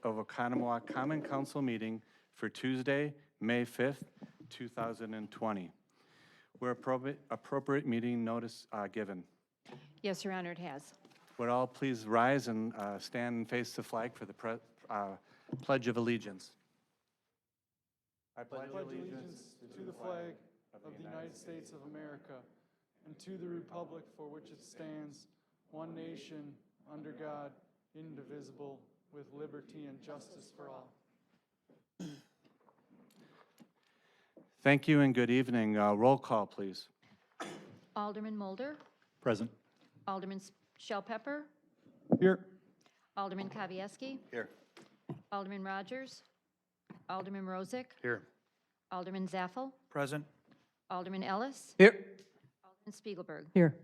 of Oconomowoc Common Council meeting for Tuesday, May 5th, 2020. Were appropriate meeting notice given? Yes, Your Honor, it has. Would all please rise and stand and face the flag for the Pledge of Allegiance? I pledge allegiance to the flag of the United States of America and to the republic for which it stands, one nation, under God, indivisible, with liberty and justice for all. Thank you and good evening. Roll call, please. Alderman Mulder, Present. Alderman Shellpepper, Here. Alderman Kavieski, Here. Alderman Rogers, Alderman Rozak, Here. Alderman Zaffel, Present. Alderman Ellis, Here. Alderman Spiegelberg. Here.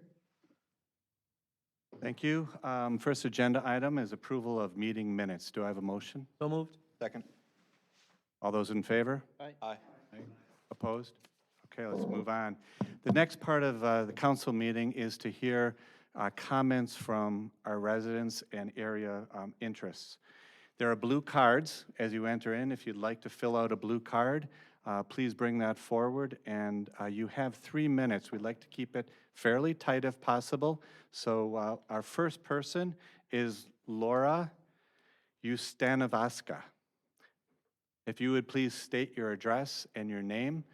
Thank you. First agenda item is approval of meeting minutes. Do I have a motion? So moved. Second. All those in favor? Aye. Opposed? Okay, let's move on. The next part of the council meeting is to hear comments from our residents and area interests. There are blue cards as you enter in. If you'd like to fill out a blue card, please bring that forward, and you have 3 minutes. We'd like to keep it fairly tight if possible. So our first person is Laura Ustanovaska. If you would please state your address and your name,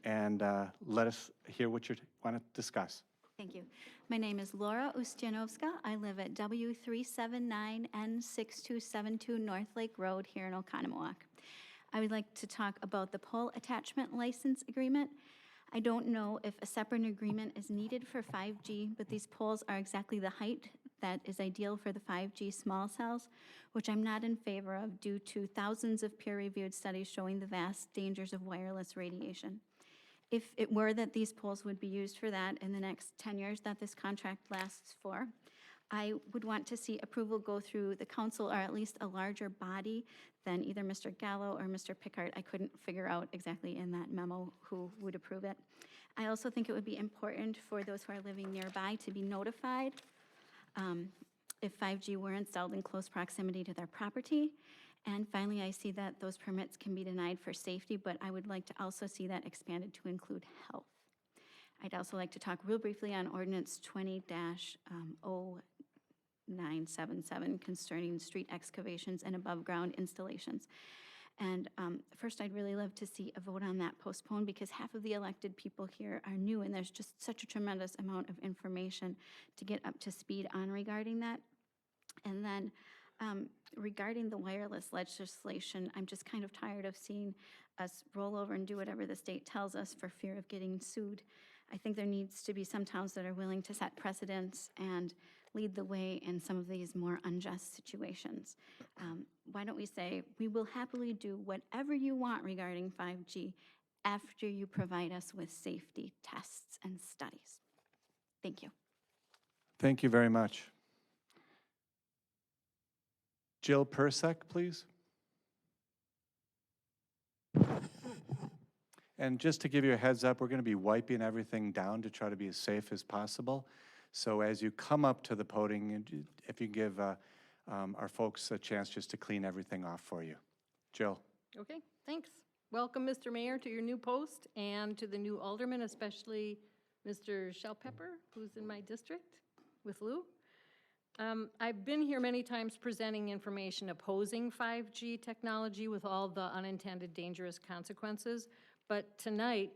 and let us hear what you want to discuss. Thank you. My name is Laura Ustianovska. I live at W379N6272 North Lake Road here in Oconomowoc. I would like to talk about the pole attachment license agreement. I don't know if a separate agreement is needed for 5G, but these poles are exactly the height that is ideal for the 5G small cells, which I'm not in favor of due to thousands of peer-reviewed studies showing the vast dangers of wireless radiation. If it were that these poles would be used for that in the next 10 years that this contract lasts for, I would want to see approval go through the council or at least a larger body than either Mr. Gallo or Mr. Pickard. I couldn't figure out exactly in that memo who would approve it. I also think it would be important for those who are living nearby to be notified if 5G were installed in close proximity to their property. And finally, I see that those permits can be denied for safety, but I would like to also see that expanded to include health. I'd also like to talk real briefly on ordinance 20-0977 concerning street excavations and above-ground installations. And first, I'd really love to see a vote on that postponed because half of the elected people here are new, and there's just such a tremendous amount of information to get up to speed on regarding that. And then regarding the wireless legislation, I'm just kind of tired of seeing us roll over and do whatever the state tells us for fear of getting sued. I think there needs to be some towns that are willing to set precedents and lead the way in some of these more unjust situations. Why don't we say, we will happily do whatever you want regarding 5G after you provide us with safety tests and studies. Thank you. Thank you very much. Jill Persek, please. And just to give you a heads up, we're going to be wiping everything down to try to be as safe as possible. So as you come up to the podium, if you give our folks a chance just to clean everything off for you. Jill. Okay, thanks. Welcome, Mr. Mayor, to your new post and to the new alderman, especially Mr. Shellpepper, who's in my district with Lou. I've been here many times presenting information opposing 5G technology with all the unintended dangerous consequences, but tonight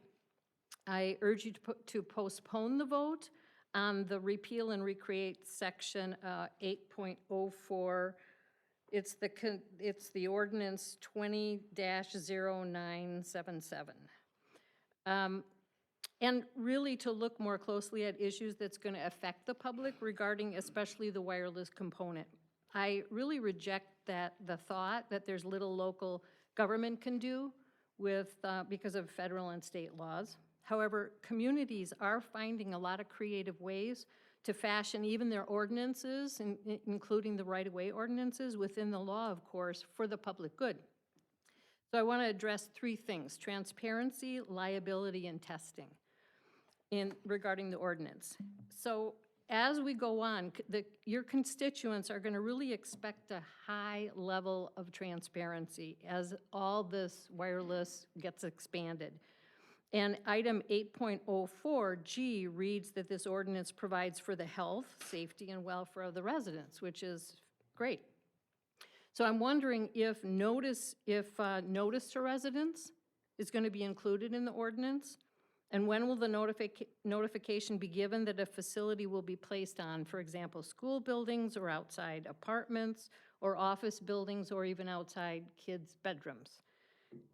I urge you to postpone the vote on the repeal and recreate section 8.04. It's the ordinance 20-0977. And really to look more closely at issues that's going to affect the public regarding especially the wireless component. I really reject the thought that there's little local government can do with because of federal and state laws. However, communities are finding a lot of creative ways to fashion even their ordinances, including the right-of-way ordinances, within the law, of course, for the public good. So I want to address 3 things: transparency, liability, and testing regarding the ordinance. So as we go on, your constituents are going to really expect a high level of transparency as all this wireless gets expanded. And item 8.04G reads that this ordinance provides for the health, safety, and welfare of the residents, which is great. So I'm wondering if notice to residents is going to be included in the ordinance? And when will the notification be given that a facility will be placed on, for example, school buildings or outside apartments or office buildings or even outside kids' bedrooms?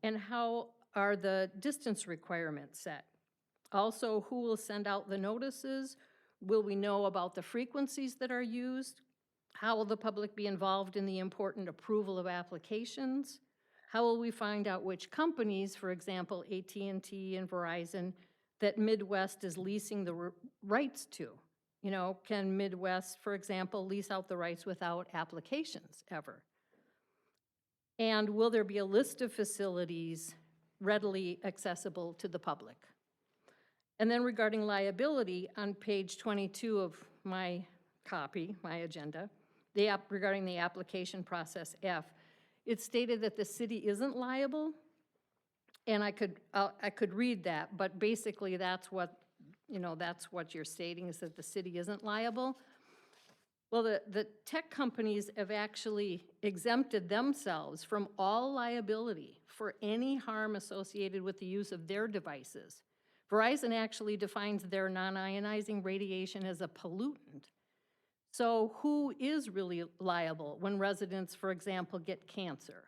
And how are the distance requirements set? Also, who will send out the notices? Will we know about the frequencies that are used? How will the public be involved in the important approval of applications? How will we find out which companies, for example, AT&T and Verizon, that Midwest is leasing the rights to? You know, can Midwest, for example, lease out the rights without applications ever? And will there be a list of facilities readily accessible to the public? And then regarding liability, on page 22 of my copy, my agenda, regarding the application process F, it stated that the city isn't liable, and I could read that, but basically that's what you're stating, is that the city isn't liable. Well, the tech companies have actually exempted themselves from all liability for any harm associated with the use of their devices. Verizon actually defines their non-ionizing radiation as a pollutant. So who is really liable when residents, for example, get cancer,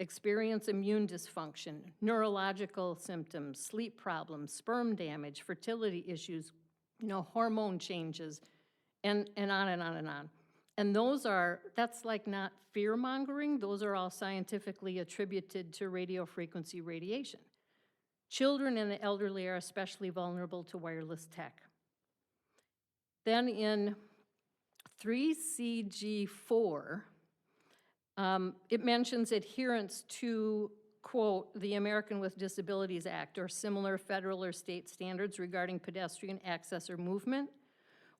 experience immune dysfunction, neurological symptoms, sleep problems, sperm damage, fertility issues, hormone changes, and on and on and on. And that's like not fear-mongering. Those are all scientifically attributed to radio frequency radiation. Children and the elderly are especially vulnerable to wireless tech. Then in 3CG4, it mentions adherence to, quote, the American with Disabilities Act or similar federal or state standards regarding pedestrian access or movement.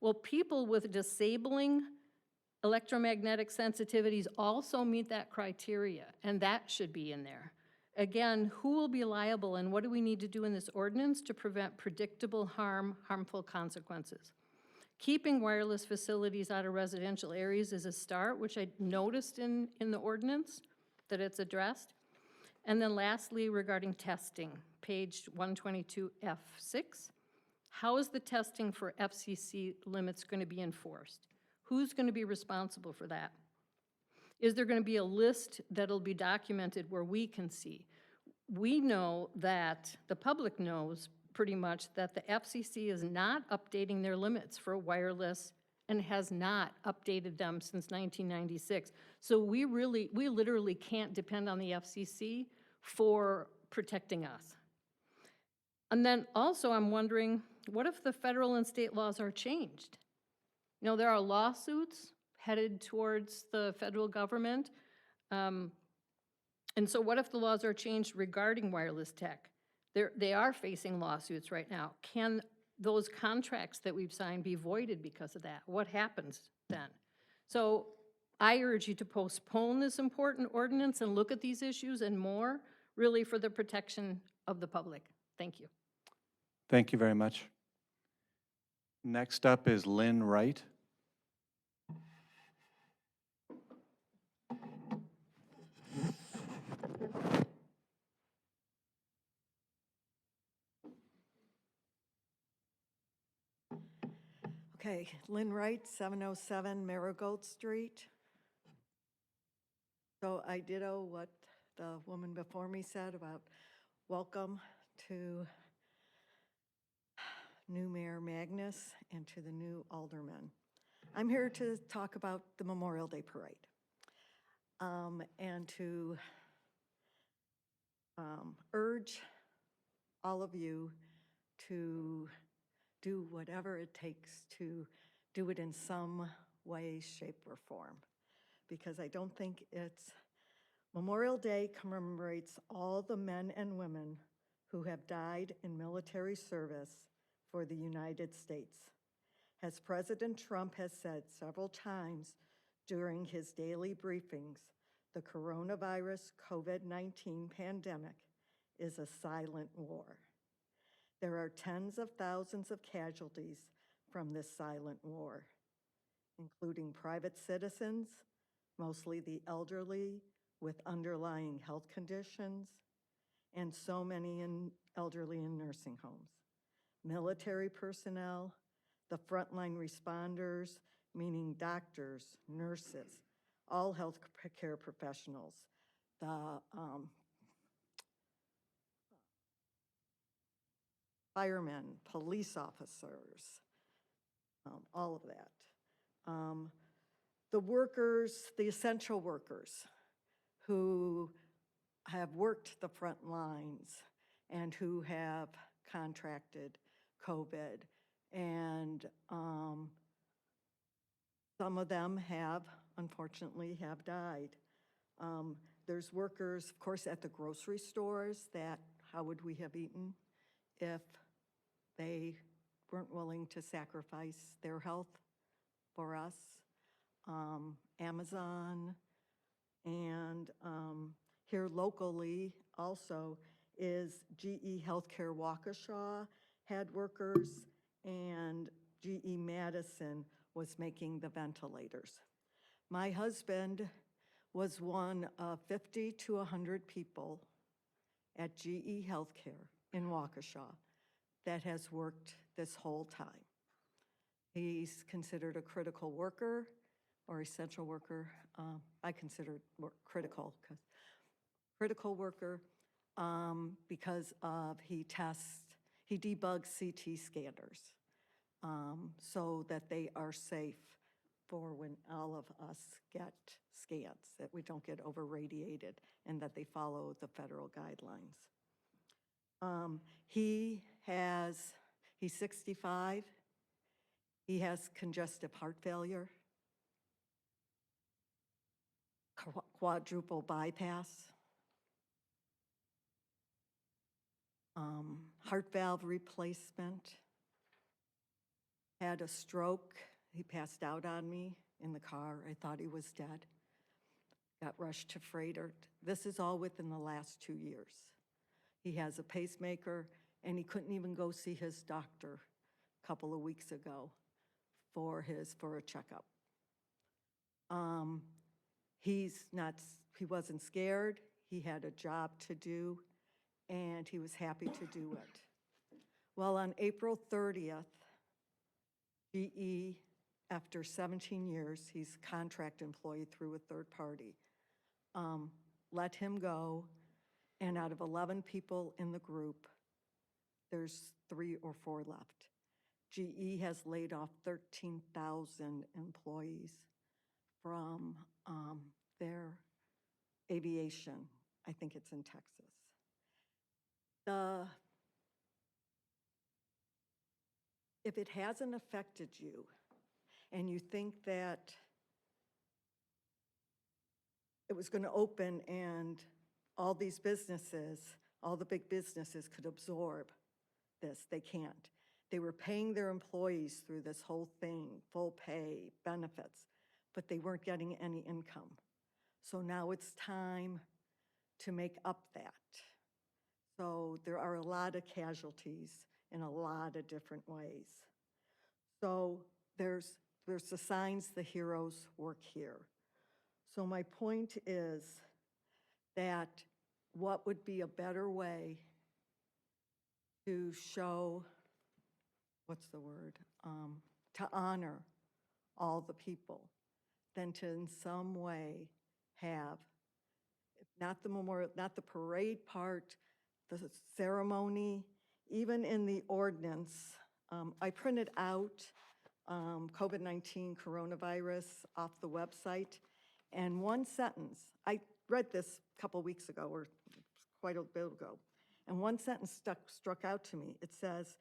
Well, people with disabling electromagnetic sensitivities also meet that criteria, and that should be in there. Again, who will be liable, and what do we need to do in this ordinance to prevent predictable harmful consequences? Keeping wireless facilities out of residential areas is a start, which I noticed in the ordinance that it's addressed. And then lastly, regarding testing, page 122F6, how is the testing for FCC limits going to be enforced? Who's going to be responsible for that? Is there going to be a list that'll be documented where we can see? We know that, the public knows pretty much, that the FCC is not updating their limits for wireless and has not updated them since 1996. So we literally can't depend on the FCC for protecting us. And then also I'm wondering, what if the federal and state laws are changed? There are lawsuits headed towards the federal government. And so what if the laws are changed regarding wireless tech? They are facing lawsuits right now. Can those contracts that we've signed be voided because of that? What happens then? So I urge you to postpone this important ordinance and look at these issues and more, really for the protection of the public. Thank you. Thank you very much. Next up is Lynn Wright. Okay, Lynn Wright, 707 Marigold Street. So I ditto what the woman before me said about welcome to new Mayor Magnus and to the new alderman. I'm here to talk about the Memorial Day Parade and to urge all of you to do whatever it takes to do it in some way, shape, or form. Because I don't think Memorial Day commemorates all the men and women who have died in military service for the United States. As President Trump has said several times during his daily briefings, the coronavirus COVID-19 pandemic is a silent war. There are tens of thousands of casualties from this silent war, including private citizens, mostly the elderly with underlying health conditions, and so many elderly in nursing homes. Military personnel, the frontline responders, meaning doctors, nurses, all health care professionals, the firemen, police officers, all of that. The workers, the essential workers who have worked the front lines and who have contracted COVID. And some of them have, unfortunately, have died. There's workers, of course, at the grocery stores that, how would we have eaten if they weren't willing to sacrifice their health for us? Amazon, and here locally also is GE Healthcare Waukesha had workers, and GE Madison was making the ventilators. My husband was one of 50 to 100 people at GE Healthcare in Waukesha that has worked this whole time. He's considered a critical worker or essential worker. I consider critical worker because of he debugs CT scanners so that they are safe for when all of us get scans, that we don't get over-radiated and that they follow the federal guidelines. He's 65. He has congestive heart failure, quadruple bypass, heart valve replacement, had a stroke. He passed out on me in the car. I thought he was dead. Got rushed to Froedtert. This is all within the last 2 years. He has a pacemaker, and he couldn't even go see his doctor a couple of weeks ago for a checkup. He wasn't scared. He had a job to do, and he was happy to do it. Well, on April 30th, GE, after 17 years, he's a contract employee through a third party, let him go, and out of 11 people in the group, there's 3 or 4 left. GE has laid off 13,000 employees from their aviation. I think it's in Texas. If it hasn't affected you and you think that it was going to open and all these businesses, all the big businesses could absorb this, they can't. They were paying their employees through this whole thing, full pay, benefits, but they weren't getting any income. So now it's time to make up that. So there are a lot of casualties in a lot of different ways. So there's the signs the heroes work here. So my point is that what would be a better way to show, to honor all the people than to in some way have, not the memorial, not the parade part, the ceremony, even in the ordinance. I printed out COVID-19 coronavirus off the website, and one sentence, I read this a couple weeks ago, or quite a bit ago, and one sentence struck out to me. It says,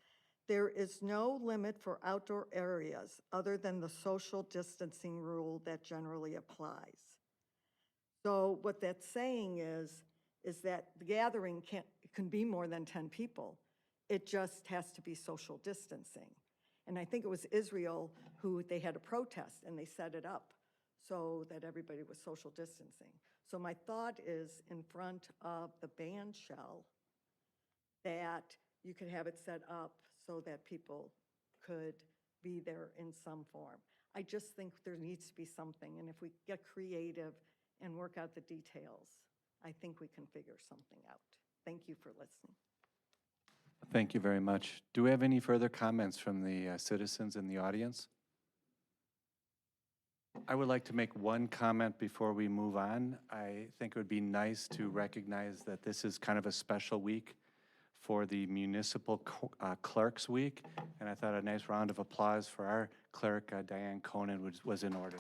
"There is no limit for outdoor areas other than the social distancing rule that generally applies." So what that's saying is that the gathering can be more than 10 people. It just has to be social distancing. And I think it was Israel who they had a protest and they set it up so that everybody was social distancing. So my thought is in front of the band shell that you could have it set up so that people could be there in some form. I just think there needs to be something, and if we get creative and work out the details, I think we can figure something out. Thank you for listening. Thank you very much. Do we have any further comments from the citizens in the audience? I would like to make one comment before we move on. I think it would be nice to recognize that this is kind of a special week for the Municipal Clerks Week, and I thought a nice round of applause for our clerk, Diane Conan, was in order.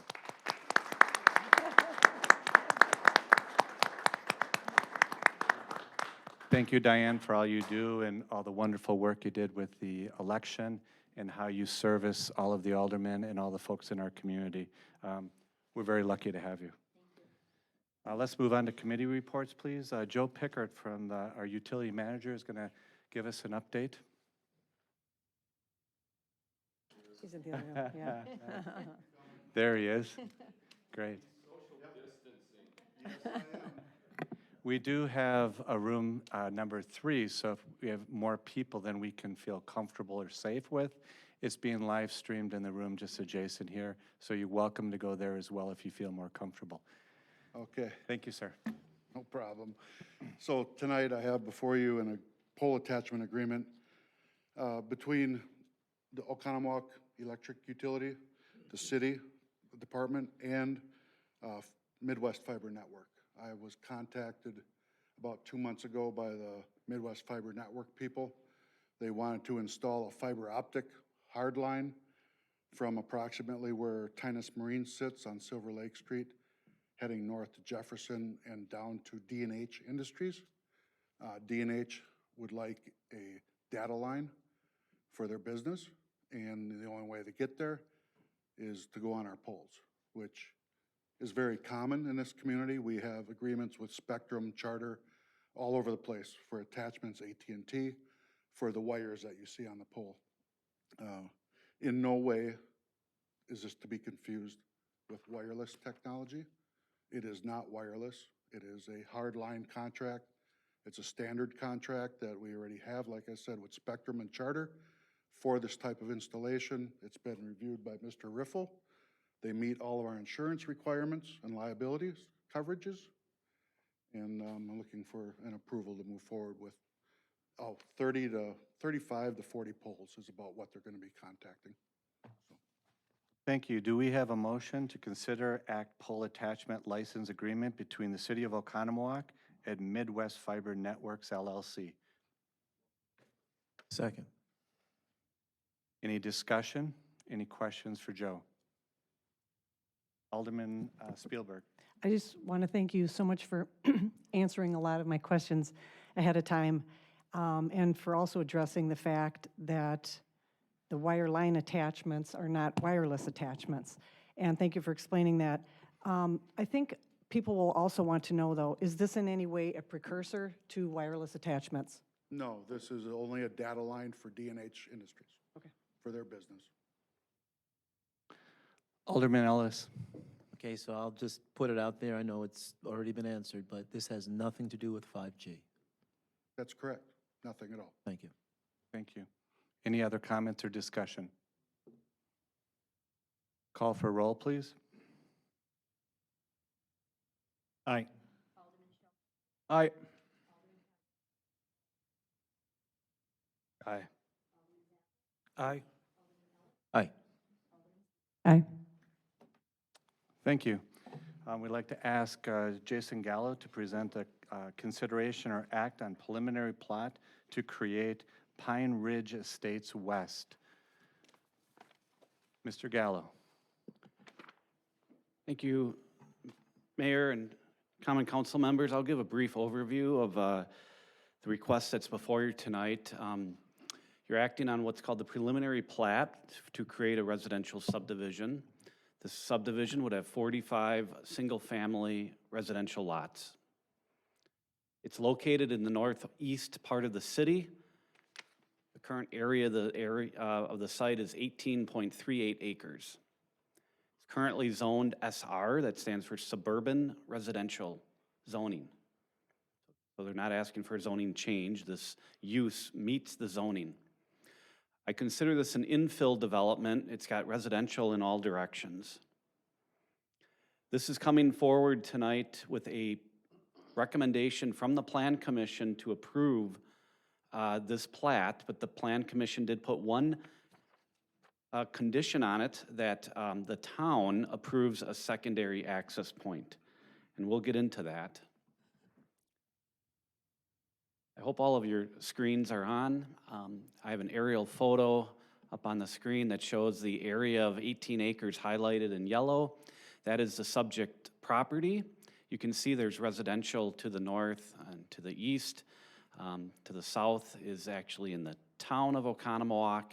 Thank you, Diane, for all you do and all the wonderful work you did with the election and how you service all of the aldermen and all the folks in our community. We're very lucky to have you. Let's move on to committee reports, please. Joe Pickard from our utility manager is going to give us an update. He's in the other room, yeah. There he is. Great. We do have a room number 3, so if we have more people than we can feel comfortable or safe with, it's being live streamed in the room just adjacent here, so you're welcome to go there as well if you feel more comfortable. Okay, Thank you, sir. no problem. So tonight I have before you a pole attachment agreement between the Oconomowoc Electric Utility, the city department, and Midwest Fiber Network. I was contacted about 2 months ago by the Midwest Fiber Network people. They wanted to install a fiber optic hard line from approximately where Tinus Marine sits on Silver Lake Street, heading north to Jefferson and down to D&H Industries. D&H would like a data line for their business, and the only way to get there is to go on our poles, which is very common in this community. We have agreements with Spectrum, Charter, all over the place for attachments, AT&T, for the wires that you see on the pole. In no way is this to be confused with wireless technology. It is not wireless. It is a hard line contract. It's a standard contract that we already have, like I said, with Spectrum and Charter for this type of installation. It's been reviewed by Mr. Riffle. They meet all of our insurance requirements and liabilities coverages. And I'm looking for an approval to move forward with 35 to 40 poles is about what they're going to be contacting. Thank you. Do we have a motion to consider Act Pole Attachment License Agreement between the City of Oconomowoc and Midwest Fiber Networks, LLC? Second. Any discussion? Any questions for Joe? Alderman Spielberg. I just want to thank you so much for answering a lot of my questions ahead of time, and for also addressing the fact that the wire line attachments are not wireless attachments. And thank you for explaining that. I think people will also want to know, though, is this in any way a precursor to wireless attachments? No, this is only a data line for D&H Industries. Okay. For their business. Alderman Ellis. Okay, so I'll just put it out there. I know it's already been answered, but this has nothing to do with 5G. That's correct. Nothing at all. Thank you. Thank you. Any other comments or discussion? Call for roll, please. Aye. Aye. Aye. Aye. Aye. Aye. Thank you. We'd like to ask Jason Gallo to present a consideration or act on preliminary plot to create Pine Ridge Estates West. Mr. Gallo. Thank you, Mayor and Common Council members. I'll give a brief overview of the request that's before you tonight. You're acting on what's called the preliminary plat to create a residential subdivision. The subdivision would have 45 single-family residential lots. It's located in the northeast part of the city. The Current area of the site is 18.38 acres. It's currently zoned SR, that stands for Suburban Residential Zoning. So they're not asking for a zoning change. This use meets the zoning. I consider this an infill development. It's got residential in all directions. This is coming forward tonight with a recommendation from the Plan Commission to approve this plat, but the Plan Commission did put one condition on it, that the town approves a secondary access point, and we'll get into that. I hope all of your screens are on. I have an aerial photo up on the screen that shows the area of 18 acres highlighted in yellow. That is the subject property. You can see there's residential to the north and to the east. To the south is actually in the town of Oconomowoc.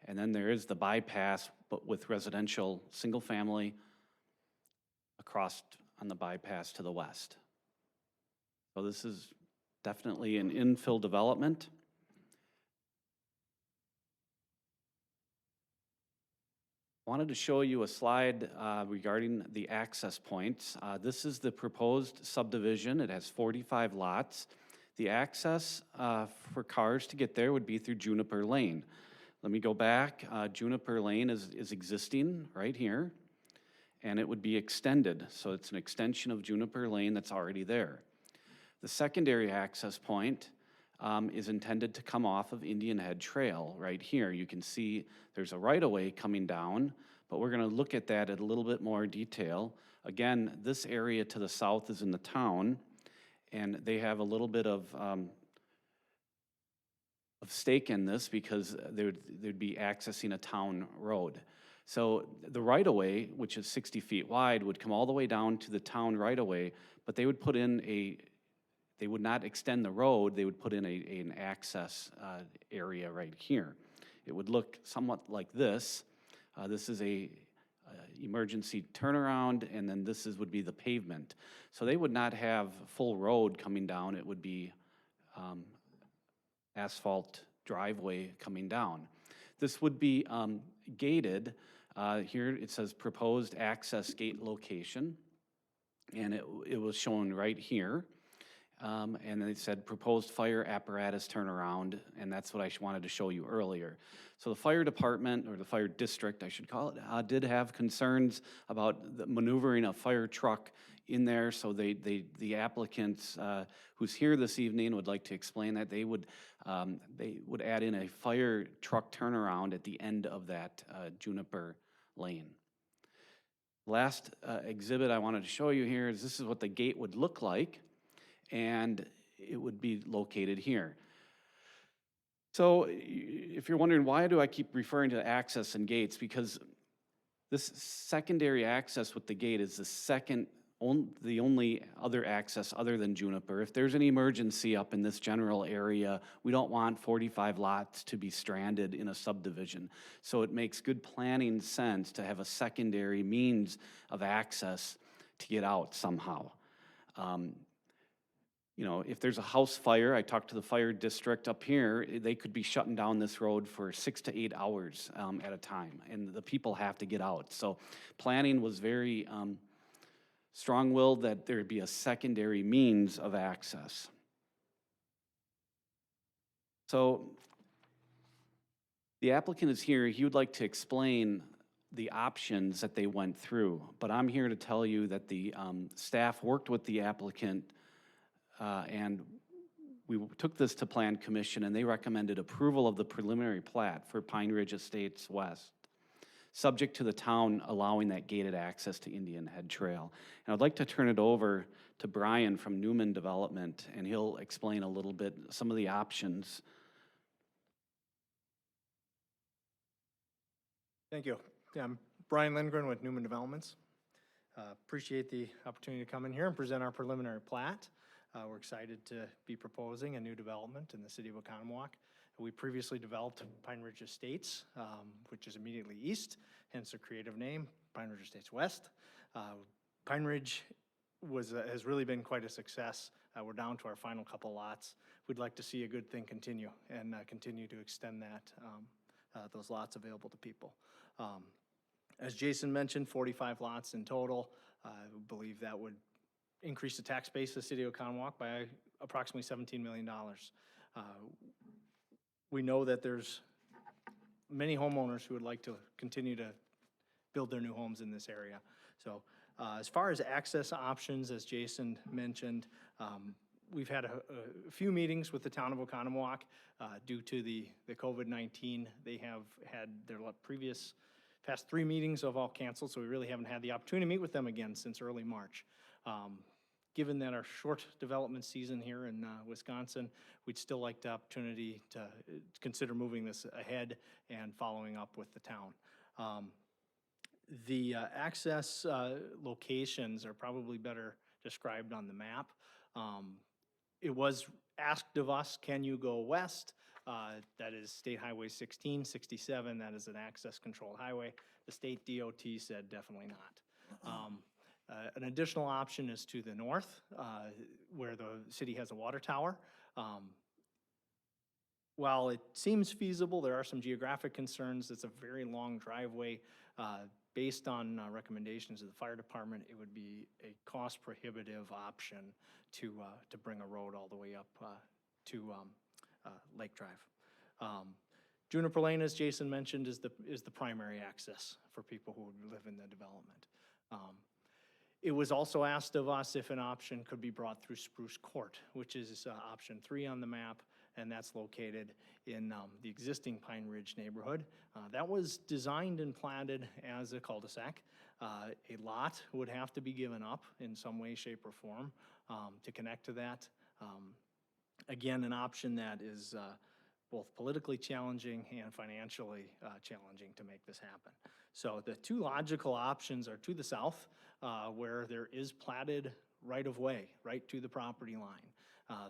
And then there is the bypass, but with residential, single family across on the bypass to the west. So this is definitely an infill development. I wanted to show you a slide regarding the access points. This is the proposed subdivision. It has 45 lots. The access for cars to get there would be through Juniper Lane. Let me go back. Juniper Lane is existing right here, and it would be extended. So it's an extension of Juniper Lane that's already there. The secondary access point is intended to come off of Indian Head Trail right here. You can see there's a right-of-way coming down, but we're gonna look at that in a little bit more detail. Again, this area to the south is in the town, and they have a little bit of stake in this because they'd be accessing a town road. So the right-of-way, which is 60 feet wide, would come all the way down to the town right-of-way, but they would put in they would not extend the road, they would put in an access area right here. It would look somewhat like this. This is a emergency turnaround, and then would be the pavement. So they would not have full road coming down, it would be asphalt driveway coming down. This would be gated. Here it says proposed access gate location, and it was shown right here. And they said proposed fire apparatus turnaround, and that's what I wanted to show you earlier. So the fire department, or the fire district, I should call it, did have concerns about the maneuvering a fire truck in there. So the applicants who's here this evening would like to explain that they would add in a fire truck turnaround at the end of that Juniper Lane. Last exhibit I wanted to show you here is this is what the gate would look like, and it would be located here. So if you're wondering, why do I keep referring to access and gates? Because this secondary access with the gate is the only other access other than Juniper. If there's an emergency up in this general area, we don't want 45 lots to be stranded in a subdivision. So it makes good planning sense to have a secondary means of access to get out somehow. You know, if there's a house fire, I talked to the fire district up here, they could be shutting down this road for 6 to 8 hours at a time, and the people have to get out. So planning was very strong-willed that there'd be a secondary means of access. So the applicant is here. He would like to explain the options that they went through, but I'm here to tell you that the staff worked with the applicant and we took this to Plan Commission, and they recommended approval of the preliminary plat for Pine Ridge Estates West, subject to the town allowing that gated access to Indian Head Trail. And I'd like to turn it over to Brian from Newman Development, and he'll explain a little bit some of the options. Thank you. Yeah, I'm Brian Lindgren with Newman Developments. Appreciate the opportunity to come in here and present our preliminary plat. We're excited to be proposing a new development in the city of Oconomowoc. We previously developed Pine Ridge Estates, which is immediately east, hence the creative name, Pine Ridge Estates West. Pine Ridge has really been quite a success We're down to our final couple lots. We'd like to see a good thing continue and continue to extend that, those lots available to people. As Jason mentioned, 45 lots in total. I believe that would increase the tax base of the city of Oconomowoc by approximately $17 million. We know that there's many homeowners who would like to continue to build their new homes in this area. So as far as access options, as Jason mentioned, we've had a few meetings with the town of Oconomowoc. Due to the COVID-19, they have had their past 3 meetings have all canceled, so we really haven't had the opportunity to meet with them again since early March. Given that our short development season here in Wisconsin, we'd still like the opportunity to consider moving this ahead and following up with the town. The access locations are probably better described on the map. It was asked of us, can you go west? That is State Highway 16, 67, that is an access controlled highway. The state DOT said definitely not. An additional option is to the north, where the city has a water tower. While it seems feasible, there are some geographic concerns. It's a very long driveway. Based on recommendations of the fire department, it would be a cost prohibitive option to bring a road all the way up to Lake Drive. Juniper Lane, as Jason mentioned, is the primary access for people who would live in the development. It was also asked of us if an option could be brought through Spruce Court, which is option 3 on the map, and that's located in the existing Pine Ridge neighborhood. That was designed and platted as a cul-de-sac. A lot would have to be given up in some way, shape, or form to connect to that. Again, an option that is both politically challenging and financially challenging to make this happen. So the 2 logical options are to the south, where there is platted right-of-way, right to the property line.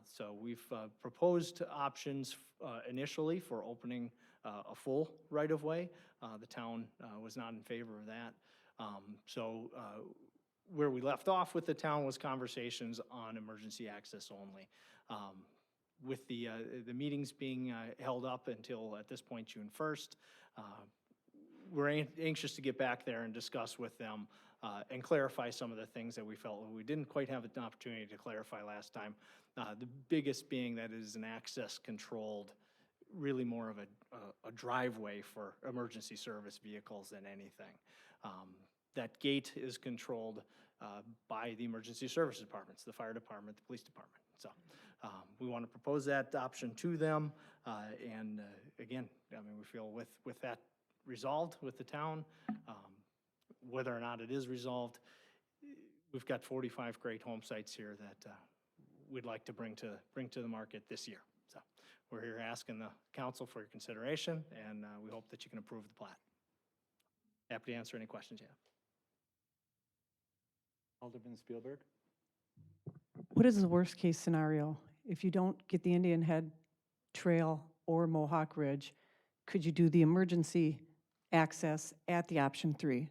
So we've proposed options initially for opening a full right-of-way. The town was not in favor of that. So where we left off with the town was conversations on emergency access only. With the meetings being held up until, at this point, June 1st, we're anxious to get back there and discuss with them and clarify some of the things that we felt we didn't quite have an opportunity to clarify last time. The biggest being that it is an access controlled, really more of a driveway for emergency service vehicles than anything. That gate is controlled by the emergency service departments, the fire department, the police department. So we want to propose that option to them. And again, I mean, we feel with that resolved with the town, whether or not it is resolved, we've got 45 great home sites here that we'd like to bring to the market this year. So we're here asking the council for your consideration, and we hope that you can approve the plat. Happy to answer any questions you have. Alderman Spielberg? What is the worst-case scenario? If you don't get the Indian Head Trail or Mohawk Ridge, could you do the emergency access at the option 3,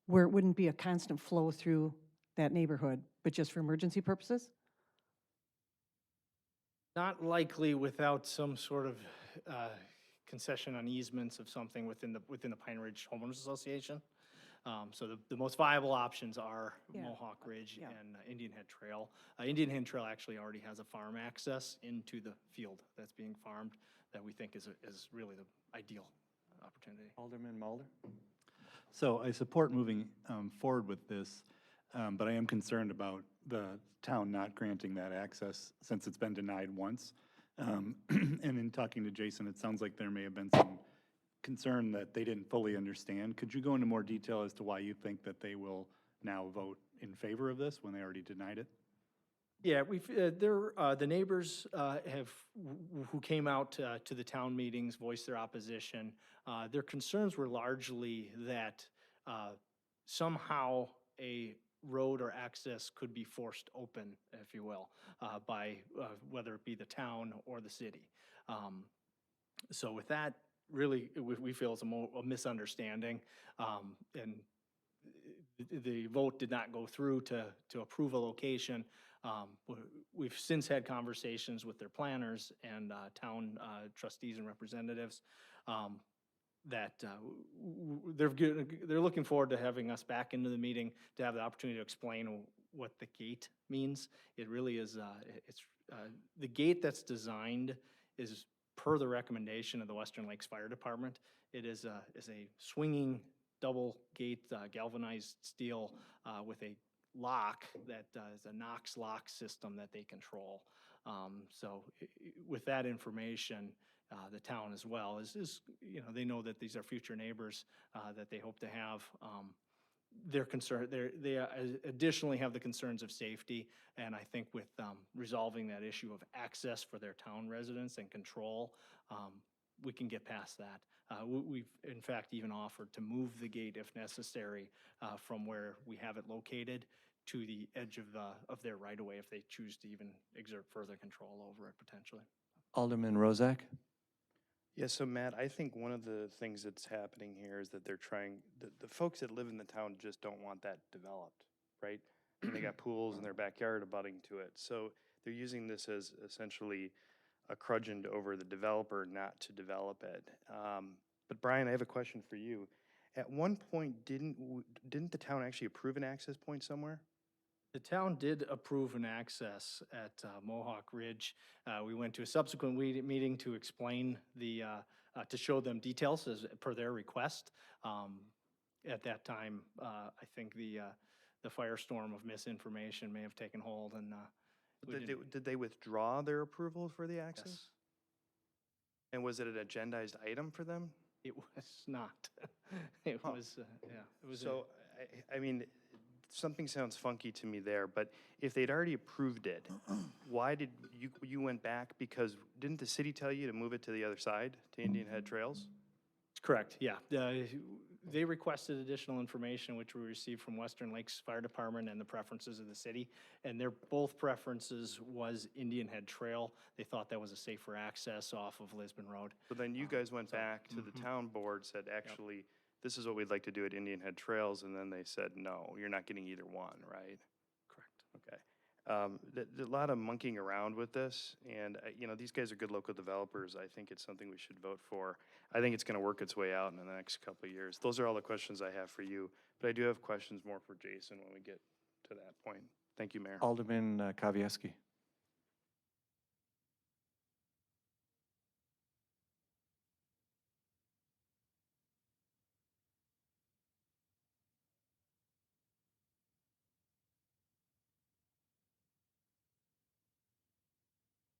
where it wouldn't be a constant flow through that neighborhood, but just for emergency purposes? Not likely without some sort of concession on easements of something within the Pine Ridge Homeowners Association. So the most viable options are Mohawk Ridge and Indian Head Trail. Indian Head Trail actually already has a farm access into the field that's being farmed that we think is really the ideal opportunity. Alderman Mulder? So I support moving forward with this, but I am concerned about the town not granting that access since it's been denied once. And in talking to Jason, it sounds like there may have been some concern that they didn't fully understand. Could you go into more detail as to why you think that they will now vote in favor of this when they already denied it? Yeah, the neighbors who came out to the town meetings voiced their opposition. Their concerns were largely that somehow a road or access could be forced open, if you will, by whether it be the town or the city. So with that, really, we feel it's a misunderstanding, and the vote did not go through to approve a location. We've since had conversations with their planners and town trustees and representatives that they're looking forward to having us back into the meeting to have the opportunity to explain what the gate means. It really is, the gate that's designed is per the recommendation of the Western Lakes Fire Department. It is a swinging double gate galvanized steel with a lock that is a Knox lock system that they control. So with that information, the town as well is, you know, they know that these are future neighbors that they hope to have. They're concerned, they additionally have the concerns of safety, and I think with resolving that issue of access for their town residents and control, we can get past that. We've in fact even offered to move the gate if necessary from where we have it located to the edge of their right-of-way if they choose to even exert further control over it potentially. Alderman Rozak? Yeah, so Matt, I think one of the things that's happening here is that they're trying, the folks that live in the town just don't want that developed, right? And they got pools in their backyard abutting to it. So they're using this as essentially a crudgeon over the developer not to develop it. But Brian, I have a question for you. At one point, didn't the town actually approve an access point somewhere? The town did approve an access at Mohawk Ridge. We went to a subsequent meeting to explain to show them details as per their request. At that time, I think the firestorm of misinformation may have taken hold and Did they withdraw their approval for the access? Yes. And was it an agendized item for them? It was not. It was, yeah. It was. So, I mean, something sounds funky to me there, but if they'd already approved it, why did you went back? Because didn't the city tell you to move it to the other side, to Indian Head Trails? Correct, yeah. They requested additional information, which we received from Western Lakes Fire Department and the preferences of the city. And their both preferences was Indian Head Trail. They thought that was a safer access off of Lisbon Road. So then you guys went back to the town board, said, actually, this is what we'd like to do at Indian Head Trails, and then they said, no, you're not getting either one, right? Correct. Okay. There's a lot of monkeying around with this, and, you know, these guys are good local developers. I think it's something we should vote for. I think it's going to work its way out in the next couple of years. Those are all the questions I have for you, but I do have questions more for Jason when we get to that point. Thank you, Mayor. Alderman Kavieski.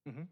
Mm-hmm.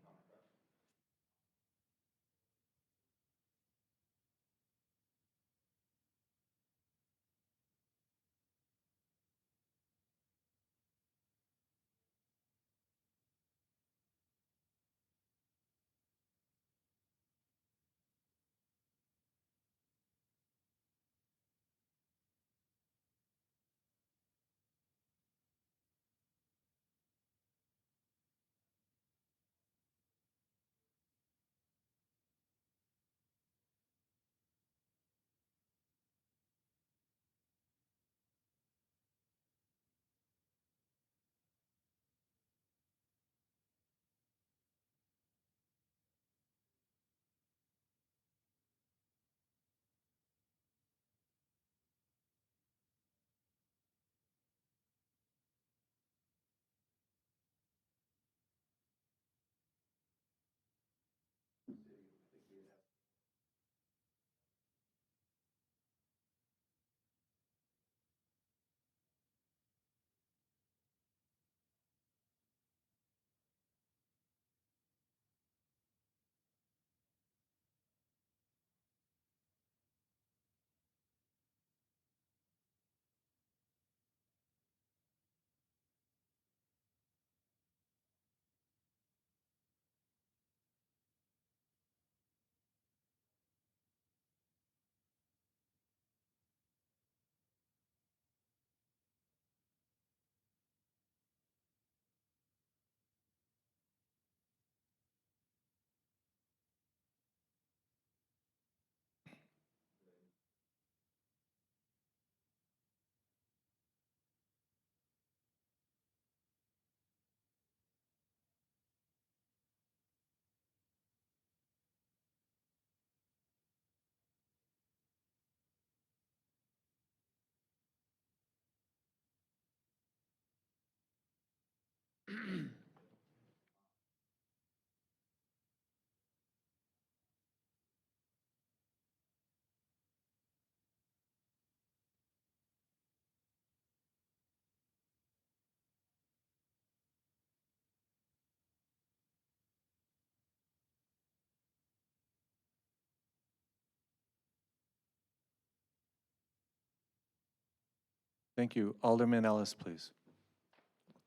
Thank you. Alderman Ellis, please.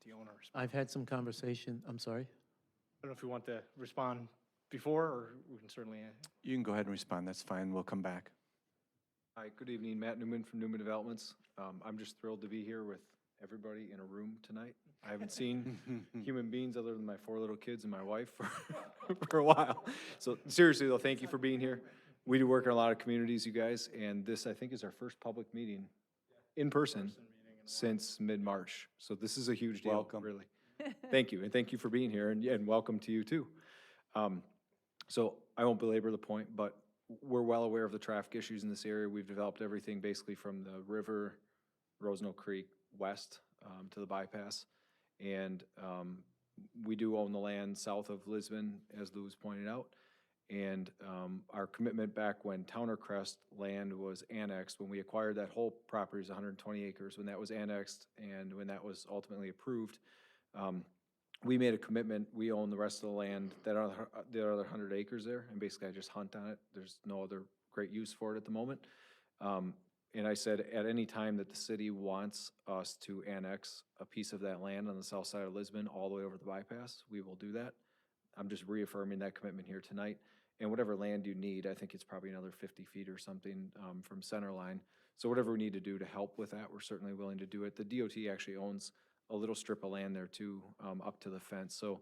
The owner respond. I've had some conversation, I'm sorry? I don't know if you want to respond before, or we can certainly, You can go ahead and respond. That's fine. We'll come back. Hi, good evening, Matt Newman from Newman Developments. I'm just thrilled to be here with everybody in a room tonight. I haven't seen human beings other than my 4 little kids and my wife for a while. So seriously though, thank you for being here. We do work in a lot of communities, you guys, and this, I think, is our first public meeting in person since mid-March. So this is a huge deal, Welcome. really. Thank you, and thank you for being here, and welcome to you too. So I won't belabor the point, but we're well aware of the traffic issues in this area. We've developed everything basically from the river, Rosenau Creek, west to the bypass. And we do own the land south of Lisbon, as Lou was pointed out. And our commitment back when Towner Crest land was annexed, when we acquired that whole property, is 120 acres, when that was annexed and when that was ultimately approved, we made a commitment. We own the rest of the land, that other 100 acres there, and basically I just hunt on it. There's no other great use for it at the moment. And I said, at any time that the city wants us to annex a piece of that land on the south side of Lisbon all the way over the bypass, we will do that. I'm just reaffirming that commitment here tonight. And whatever land you need, I think it's probably another 50 feet or something from center line. So whatever we need to do to help with that, we're certainly willing to do it. The DOT actually owns a little strip of land there too, up to the fence. So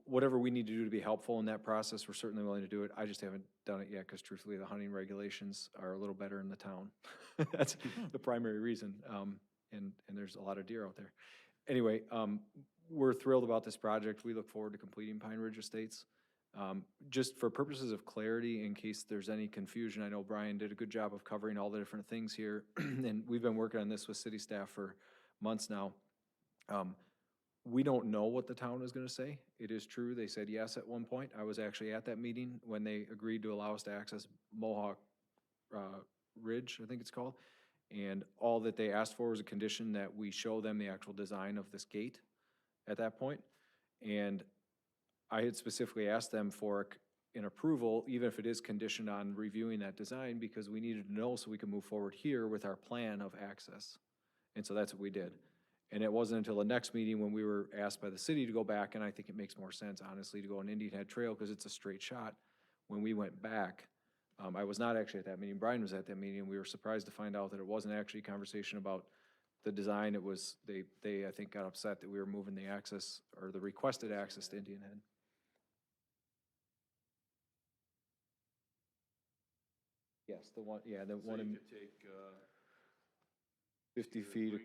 whatever we need to do to be helpful in that process, we're certainly willing to do it. I just haven't done it yet because truthfully, the hunting regulations are a little better in the town. That's the primary reason. And there's a lot of deer out there. Anyway, we're thrilled about this project. We look forward to completing Pine Ridge Estates. Just for purposes of clarity, in case there's any confusion, I know Brian did a good job of covering all the different things here. And we've been working on this with city staff for months now. We don't know what the town is gonna say. It is true, they said yes at one point. I was actually at that meeting when they agreed to allow us to access Mohawk Ridge, I think it's called. And all that they asked for was a condition that we show them the actual design of this gate at that point. And I had specifically asked them for an approval, even if it is conditioned on reviewing that design, because we needed to know so we could move forward here with our plan of access. And so that's what we did. And it wasn't until the next meeting when we were asked by the city to go back, and I think it makes more sense, honestly, to go on Indian Head Trail because it's a straight shot. When we went back, I was not actually at that meeting. Brian was at that meeting, and we were surprised to find out that it wasn't actually a conversation about the design. It was, they I think, got upset that we were moving the access, or the requested access to Indian Head. Yes, the one, yeah, the one in. 50 feet.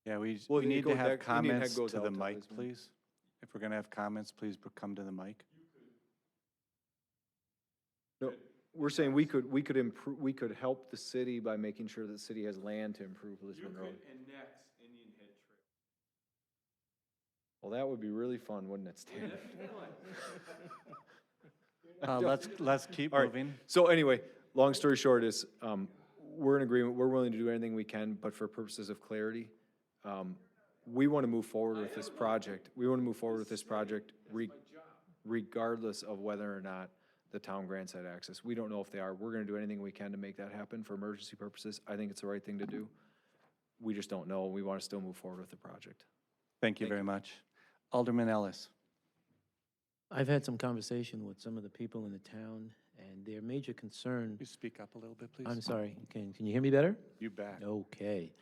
Yeah, we Well, need to have Indian Head comments goes to the out to mic, Lisbon. please. If we're gonna have comments, please come to the mic. No, we're saying we could improve, we could help the city by making sure that the city has land to improve Lisbon Road. annex Indian Head Trail. Well, that would be really fun, wouldn't it, Stan? Let's keep All right. moving. So anyway, long story short is, we're in agreement, we're willing to do anything we can, but for purposes of clarity, we want to move forward with this project. We want to move forward with this project regardless of whether or not the town grants that access. We don't know if they are. We're going to do anything we can to make that happen for emergency purposes. I think it's the right thing to do. We just don't know. We want to still move forward with the project. Thank you very much. Alderman Ellis. I've had some conversation with some of the people in the town, and their major concern, You speak up a little bit, please. I'm sorry, can you hear me better? You bet. Okay.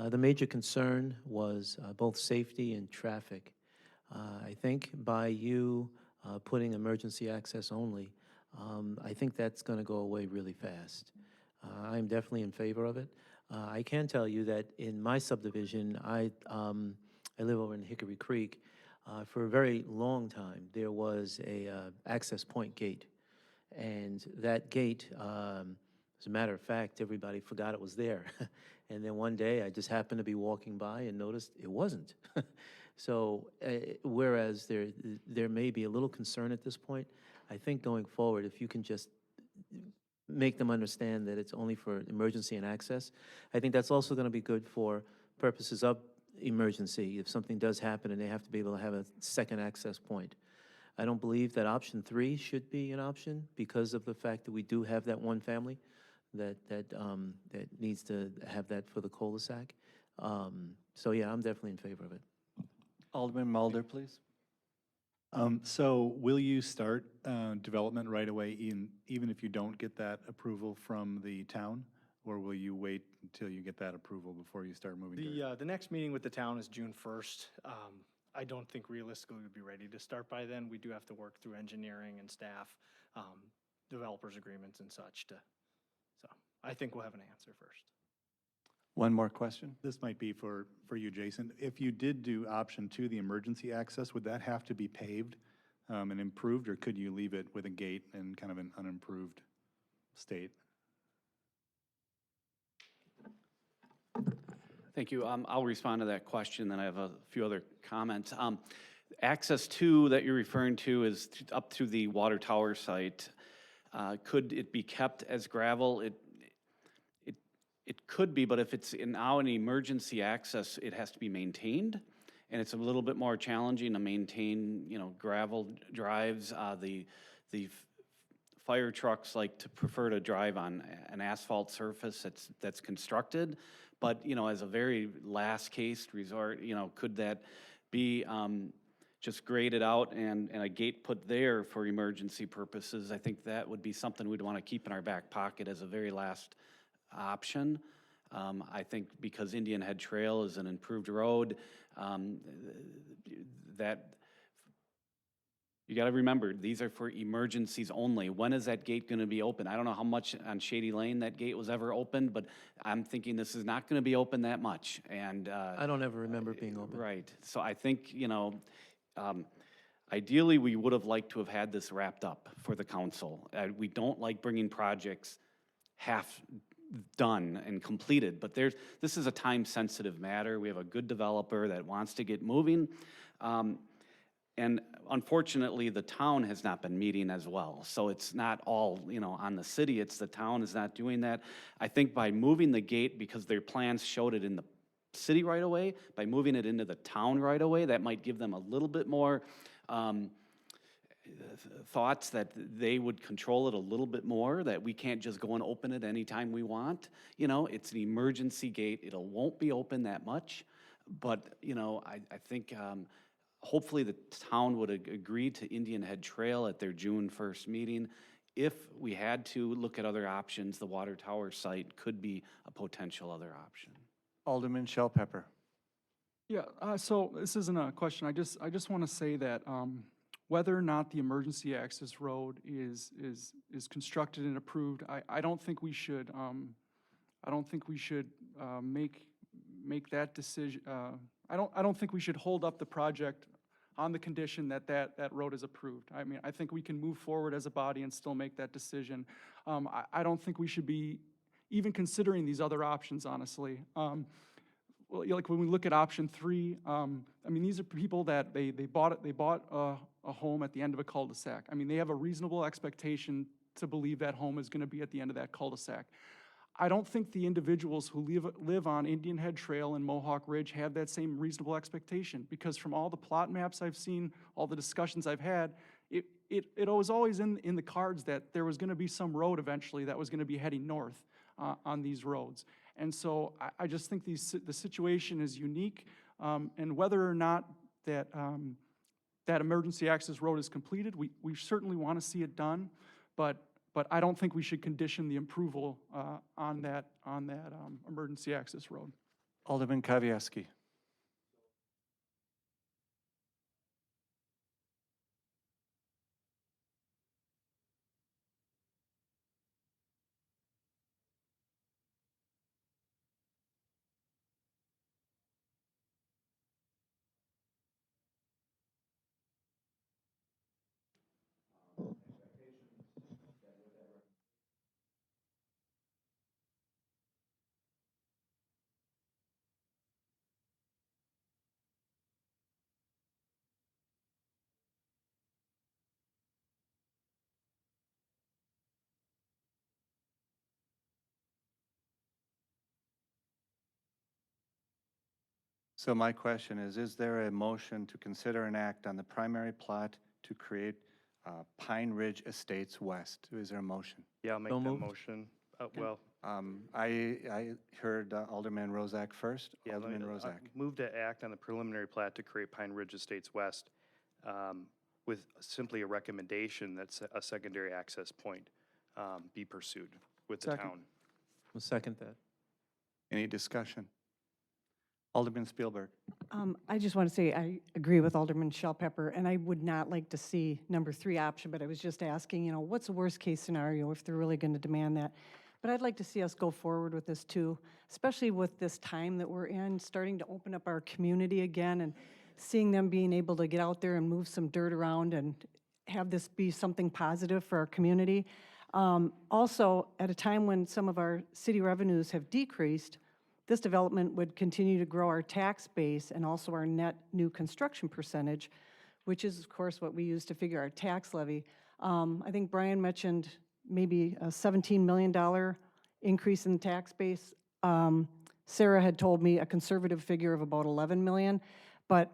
The major concern was both safety and traffic. I think by you putting emergency access only, I think that's going to go away really fast. I'm definitely in favor of it. I can tell you that in my subdivision, I live over in Hickory Creek. For a very long time, there was a access point gate. And that gate, as a matter of fact, everybody forgot it was there. And then one day, I just happened to be walking by and noticed it wasn't. So whereas there may be a little concern at this point, I think going forward, if you can just make them understand that it's only for emergency and access, I think that's also going to be good for purposes of emergency. If something does happen and they have to be able to have a second access point. I don't believe that option 3 should be an option because of the fact that we do have that one family that needs to have that for the cul-de-sac. So yeah, I'm definitely in favor of it. Alderman Mulder, please. So will you start development right away, even if you don't get that approval from the town? Or will you wait until you get that approval before you start moving dirt? The next meeting with the town is June 1st. I don't think realistically we'd be ready to start by then. We do have to work through engineering and staff, developers agreements and such so I think we'll have an answer first. One more question. This might be for you, Jason. If you did do option 2, the emergency access, would that have to be paved and improved, or could you leave it with a gate and kind of an unimproved state? Thank you. I'll respond to that question, then I have a few other comments. Access 2 that you're referring to is up to the water tower site. Could it be kept as gravel? It could be, but if it's now an emergency access, it has to be maintained, and it's a little bit more challenging to maintain, gravel drives. The fire trucks like to prefer to drive on an asphalt surface that's constructed, but, as a very last case resort, could that be just graded out and a gate put there for emergency purposes? I think that would be something we'd want to keep in our back pocket as a very last option. I think because Indian Head Trail is an improved road, that you got to remember, these are for emergencies only. When is that gate going to be open? I don't know how much on Shady Lane that gate was ever opened, but I'm thinking this is not going to be open that much. And I don't ever remember it being open. right. So I think, ideally, we would have liked to have had this wrapped up for the council. We don't like bringing projects half done and completed, but this is a time-sensitive matter. We have a good developer that wants to get moving. And unfortunately, the town has not been meeting as well. So it's not all, on the city. It's the town is not doing that. I think by moving the gate, because their plans showed it in the city right away, by moving it into the town right away, that might give them a little bit more thoughts that they would control it a little bit more, that we can't just go and open it anytime we want. It's an emergency gate. It won't be open that much. But, I think hopefully the town would agree to Indian Head Trail at their June 1st meeting. If we had to look at other options, the water tower site could be a potential other option. Alderman Shell Pepper. Yeah, so this isn't a question. I just want to say that whether or not the emergency access road is constructed and approved, I don't think we should make that decision. I don't think we should hold up the project on the condition that road is approved. I mean, I think we can move forward as a body and still make that decision. I don't think we should be even considering these other options, honestly. Well, like when we look at option 3, I mean, these are people that they bought a home at the end of a cul-de-sac. I mean, they have a reasonable expectation to believe that home is going to be at the end of that cul-de-sac. I don't think the individuals who live on Indian Head Trail and Mohawk Ridge have that same reasonable expectation, because from all the plot maps I've seen, all the discussions I've had, it was always in the cards that there was going to be some road eventually that was going to be heading north on these roads. And so I just think the situation is unique, and whether or not that emergency access road is completed, we certainly want to see it done, but I don't think we should condition the approval on that emergency access road. Alderman Kavieski. So my question is there a motion to consider an act on the primary plot to create Pine Ridge Estates West? Is there a motion? Yeah, I'll make So that moved. motion. Well, I heard Alderman Rozak first. yeah, let me- Alderman I Rozak. move to act on the preliminary plat to create Pine Ridge Estates West with simply a recommendation that a secondary access point be pursued with the Second. town. We'll second that. Any discussion? Alderman Spielberg. I just want to say I agree with Alderman Shellpepper, and I would not like to see number 3 option, but I was just asking, you know, what's the worst-case scenario if they're really going to demand that? But I'd like to see us go forward with this too, especially with this time that we're in, starting to open up our community again and seeing them being able to get out there and move some dirt around and have this be something positive for our community. Also, at a time when some of our city revenues have decreased, this development would continue to grow our tax base and also our net new construction percentage, which is, of course, what we use to figure our tax levy. I think Brian mentioned maybe a $17 million increase in the tax base. Sarah had told me a conservative figure of about 11 million, but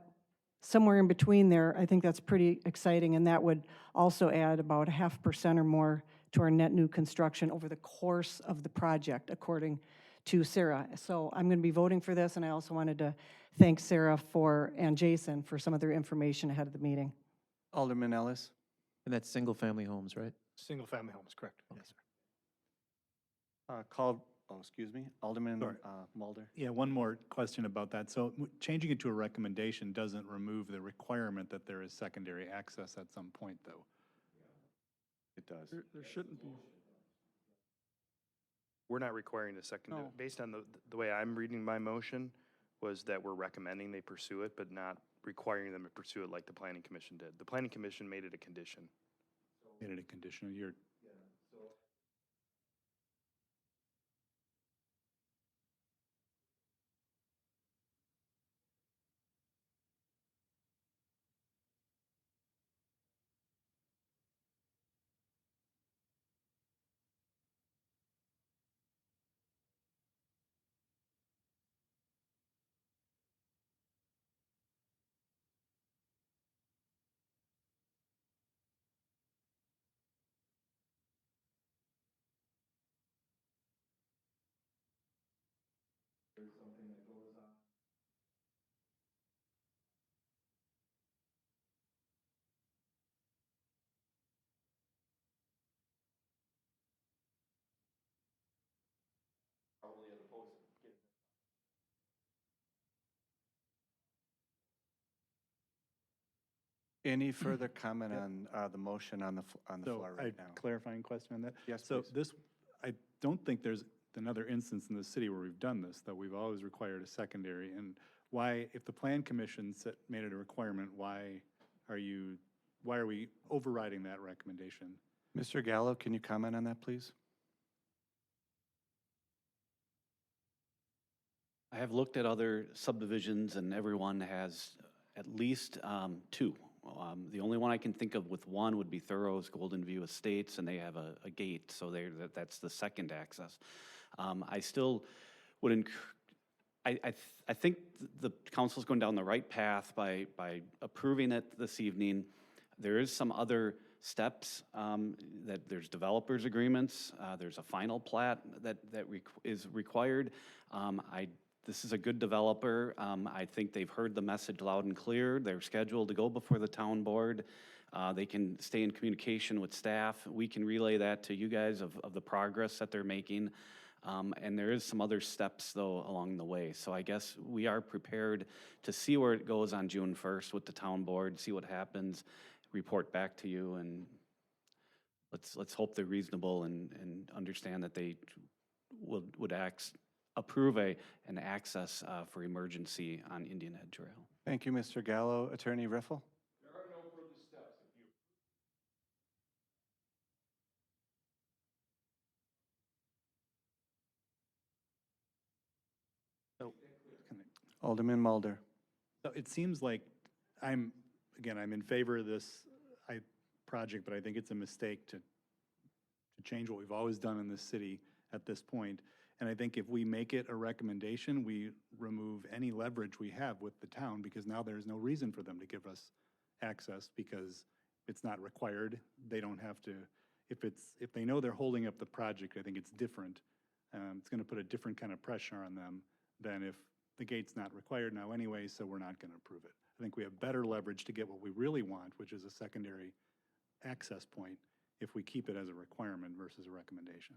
somewhere in between there, I think that's pretty exciting, and that would also add about 0.5% or more to our net new construction over the course of the project, according to Sarah. So I'm going to be voting for this, and I also wanted to thank Sarah and Jason for some of their information ahead of the meeting. Alderman Ellis. And that's single-family homes, right? Single-family homes, correct? Yes, sir. Excuse me, Alderman Sorry. Mulder. Yeah, one more question about that. So changing it to a recommendation doesn't remove the requirement that there is secondary access at some point, though. It does. There shouldn't be. We're not requiring the secondary, No. based on the way I'm reading my motion, was that we're recommending they pursue it, but not requiring them to pursue it like the planning commission did. The planning commission made it a condition. Made it a conditional, you're, Any further comment on the motion on the floor so right now? clarifying question on that? Yes, So please. this, I don't think there's another instance in the city where we've done this, that we've always required a secondary. And why, if the plan commission made it a requirement, why are we overriding that recommendation? Mr. Gallo, can you comment on that, please? I have looked at other subdivisions, and everyone has at least 2. The only one I can think of with one would be Thoreau's Golden View Estates, and they have a gate, so that's the second access. I still would I think the council's going down the right path by approving it this evening. There is some other steps, that there's developers agreements, there's a final plat that is required. This is a good developer. I think they've heard the message loud and clear. They're scheduled to go before the town board. They can stay in communication with staff. We can relay that to you guys of the progress that they're making. And there is some other steps, though, along the way. So I guess we are prepared to see where it goes on June 1st with the town board, see what happens, report back to you, and let's hope they're reasonable and understand that they would approve an access for emergency on Indian Head Trail. Thank you, Mr. Gallo. Attorney Riffle? There are no further steps if you. Alderman Mulder. So it seems like I'm in favor of this project, but I think it's a mistake to change what we've always done in this city at this point. And I think if we make it a recommendation, we remove any leverage we have with the town, because now there's no reason for them to give us access because it's not required. They don't have to If they know they're holding up the project, I think it's different. It's gonna put a different kind of pressure on them than if the gate's not required now anyway, so we're not gonna approve it. I think we have better leverage to get what we really want, which is a secondary access point, if we keep it as a requirement versus a recommendation.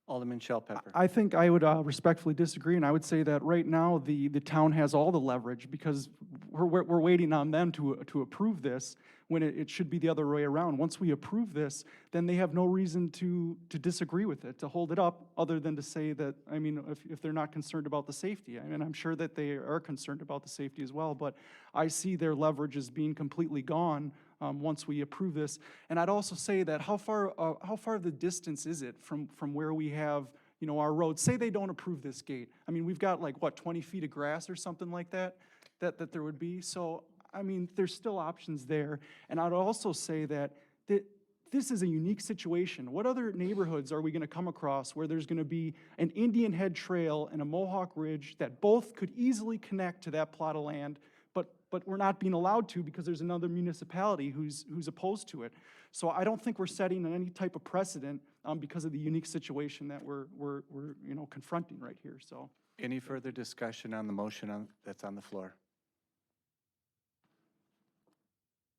Alderman Shell Pepper. I think I would respectfully disagree, and I would say that right now, the town has all the leverage because we're waiting on them to approve this when it should be the other way around. Once we approve this, then they have no reason to disagree with it, to hold it up, other than to say that, I mean, if they're not concerned about the safety. I mean, I'm sure that they are concerned about the safety as well, but I see their leverage as being completely gone once we approve this. And I'd also say that how far the distance is it from where we have, you know, our road? Say they don't approve this gate. I mean, we've got like, what, 20 feet of grass or something like that there would be. So, I mean, there's still options there. And I'd also say that this is a unique situation. What other neighborhoods are we gonna come across where there's gonna be an Indian Head Trail and a Mohawk Ridge that both could easily connect to that plot of land, but we're not being allowed to because there's another municipality who's opposed to it. So I don't think we're setting any type of precedent because of the unique situation that we're you know, confronting right here, so. Any further discussion on the motion that's on the floor?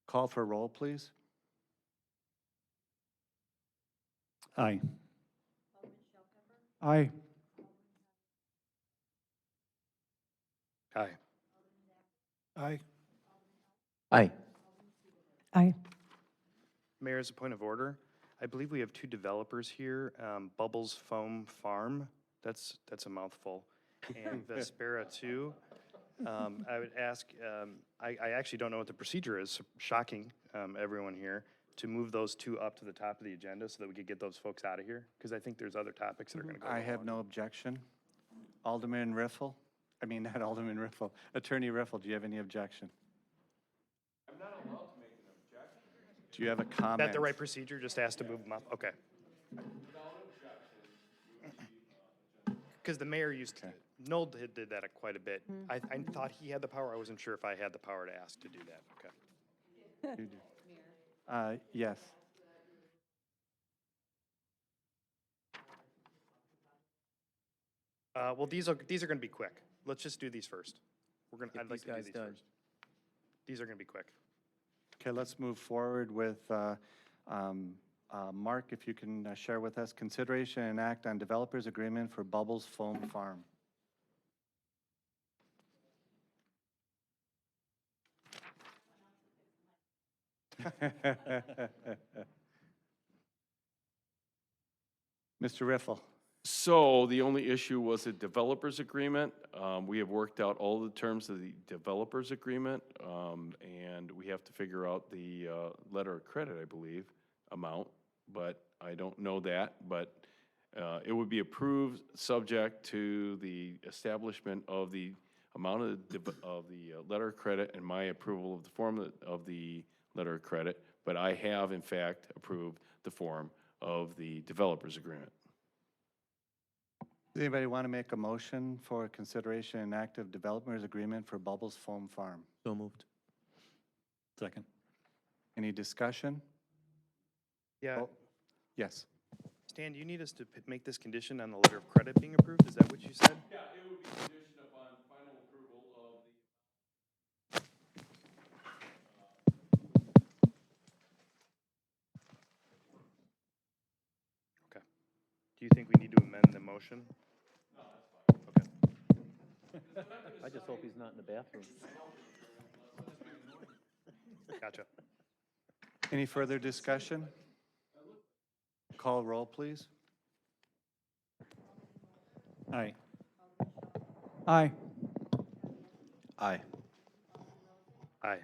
Call for roll, please. Aye. Aye. Aye. Aye. Aye. Aye. Mayor, as a point of order, I believe we have two developers here, Bubbles Foam Farm, that's a mouthful, and Vespera 2. I would ask, I actually don't know what the procedure is, shocking, everyone here, to move those two up to the top of the agenda so that we could get those folks out of here, because I think there's other topics that are gonna go I have along. no objection. Alderman Riffle? I mean, not Alderman Riffle. Attorney Riffle, do you have any objection? I'm not allowed to make an objection. Do you have a Is comment? that the right procedure, just ask to move them up? Okay. Because the mayor used to, Noel did that quite a bit. I thought he had the power, I wasn't sure if I had the power to ask to do that, okay. You do. Yes. Well, these are gonna be quick. Let's just do these first. Get I'd like these to do guys these done. first. These are gonna be quick. Okay, let's move forward with Mark, if you can share with us consideration and act on developers agreement for Bubbles Foam Farm. Mr. Riffle. So the only issue was a developers agreement. We have worked out all the terms of the developers agreement, and we have to figure out the letter of credit, I believe, amount, but I don't know that. But it would be approved subject to the establishment of the amount of the letter of credit and my approval of the form of the letter of credit. But I have, in fact, approved the form of the developers agreement. Does anybody want to make a motion for consideration and act of developers agreement for Bubbles Foam Farm? So moved. Second. Any discussion? Yeah, Oh, Yes. Stan, do you need us to make this condition on the letter of credit being approved? Is that what you said? Yeah, it would be conditioned upon final approval of the. Okay. Do you think we need to amend the motion? I just hope he's not in the bathroom. Gotcha. Any further discussion? Call roll, please. Aye. Aye. Aye. Aye.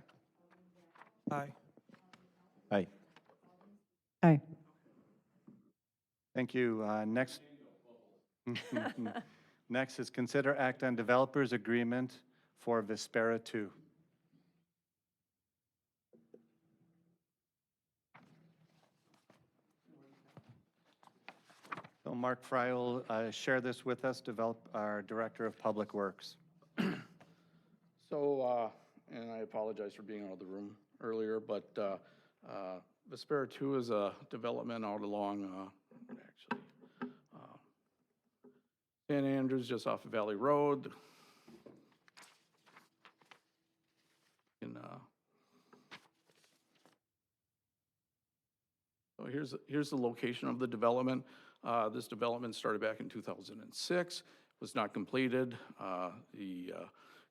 Aye. Aye. Aye. Thank you. Next. Next is consider act on developers agreement for Vespera 2. So Mark Fry will share this with us, our Director of Public Works. So, and I apologize for being out of the room earlier, but Vespera 2 is a development out along, St. Andrews, just off of Valley Road. So here's the location of the development. This development started back in 2006, was not completed. The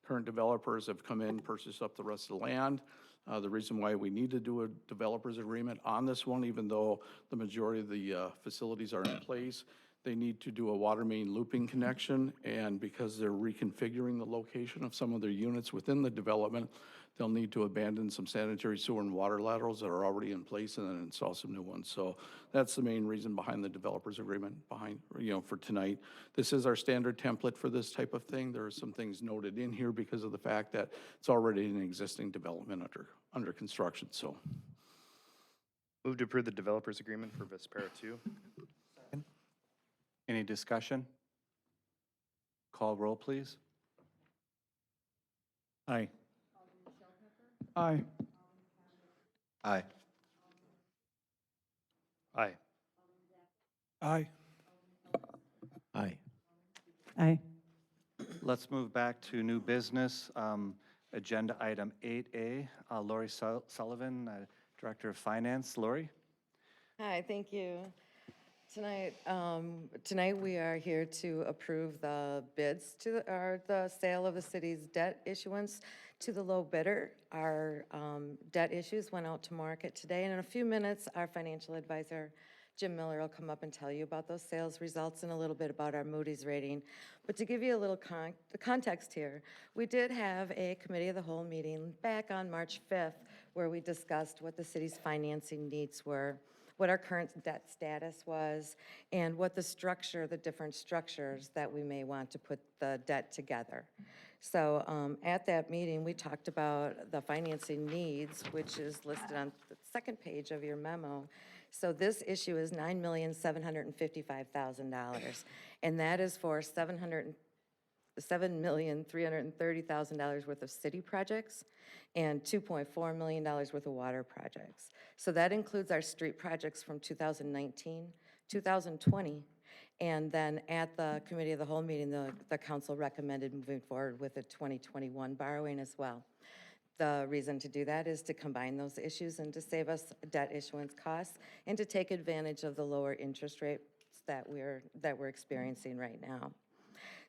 current developers have come in, purchased up the rest of the land. The reason why we need to do a developers agreement on this one, even though the majority of the facilities are in place, they need to do a water main looping connection, and because they're reconfiguring the location of some of their units within the development, they'll need to abandon some sanitary sewer and water laterals that are already in place and then install some new ones. So that's the main reason behind the developers agreement for tonight. This is our standard template for this type of thing. There are some things noted in here because of the fact that it's already an existing development under construction, so. Move to approve the developers agreement for Vespera 2. Any discussion? Call roll, please. Aye. Aye. Aye. Aye. Aye. Aye. Aye. Let's move back to new business. Agenda item 8A, Lori Sullivan, Director of Finance. Lori? Hi, thank you. Tonight we are here to approve the bids or the sale of the city's debt issuance to the low bidder. Our debt issues went out to market today, and in a few minutes, our financial advisor, Jim Miller, will come up and tell you about those sales results and a little bit about our Moody's rating. But to give you a little context here, we did have a committee of the whole meeting back on March 5th where we discussed what the city's financing needs were, what our current debt status was, and what the different structures that we may want to put the debt together. So at that meeting, we talked about the financing needs, which is listed on the second page of your memo. So this issue is $9,755,000, and that is for $7,330,000 worth of city projects and $2.4 million worth of water projects. So that includes our street projects from 2019, 2020, and then at the committee of the whole meeting, the council recommended moving forward with a 2021 borrowing as well. The reason to do that is to combine those issues and to save us debt issuance costs and to take advantage of the lower interest rates that we're experiencing right now.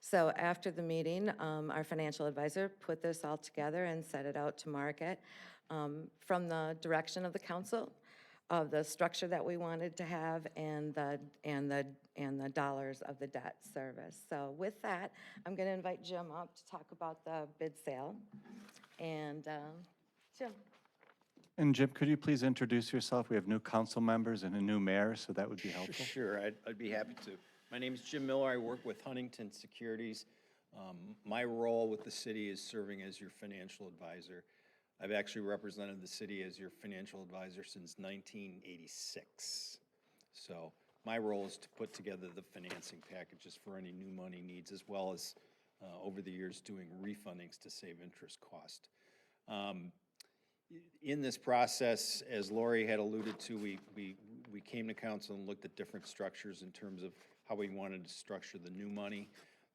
So after the meeting, our financial advisor put this all together and set it out to market from the direction of the council, of the structure that we wanted to have, and the dollars of the debt service. So with that, I'm going to invite Jim up to talk about the bid sale. And Jim. And Jim, could you please introduce yourself? We have new council members and a new mayor, so that would be helpful. Sure, I'd be happy to. My name is Jim Miller. I work with Huntington Securities. My role with the city is serving as your financial advisor. I've actually represented the city as your financial advisor since 1986. So my role is to put together the financing packages for any new money needs, as well as over the years doing refundings to save interest cost. In this process, as Lori had alluded to, we came to council and looked at different structures in terms of how we wanted to structure the new money.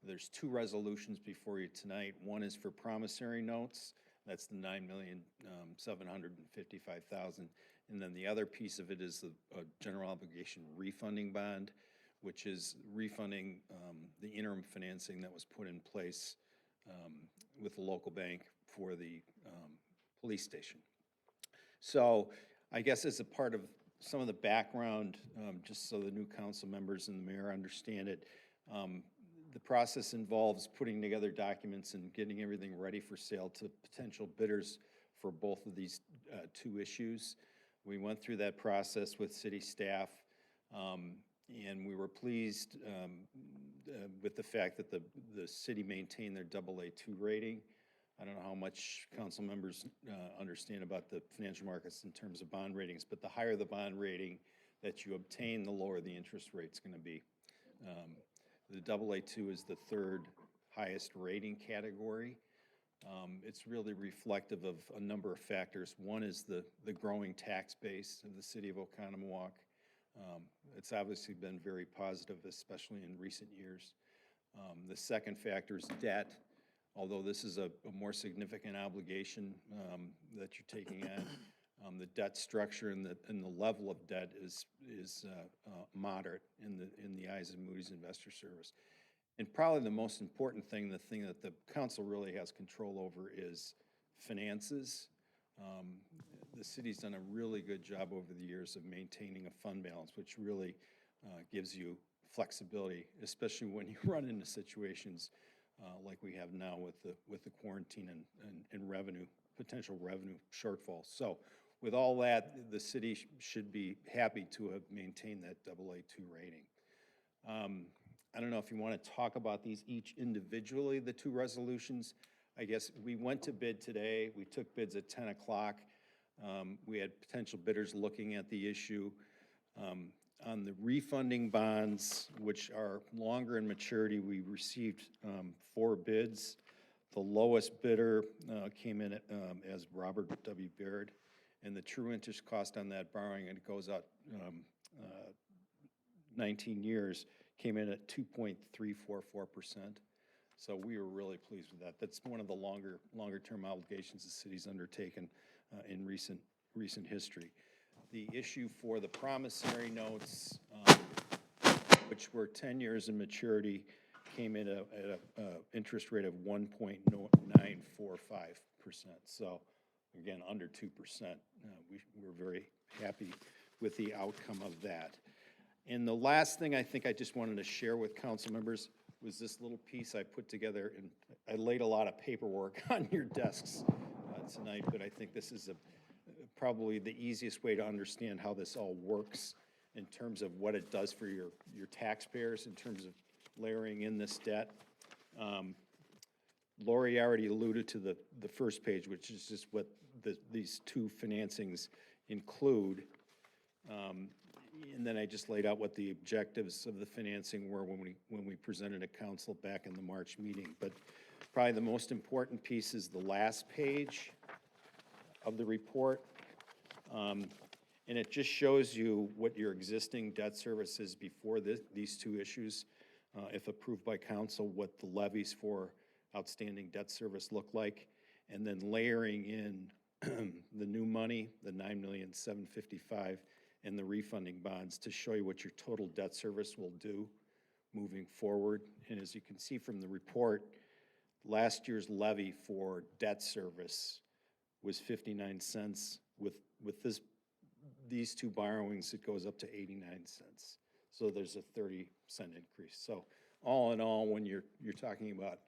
There's two resolutions before you tonight. One is for promissory notes. That's the $9,755,000. And then the other piece of it is a general obligation refunding bond, which is refunding the interim financing that was put in place with the local bank for the police station. So I guess as a part of some of the background, just so the new council members and the mayor understand it, the process involves putting together documents and getting everything ready for sale to potential bidders for both of these two issues. We went through that process with city staff, and we were pleased with the fact that the city maintained their AA2 rating. I don't know how much council members understand about the financial markets in terms of bond ratings, but the higher the bond rating that you obtain, the lower the interest rate's going to be. The AA2 is the third highest rating category. It's really reflective of a number of factors. One is the growing tax base of the city of Oconomowoc. It's obviously been very positive, especially in recent years. The second factor is debt. Although this is a more significant obligation that you're taking on, the debt structure and the level of debt is moderate in the eyes of Moody's Investor Service. And probably the most important thing, the thing that the council really has control over, is finances. The city's done a really good job over the years of maintaining a fund balance, which really gives you flexibility, especially when you run into situations like we have now with the quarantine and revenue, potential revenue shortfall. So with all that, the city should be happy to have maintained that AA2 rating. I don't know if you want to talk about these each individually, the two resolutions. I guess we went to bid today. We took bids at 10 o'clock. We had potential bidders looking at the issue. On the refunding bonds, which are longer in maturity, we received 4 bids. The lowest bidder came in as Robert W. Baird, and the true interest cost on that borrowing, and it goes out 19 years, came in at 2.344%. So we were really pleased with that. That's one of the longer-term obligations the city's undertaken in recent history. The issue for the promissory notes, which were 10 years in maturity, came in at an interest rate of 1.945%. So again, under 2%. We're very happy with the outcome of that. And the last thing I think I just wanted to share with council members was this little piece I put together, and I laid a lot of paperwork on your desks tonight, but I think this is probably the easiest way to understand how this all works in terms of what it does for your taxpayers in terms of layering in this debt. Lori already alluded to the first page, which is just what these two financings include. And then I just laid out what the objectives of the financing were when we presented to council back in the March meeting. But probably the most important piece is the last page of the report. And it just shows you what your existing debt service is before these two issues. If approved by council, what the levies for outstanding debt service look like, and then layering in the new money, the $9,755,000, and the refunding bonds to show you what your total debt service will do moving forward. And as you can see from the report, last year's levy for debt service was 59 cents. With these two borrowings, it goes up to 89 cents. So there's a 30-cent increase. So all in all, when you're talking about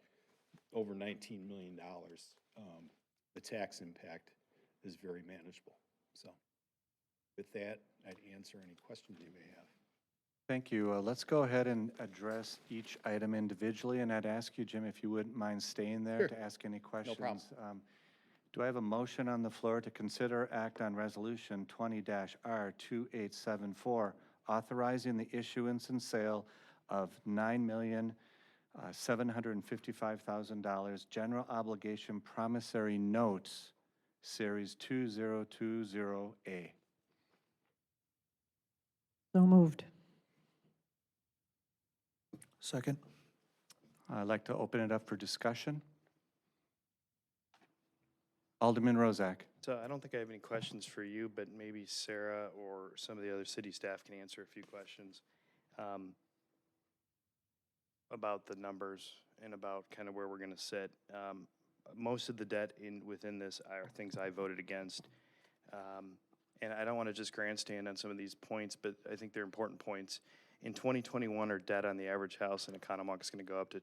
over $19 million, the tax impact is very manageable. So with that, I'd answer any questions you may have. Thank you. Let's go ahead and address each item individually, and I'd ask you, Jim, if you wouldn't mind staying there Sure. to ask any questions. problem. Do I have a motion on the floor to consider act on Resolution 20-R2874, authorizing the issuance and sale of $9,755,000 general obligation promissory notes, Series 2020A? So moved. Second. I'd like to open it up for discussion. Alderman Rozak. So I don't think I have any questions for you, but maybe Sarah or some of the other city staff can answer a few questions about the numbers and about kind of where we're going to sit. Most of the debt within this are things I voted against. And I don't want to just grandstand on some of these points, but I think they're important points. In 2021, our debt on the average house in Oconomowoc is going to go up to,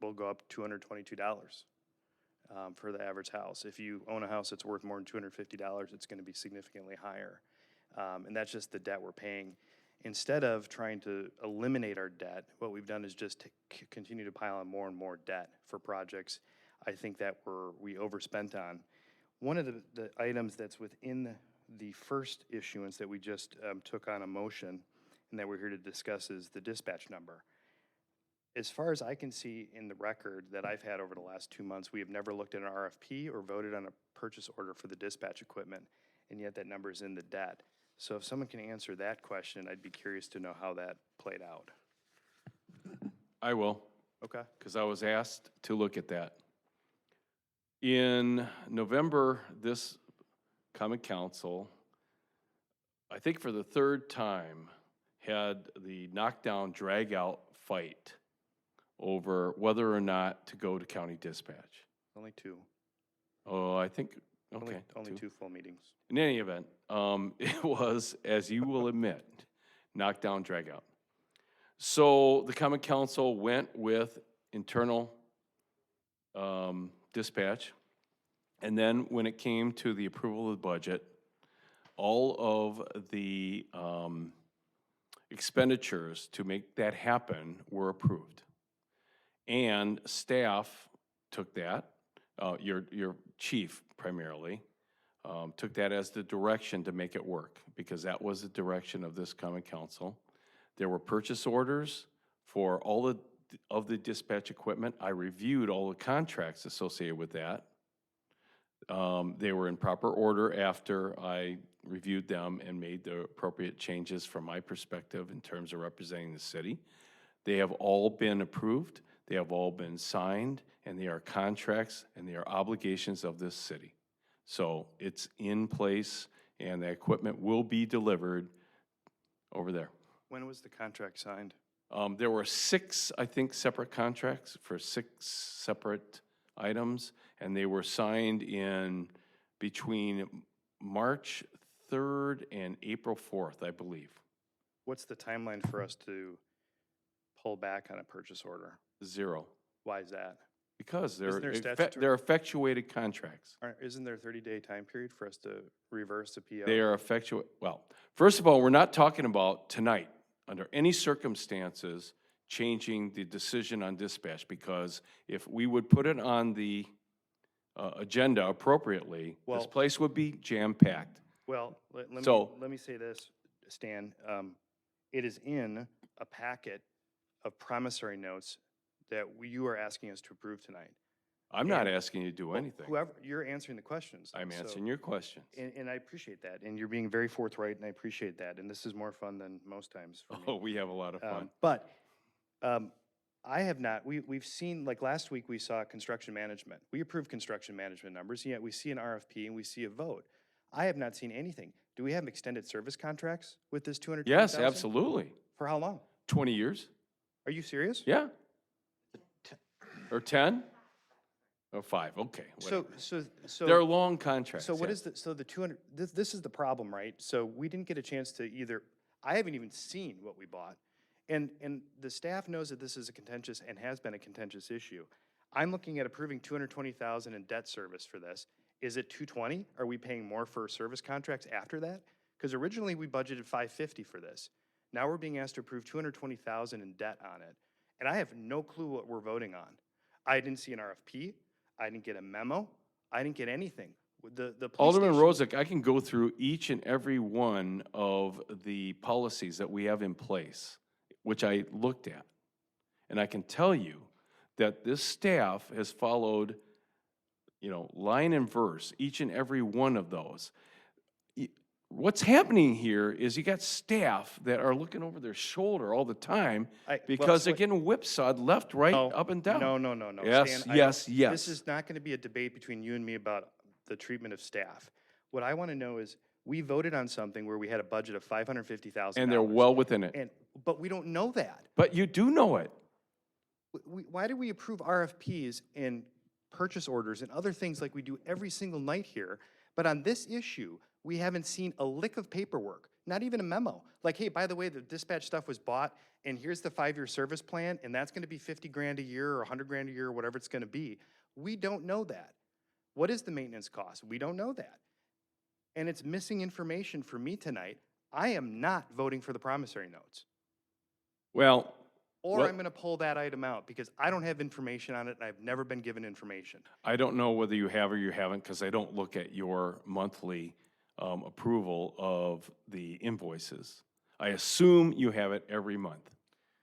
will go up $222 for the average house. If you own a house that's worth more than $250, it's going to be significantly higher. And that's just the debt we're paying. Instead of trying to eliminate our debt, what we've done is just continue to pile on more and more debt for projects I think that we overspent on. One of the items that's within the first issuance that we just took on a motion and that we're here to discuss is the dispatch number. as far as I can see in the record that I've had over the last 2 months, we have never looked at an RFP or voted on a purchase order for the dispatch equipment, and yet that number is in the debt. So if someone can answer that question, I'd be curious to know how that played out. I will, Okay. because I was asked to look at that. In November, this common council, I think for the third time, had the knockdown, drag-out fight over whether or not to go to county dispatch. Only two. Oh, I think, Only, okay. only two full meetings. In any event, it was, as you will admit, knockdown, drag-out. So the common council went with internal dispatch, and then when it came to the approval of the budget, all of the expenditures to make that happen were approved. And staff took that, your chief primarily, took that as the direction to make it work, because that was the direction of this common council. There were purchase orders for all of the dispatch equipment. I reviewed all the contracts associated with that. They were in proper order after I reviewed them and made the appropriate changes from my perspective in terms of representing the city. They have all been approved, they have all been signed, and they are contracts and they are obligations of this city. So it's in place and the equipment will be delivered over there. When was the contract signed? There were 6, I think, separate contracts for 6 separate items, and they were signed in between March 3rd and April 4th, I believe. What's the timeline for us to pull back on a purchase order? 0. Why is that? Because Isn't there they're statutory- they're effectuated contracts. Isn't there a 30-day time period for us to reverse the PO? They are well, first of all, we're not talking about tonight, under any circumstances, changing the decision on dispatch, because if we would put it on the agenda appropriately, this Well- place would be jam-packed. Well, let So- me say this, Stan. It is in a packet of promissory notes that you are asking us to approve tonight. I'm not And- asking you to do Well, anything. Whoever, you're answering the questions. I'm so- answering your questions. And I appreciate that, and you're being very forthright, and I appreciate that, and this is more fun than most times for me. Oh, we have a lot of fun. But I have not, we've seen, like last week, we saw construction management. We approved construction management numbers, yet we see an RFP and we see a vote. I have not seen anything. Do we have extended service contracts with this 220,000? Yes, absolutely. For how long? 20 years? Are you serious? Yeah. Or 10? Or 5, okay. whatever. So. They're long contracts. So what yeah. is the, so the 200, this is the problem, right? So we didn't get a chance to either, I haven't even seen what we bought. And the staff knows that this is a contentious and has been a contentious issue. I'm looking at approving 220,000 in debt service for this. Is it 220? Are we paying more for service contracts after that? Because originally we budgeted 550 for this. Now we're being asked to approve 220,000 in debt on it. And I have no clue what we're voting on. I didn't see an RFP. I didn't get a memo. I didn't get anything. The police Alderman station- Rozak, I can go through each and every one of the policies that we have in place, which I looked at. And I can tell you that this staff has followed, line and verse, each and every one of those. What's happening here is you got staff that are looking over their shoulder all the time because they're getting whipsawed left, right, up and down. No. Yes, Stan, yes. This is not going to be a debate between you and me about the treatment of staff. What I want to know is, we voted on something where we had a budget of $550,000. And they're well within it. But we don't know that. But you do know it. Why do we approve RFPs and purchase orders and other things like we do every single night here? But on this issue, we haven't seen a lick of paperwork, not even a memo. Like, hey, by the way, the dispatch stuff was bought, and here's the 5-year service plan, and that's going to be 50 grand a year or 100 grand a year or whatever it's going to be. We don't know that. What is the maintenance cost? We don't know that. And it's missing information for me tonight. I am not voting for the promissory notes. Well, Or I'm going to pull that item out because I don't have information on it and I've never been given information. I don't know whether you have or you haven't, because I don't look at your monthly approval of the invoices. I assume you have it every month.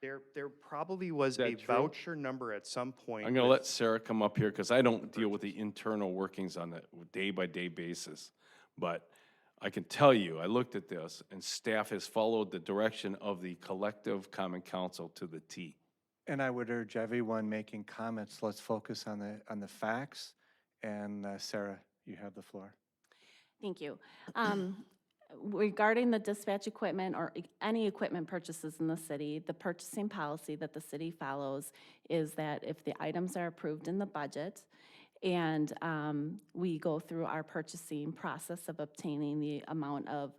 There probably was that a true? voucher number at some point. I'm gonna with- let Sarah come up here, because I don't deal with the internal workings on a day-by-day basis. But I can tell you, I looked at this, and staff has followed the direction of the collective common council to the T. And I would urge everyone making comments, let's focus on the facts. And Sarah, you have the floor. Thank you. Regarding the dispatch equipment or any equipment purchases in the city, the purchasing policy that the city follows is that if the items are approved in the budget and we go through our purchasing process of obtaining the amount of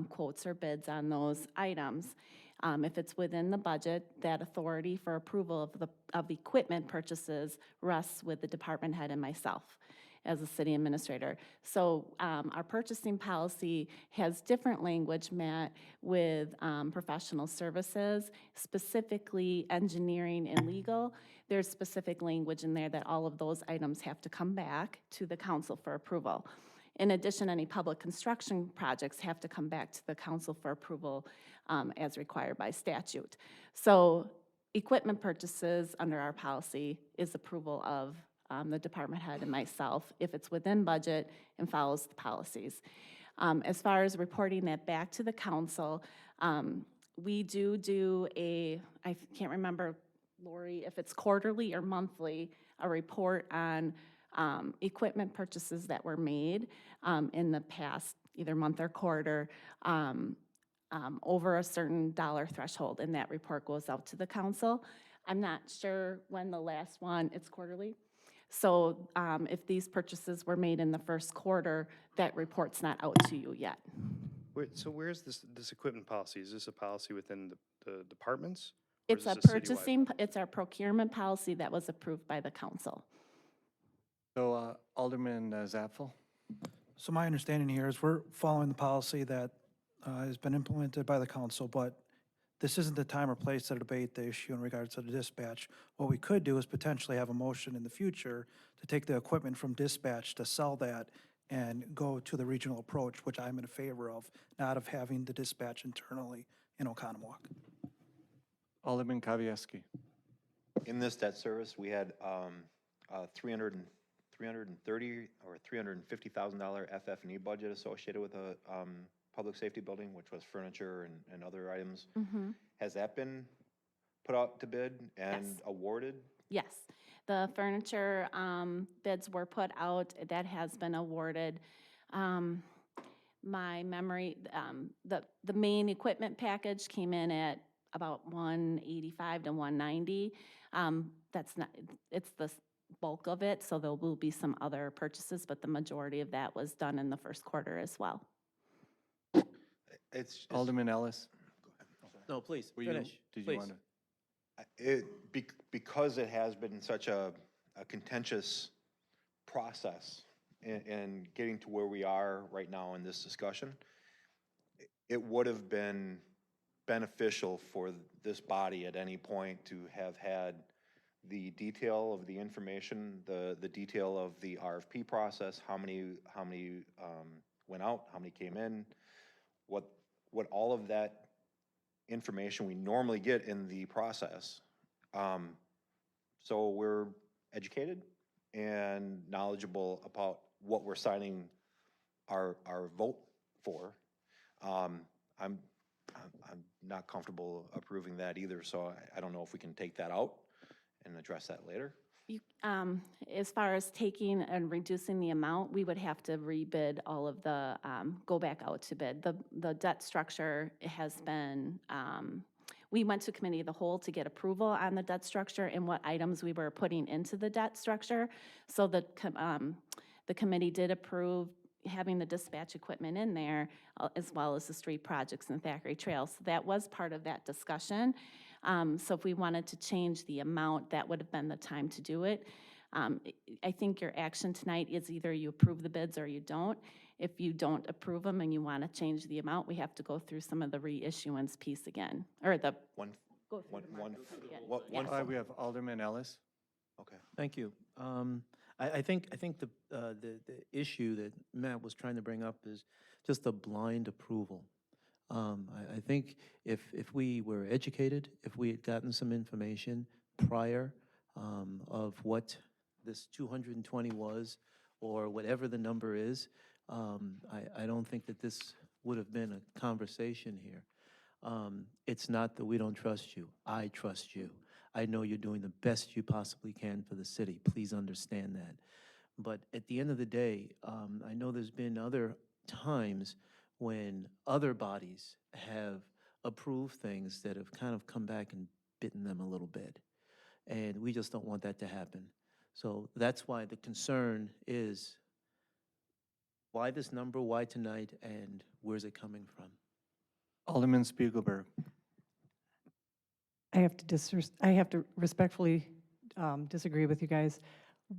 quotes or bids on those items, if it's within the budget, that authority for approval of equipment purchases rests with the department head and myself as a city administrator. So our purchasing policy has different language, Matt, with professional services, specifically engineering and legal. There's specific language in there that all of those items have to come back to the council for approval. In addition, any public construction projects have to come back to the council for approval as required by statute. So equipment purchases under our policy is approval of the department head and myself if it's within budget and follows the policies. As far as reporting that back to the council, we do I can't remember, Lori, if it's quarterly or monthly, a report on equipment purchases that were made in the past, either month or quarter, over a certain dollar threshold, and that report goes out to the council. I'm not sure when the last one, it's quarterly. So if these purchases were made in the first quarter, that report's not out to you yet. So where's this equipment policy? Is this a policy within the departments? Or It's is a this citywide? purchasing, it's our procurement policy that was approved by the council. So Alderman Zapfel? So my understanding here is we're following the policy that has been implemented by the council, but this isn't the time or place to debate the issue in regards to the dispatch. What we could do is potentially have a motion in the future to take the equipment from dispatch to sell that and go to the regional approach, which I'm in favor of, not of having the dispatch internally in Oconomowoc. Alderman Kavieski? In this debt service, we had $330 or $350,000 FF&E budget associated with a public safety building, which was furniture and other items. Mm-hmm. Has that been put out to bid and Yes. awarded? Yes, the furniture bids were put out, that has been awarded. My memory, the main equipment package came in at about 185 to 190. That's not, it's the bulk of it, so there will be some other purchases, but the majority of that was done in the first quarter as well. Alderman Ellis? No, please, Were you- finish, Did you please. want to? Because it has been such a contentious process in getting to where we are right now in this discussion, it would have been beneficial for this body at any point to have had the detail of the information, the detail of the RFP process, how many went out, how many came in, what all of that information we normally get in the process. So we're educated and knowledgeable about what we're signing our vote for. I'm not comfortable approving that either, so I don't know if we can take that out and address that later. You, as far as taking and reducing the amount, we would have to rebid all of the, go back out to bid. The debt structure has been, we went to committee of the whole to get approval on the debt structure and what items we were putting into the debt structure. So the committee did approve having the dispatch equipment in there, as well as the street projects and Thackeray Trails. So that was part of that discussion. So if we wanted to change the amount, that would have been the time to do it. I think your action tonight is either you approve the bids or you don't. If you don't approve them and you want to change the amount, we have to go through some of the reissuance piece again, or the. Go through the market again. Yes. We have Alderman Ellis. Okay. Thank you. I think the issue that Matt was trying to bring up is just a blind approval. I think if we were educated, if we had gotten some information prior of what this 220 was, or whatever the number is, I don't think that this would have been a conversation here. It's not that we don't trust you. I trust you. I know you're doing the best you possibly can for the city. Please understand that. But at the end of the day, I know there's been other times when other bodies have approved things that have kind of come back and bitten them a little bit. And we just don't want that to happen. So that's why the concern is, why this number, why tonight, and where's it coming from? Alderman Spiegelberg. I have to respectfully disagree with you guys.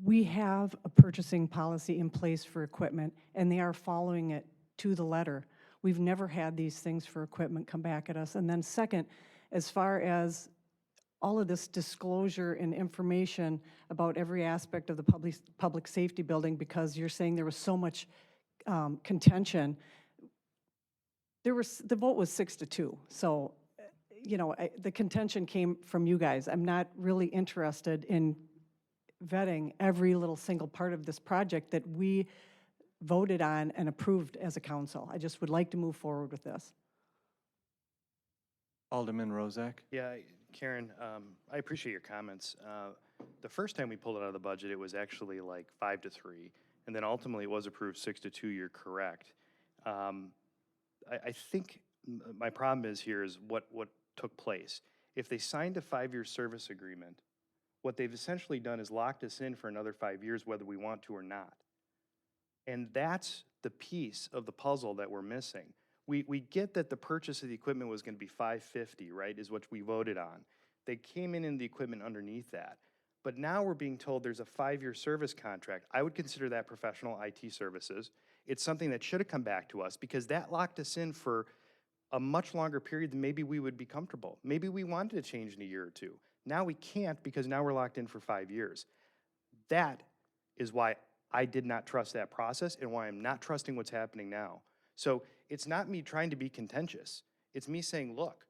We have a purchasing policy in place for equipment, and they are following it to the letter. We've never had these things for equipment come back at us. And then second, as far as all of this disclosure and information about every aspect of the public safety building, because you're saying there was so much contention, the vote was 6-2. So, the contention came from you guys. I'm not really interested in vetting every little single part of this project that we voted on and approved as a council. I just would like to move forward with this. Alderman Rozak. Yeah, Karen, I appreciate your comments. The first time we pulled it out of the budget, it was actually like 5-3, and then ultimately it was approved 6-2. You're correct. I think my problem is what took place. If they signed a 5-year service agreement, what they've essentially done is locked us in for another 5 years, whether we want to or not. And that's the piece of the puzzle that we're missing. We get that the purchase of the equipment was going to be $550, right, is what we voted on. They came in the equipment underneath that. But now we're being told there's a 5-year service contract. I would consider that professional IT services. It's something that should have come back to us because that locked us in for a much longer period than maybe we would be comfortable. Maybe we wanted to change in a year or two. Now we can't because now we're locked in for 5 years. That is why I did not trust that process and why I'm not trusting what's happening now. So it's not me trying to be contentious. It's me saying, look,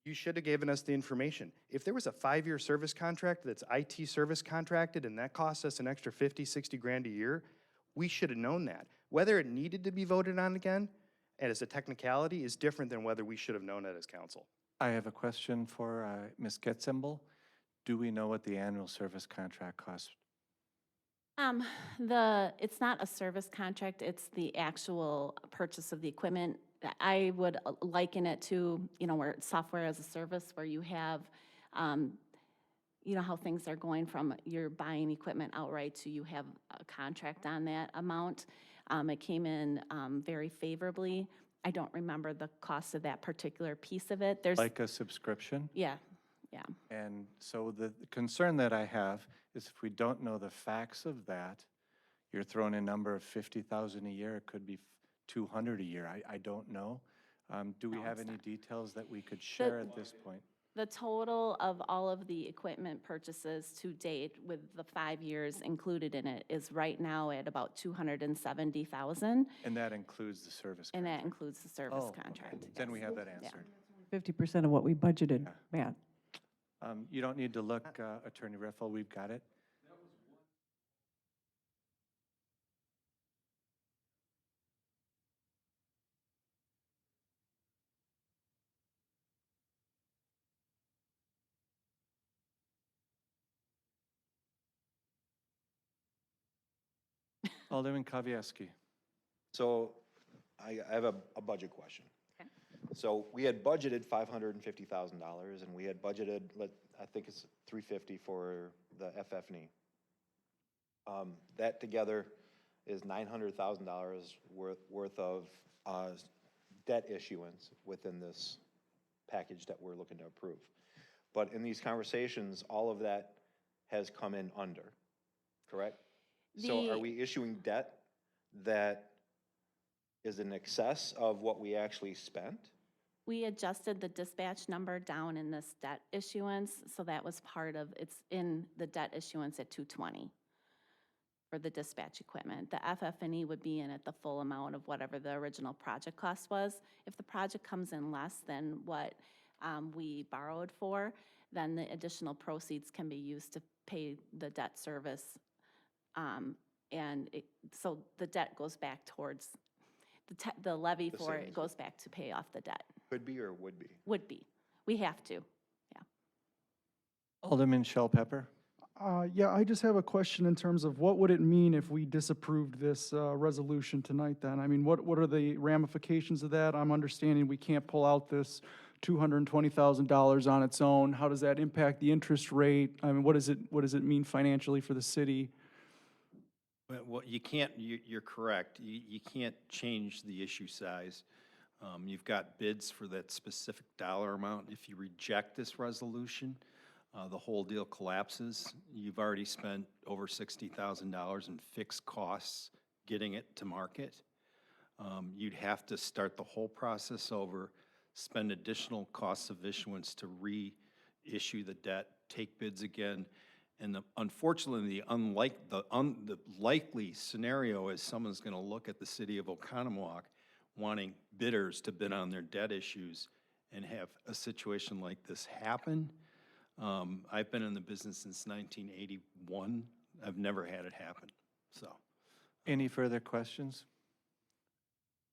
you should have given us the information. If there was a 5-year service contract that's IT service contracted and that costs us an extra 50, 60 grand a year, we should have known that. Whether it needed to be voted on again, and as a technicality, is different than whether we should have known it as council. I have a question for Ms. Getzembel. Do we know what the annual service contract costs? It's not a service contract, it's the actual purchase of the equipment. I would liken it to, where it's software as a service, where you have, how things are going from you're buying equipment outright to you have a contract on that amount. It came in very favorably. I don't remember the cost of that particular piece of it. There's Like a subscription? Yeah. And so the concern that I have is if we don't know the facts of that, you're throwing a number of 50,000 a year, it could be 200 a year, I don't know. Do we have any details that we could share at this point? The total of all of the equipment purchases to date with the 5 years included in it is right now at about 270,000. And that includes the service And contract? that includes the service Oh, okay. contract. Then we yes. have that Yeah. answered. 50% of what we budgeted, Matt. You don't need to look, Attorney Riffle, we've got it. Alderman Kavieski. So I have a budget question. So we had budgeted $550,000 and we had budgeted, I think it's $350 for the FF&E. That together is $900,000 worth of debt issuance within this package that we're looking to approve. But in these conversations, all of that has come in under, correct? So are we issuing debt that is in excess of what we actually spent? We adjusted the dispatch number down in this debt issuance, so that was part of, it's in the debt issuance at 220 for the dispatch equipment. The FF&E would be in at the full amount of whatever the original project cost was. If the project comes in less than what we borrowed for, then the additional proceeds can be used to pay the debt service. So the debt goes back towards, the levy The for it savings. goes back to pay off the debt. Could be or would be? Would be. We have to. Alderman Shell Pepper? Yeah, I just have a question in terms of what would it mean if we disapproved this resolution tonight then? I mean, what are the ramifications of that? I'm understanding we can't pull out this $220,000 on its own. How does that impact the interest rate? I mean, what does it mean financially for the city? Well, you can't, you're correct. You can't change the issue size. You've got bids for that specific dollar amount. If you reject this resolution, the whole deal collapses. You've already spent over $60,000 in fixed costs getting it to market. You'd have to start the whole process over, spend additional costs of issuance to reissue the debt, take bids again. And unfortunately, the likely scenario is someone's going to look at the city of Oconomowoc wanting bidders to bid on their debt issues and have a situation like this happen. I've been in the business since 1981. I've never had it happen, so. Any further questions?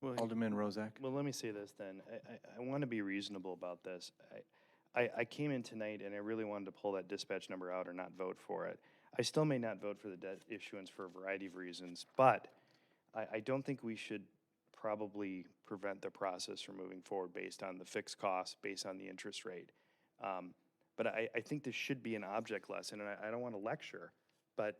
Well, Alderman Rozak? Well, let me say this then. I want to be reasonable about this. I came in tonight and I really wanted to pull that dispatch number out or not vote for it. I still may not vote for the debt issuance for a variety of reasons, but I don't think we should probably prevent the process from moving forward based on the fixed costs, based on the interest rate. But I think this should be an object lesson, and I don't want to lecture, but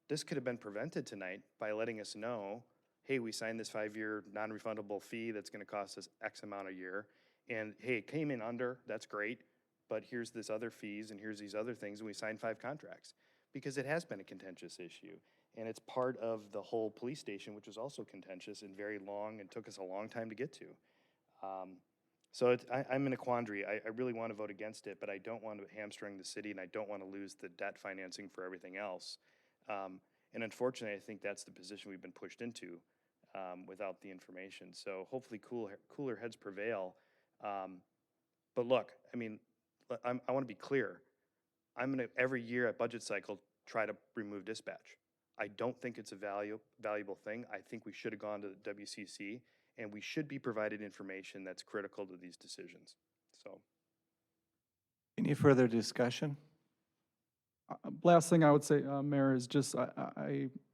this could have been prevented tonight by letting us know, hey, we signed this 5-year non-refundable fee that's going to cost us X amount a year, and hey, it came in under, that's great, but here's this other fees and here's these other things, and we signed 5 contracts. Because it has been a contentious issue, and it's part of the whole police station, which is also contentious and very long and took us a long time to get to. So I'm in a quandary. I really want to vote against it, but I don't want to hamstring the city, and I don't want to lose the debt financing for everything else. And unfortunately, I think that's the position we've been pushed into without the information. So hopefully cooler heads prevail. But look, I mean, I want to be clear. I'm going to, every year at budget cycle, try to remove dispatch. I don't think it's a valuable thing. I think we should have gone to the WCC, and we should be provided information that's critical to these decisions. So, Any further discussion? Last thing I would say, Mayor, is just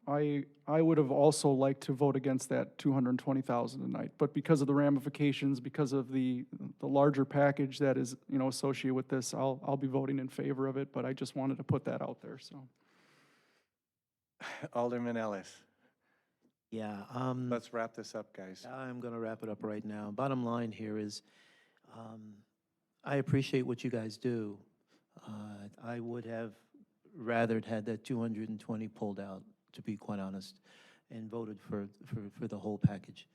I would have also liked to vote against that 220,000 tonight, but because of the ramifications, because of the larger package that is, associated with this, I'll be voting in favor of it, but I just wanted to put that out there, so. Alderman Ellis? Yeah. Let's wrap this up, guys. I'm going to wrap it up right now. Bottom line here is, I appreciate what you guys do. I would have rather had that 220 pulled out, to be quite honest, and voted for the whole package.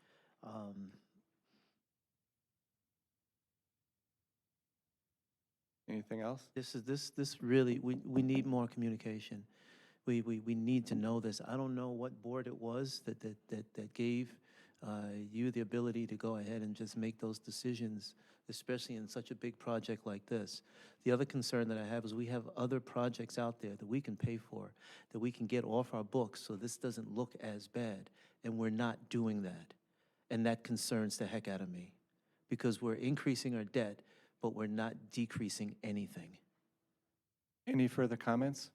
Anything else? This really, we need more communication. We need to know this. I don't know what board it was that gave you the ability to go ahead and just make those decisions, especially in such a big project like this. The other concern that I have is we have other projects out there that we can pay for, that we can get off our books so this doesn't look as bad, and we're not doing that. And that concerns the heck out of me, because we're increasing our debt, but we're not decreasing anything. Any further comments?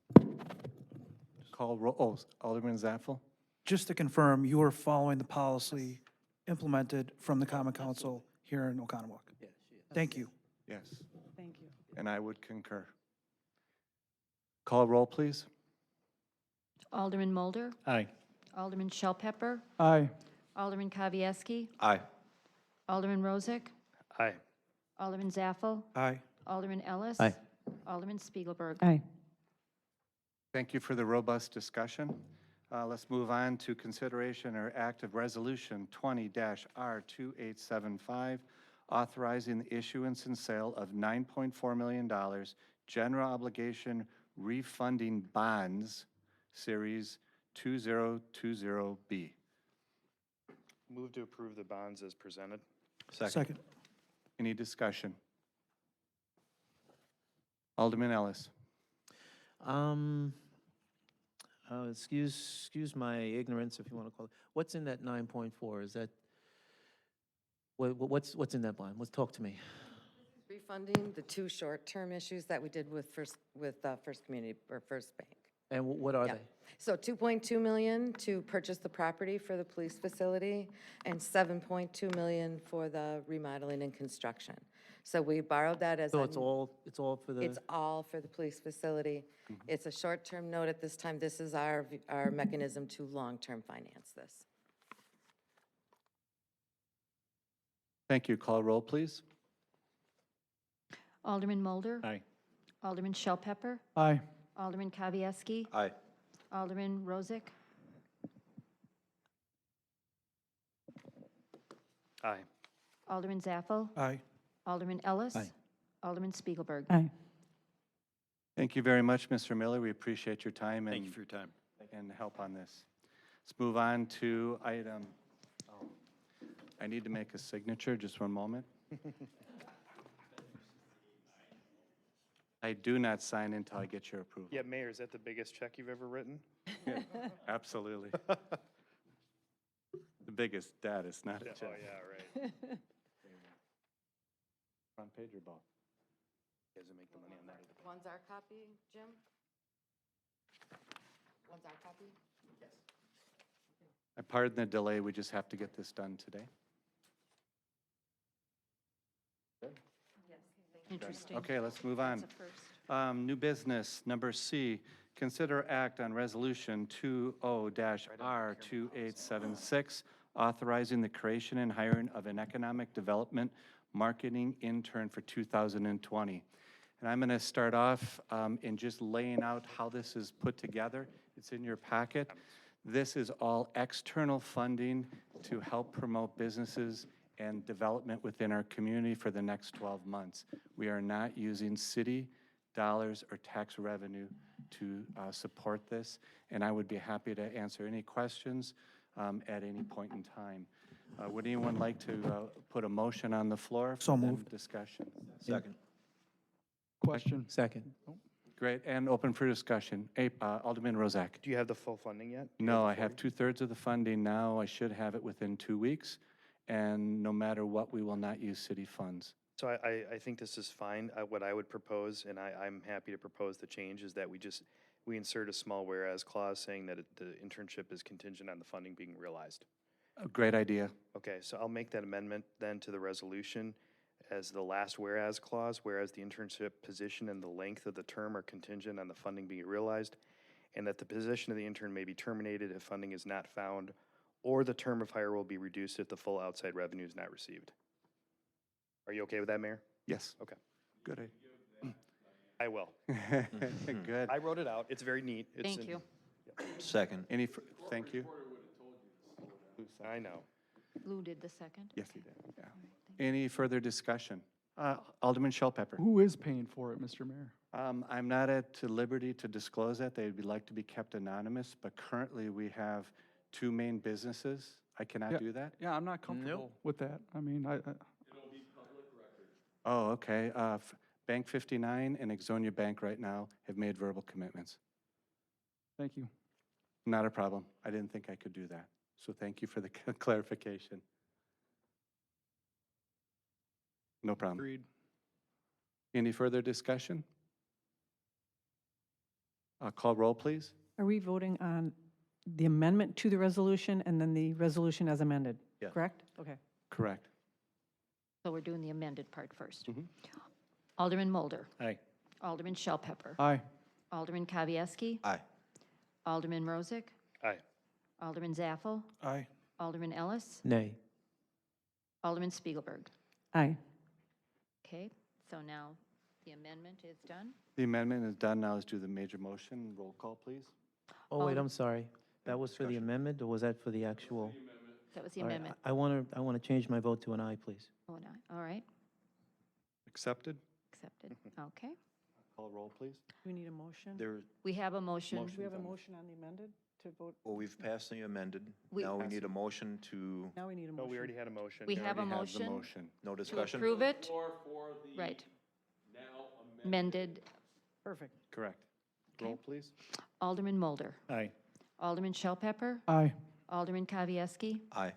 Call roll. Oh, Alderman Zaffel? Just to confirm, you are following the policy implemented from the Common Council here in Oconomowoc? Yes. Thank you. Yes. Thank you. And I would concur. Call roll, please. Alderman Mulder? Aye. Alderman Shell Pepper? Aye. Alderman Kavieski? Aye. Alderman Rozak? aye. Alderman Zaffel? Aye. Alderman Ellis? Aye. Alderman Spiegelberg? Aye. Thank you for the robust discussion. Let's move on to consideration or act of resolution 20-R2875, authorizing the issuance and sale of $9.4 million general obligation refunding bonds, Series 2020B. Move to approve the bonds as presented. Second. Any discussion? Alderman Ellis. Excuse my ignorance, if you want to call it. What's in that 9.4? Is that, what's in that bond? Let's talk to me. Refunding the 2 short-term issues that we did with First Community, or First Bank. And what are Yeah. they? So 2.2 million to purchase the property for the police facility and 7.2 million for the remodeling and construction. So we borrowed that as. So it's all for the? It's all for the police facility. It's a short-term note at this time. This is our mechanism to long-term finance this. Thank you. Call roll, please. Alderman Mulder? Aye. Alderman Shell Pepper? Aye. Alderman Kavieski? Aye. Alderman Rozak? Aye. Alderman Zaffel? Aye. Alderman Ellis? Aye. Alderman Spiegelberg? Aye. Thank you very much, Mr. Miller. We appreciate your time Thank you for your time. and help on this. Let's move on to item, I need to make a signature, just one moment. I do not sign until I get your approval. Yeah, Mayor, is that the biggest check you've ever written? Absolutely. The biggest status, not a Yeah, check. oh, yeah, right. Front page or both? You guys will make the money on that. One's our copy, Jim? One's our copy? Yes. I pardon the delay, we just have to get this done today. Interesting. Okay, let's move on. That's a first. New business, number C, consider act on resolution 20-R2876, authorizing the creation and hiring of an economic development marketing intern for 2020. And I'm going to start off in just laying out how this is put together. It's in your packet. This is all external funding to help promote businesses and development within our community for the next 12 months. We are not using city dollars or tax revenue to support this, and I would be happy to answer any questions at any point in time. Would anyone like to put a motion on the floor? So for then moved. Discussion. Second. Question. Second. Great, and open for discussion. Alderman Rozak. Do you have the full funding yet? Do you No, the I have full- 2/3 of the funding now. I should have it within 2 weeks. And no matter what, we will not use city funds. So I think this is fine. What I would propose, and I'm happy to propose the change, is that we insert a small whereas clause saying that the internship is contingent on the funding being realized. A great idea. Okay, so I'll make that amendment then to the resolution as the last whereas clause, whereas the internship position and the length of the term are contingent on the funding being realized, and that the position of the intern may be terminated if funding is not found, or the term of hire will be reduced if the full outside revenue is not received. Are you okay with that, Mayor? Yes. Okay. Good. I will. Good. I wrote it out. It's very neat. It's Thank in- you. Second. Thank you. I know. Lou did the second? Yes, he did. Yeah. Any further discussion? Alderman Shell Pepper. Who is paying for it, Mr. Mayor? I'm not at liberty to disclose that. They'd like to be kept anonymous, but currently we have 2 main businesses. I cannot do that? Yeah, I'm not comfortable with that. I mean, Oh, okay. Bank 59 and Exonia Bank right now have made verbal commitments. thank you. Not a problem. I didn't think I could do that. So thank you for the clarification. No problem. Agreed. Any further discussion? Call roll, please. Are we voting on the amendment to the resolution and then the resolution as amended? Yes. Correct? Okay. Correct. So we're doing the amended part first. Mhm. Alderman Mulder? Aye. Alderman Shell Pepper? Aye. Alderman Kavieski? Aye. Alderman Rozak? Aye. Alderman Zaffel? Aye. Alderman Ellis? Nay. Alderman Spiegelberg? Aye. Okay, so now the amendment is done. The amendment is done. Now let's do the major motion. Roll call, please. Oh, wait, Alder- I'm sorry. That was for the amendment, or was that for the actual? That was the All right, amendment. I want to change my vote to an aye, please. Oh, and all right, Accepted. accepted. Okay. Call roll, please. Do we need a motion? There, We have a motion. Motion. Do we have a motion on the amended? to vote? Well, we've passed the amended. We- Now we need a motion to, Now we need a No, motion. we already had a motion. We have a Already have the motion motion. no to discussion? approve it. Floor for the Right. now Amended. Perfect. Correct. Roll, please. Alderman Mulder. Aye. Alderman Shell Pepper. Aye. Alderman Kavieski. Aye.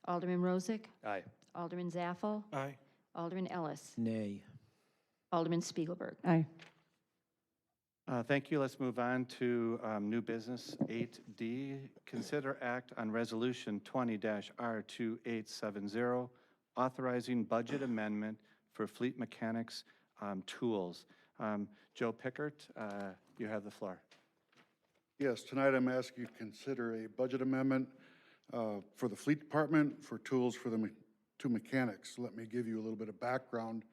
Alderman Rozak. Aye. Alderman Zaffel. Aye. Alderman Ellis. Nay. Alderman Spiegelberg. Aye. Thank you. Let's move on to new business 8D. Consider act on resolution 20-R2870, authorizing budget amendment for fleet mechanics tools. Joe Pickert, you have the floor. Yes, tonight I'm asking you to consider a budget amendment for the Fleet Department for tools for the two mechanics. Let me give you a little bit of background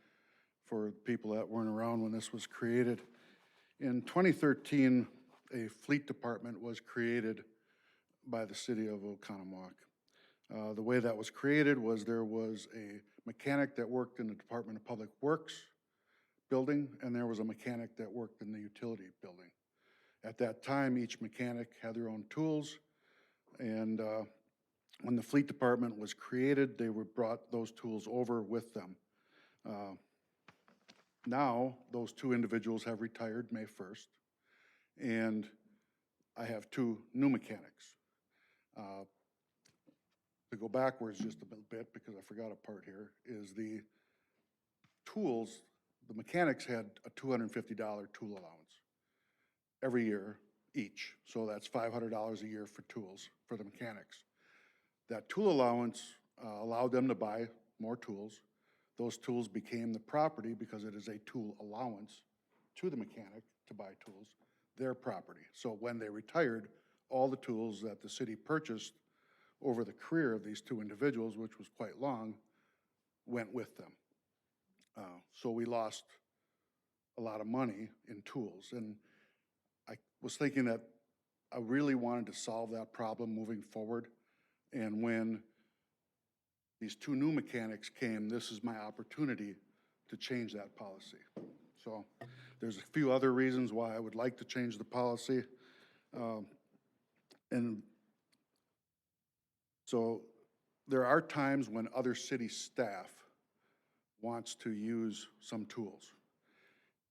for people that weren't around when this was created. In 2013, a Fleet Department was created by the city of Oconomowoc. The way that was created was there was a mechanic that worked in the Department of Public Works building, and there was a mechanic that worked in the utility building. At that time, each mechanic had their own tools, and when the Fleet Department was created, they were brought those tools over with them. Now, those two individuals have retired May 1st, and I have two new mechanics. To go backwards just a bit, because I forgot a part here, is the tools, the mechanics had a $250 tool allowance every year each. So that's $500 a year for tools for the mechanics. That tool allowance allowed them to buy more tools. Those tools became the property, because it is a tool allowance to the mechanic to buy tools, their property. So when they retired, all the tools that the city purchased over the career of these two individuals, which was quite long, went with them. So we lost a lot of money in tools. And I was thinking that I really wanted to solve that problem moving forward. And when these two new mechanics came, this is my opportunity to change that policy. So there's a few other reasons why I would like to change the policy. And so there are times when other city staff wants to use some tools.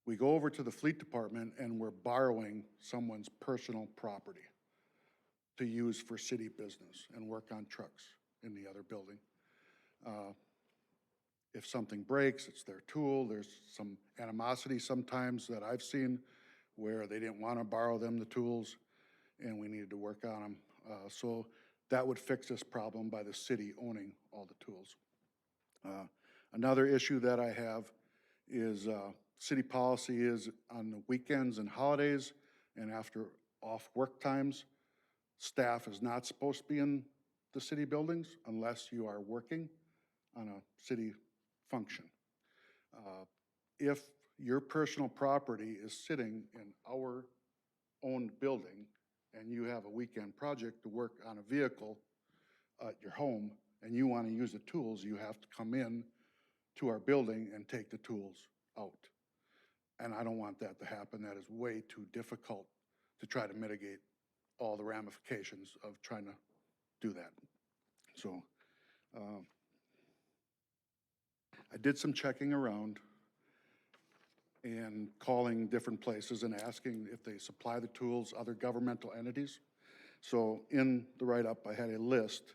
We go over to the Fleet Department and we're borrowing someone's personal property to use for city business and work on trucks in the other building. If something breaks, it's their tool. There's some animosity sometimes that I've seen where they didn't want to borrow them the tools and we needed to work on them. So that would fix this problem by the city owning all the tools. Another issue that I have is city policy is on the weekends and holidays and after off work times, staff is not supposed to be in the city buildings unless you are working on a city function. If your personal property is sitting in our owned building and you have a weekend project to work on a vehicle at your home and you want to use the tools, you have to come in to our building and take the tools out. And I don't want that to happen. That is way too difficult to try to mitigate all the ramifications of trying to do that. So I did some checking around and calling different places and asking if they supply the tools, other governmental entities. So in the write-up, I had a list.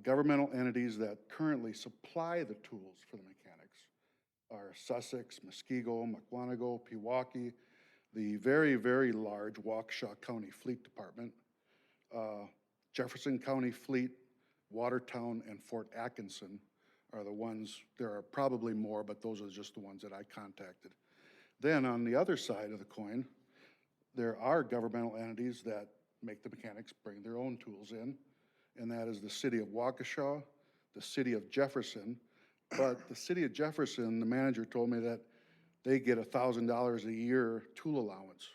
Governmental entities that currently supply the tools for the mechanics are Sussex, Muskego, Mukwonago, Pewaukee, the very, very large Waukesha County Fleet Department, Jefferson County Fleet, Watertown, and Fort Atkinson are the ones. There are probably more, but those are just the ones that I contacted. Then on the other side of the coin, there are governmental entities that make the mechanics bring their own tools in, and that is the city of Waukesha, the city of Jefferson. But the city of Jefferson, the manager told me that they get $1,000 a year tool allowance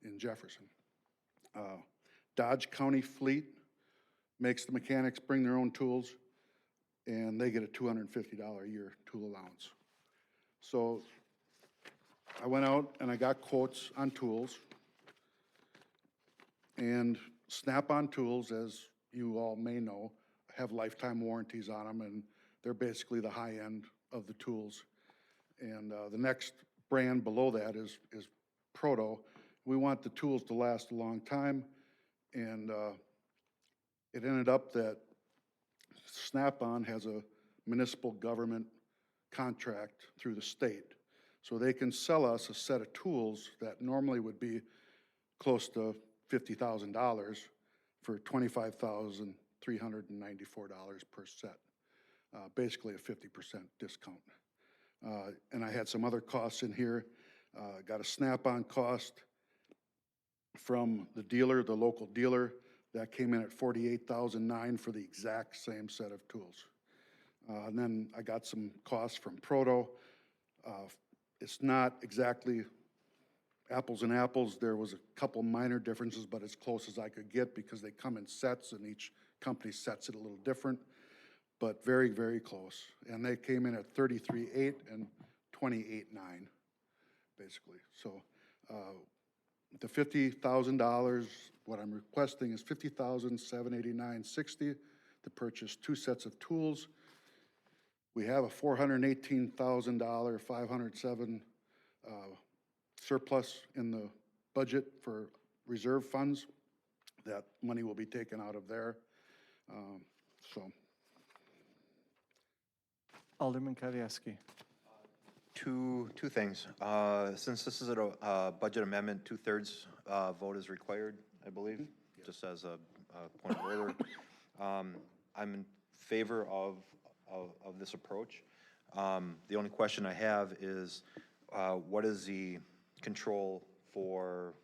in Jefferson. Dodge County Fleet makes the mechanics bring their own tools, and they get a $250 a year tool allowance. So I went out and I got quotes on tools, and Snap-on tools, as you all may know, have lifetime warranties on them, and they're basically the high end of the tools. And the next brand below that is Proto. We want the tools to last a long time, and it ended up that Snap-on has a municipal government contract through the state. So they can sell us a set of tools that normally would be close to $50,000 for $25,394 per set, basically a 50% discount. And I had some other costs in here. Got a Snap-on cost from the dealer, the local dealer, that came in at $48,009 for the exact same set of tools. And then I got some costs from Proto. It's not exactly apples and apples. There was a couple minor differences, but as close as I could get because they come in sets and each company sets it a little different, but very, very close. And they came in at $33,800 and $28,900, basically. So the $50,000, what I'm requesting is $50,789.60 to purchase 2 sets of tools. We have a $418,000, 507 surplus in the budget for reserve funds. That money will be taken out of there. So. Alderman Kavieski. Two things. Since this is a budget amendment, 2/3 vote is required, I believe, just as a point of order. I'm in favor of this approach. The only question I have is, what is the control for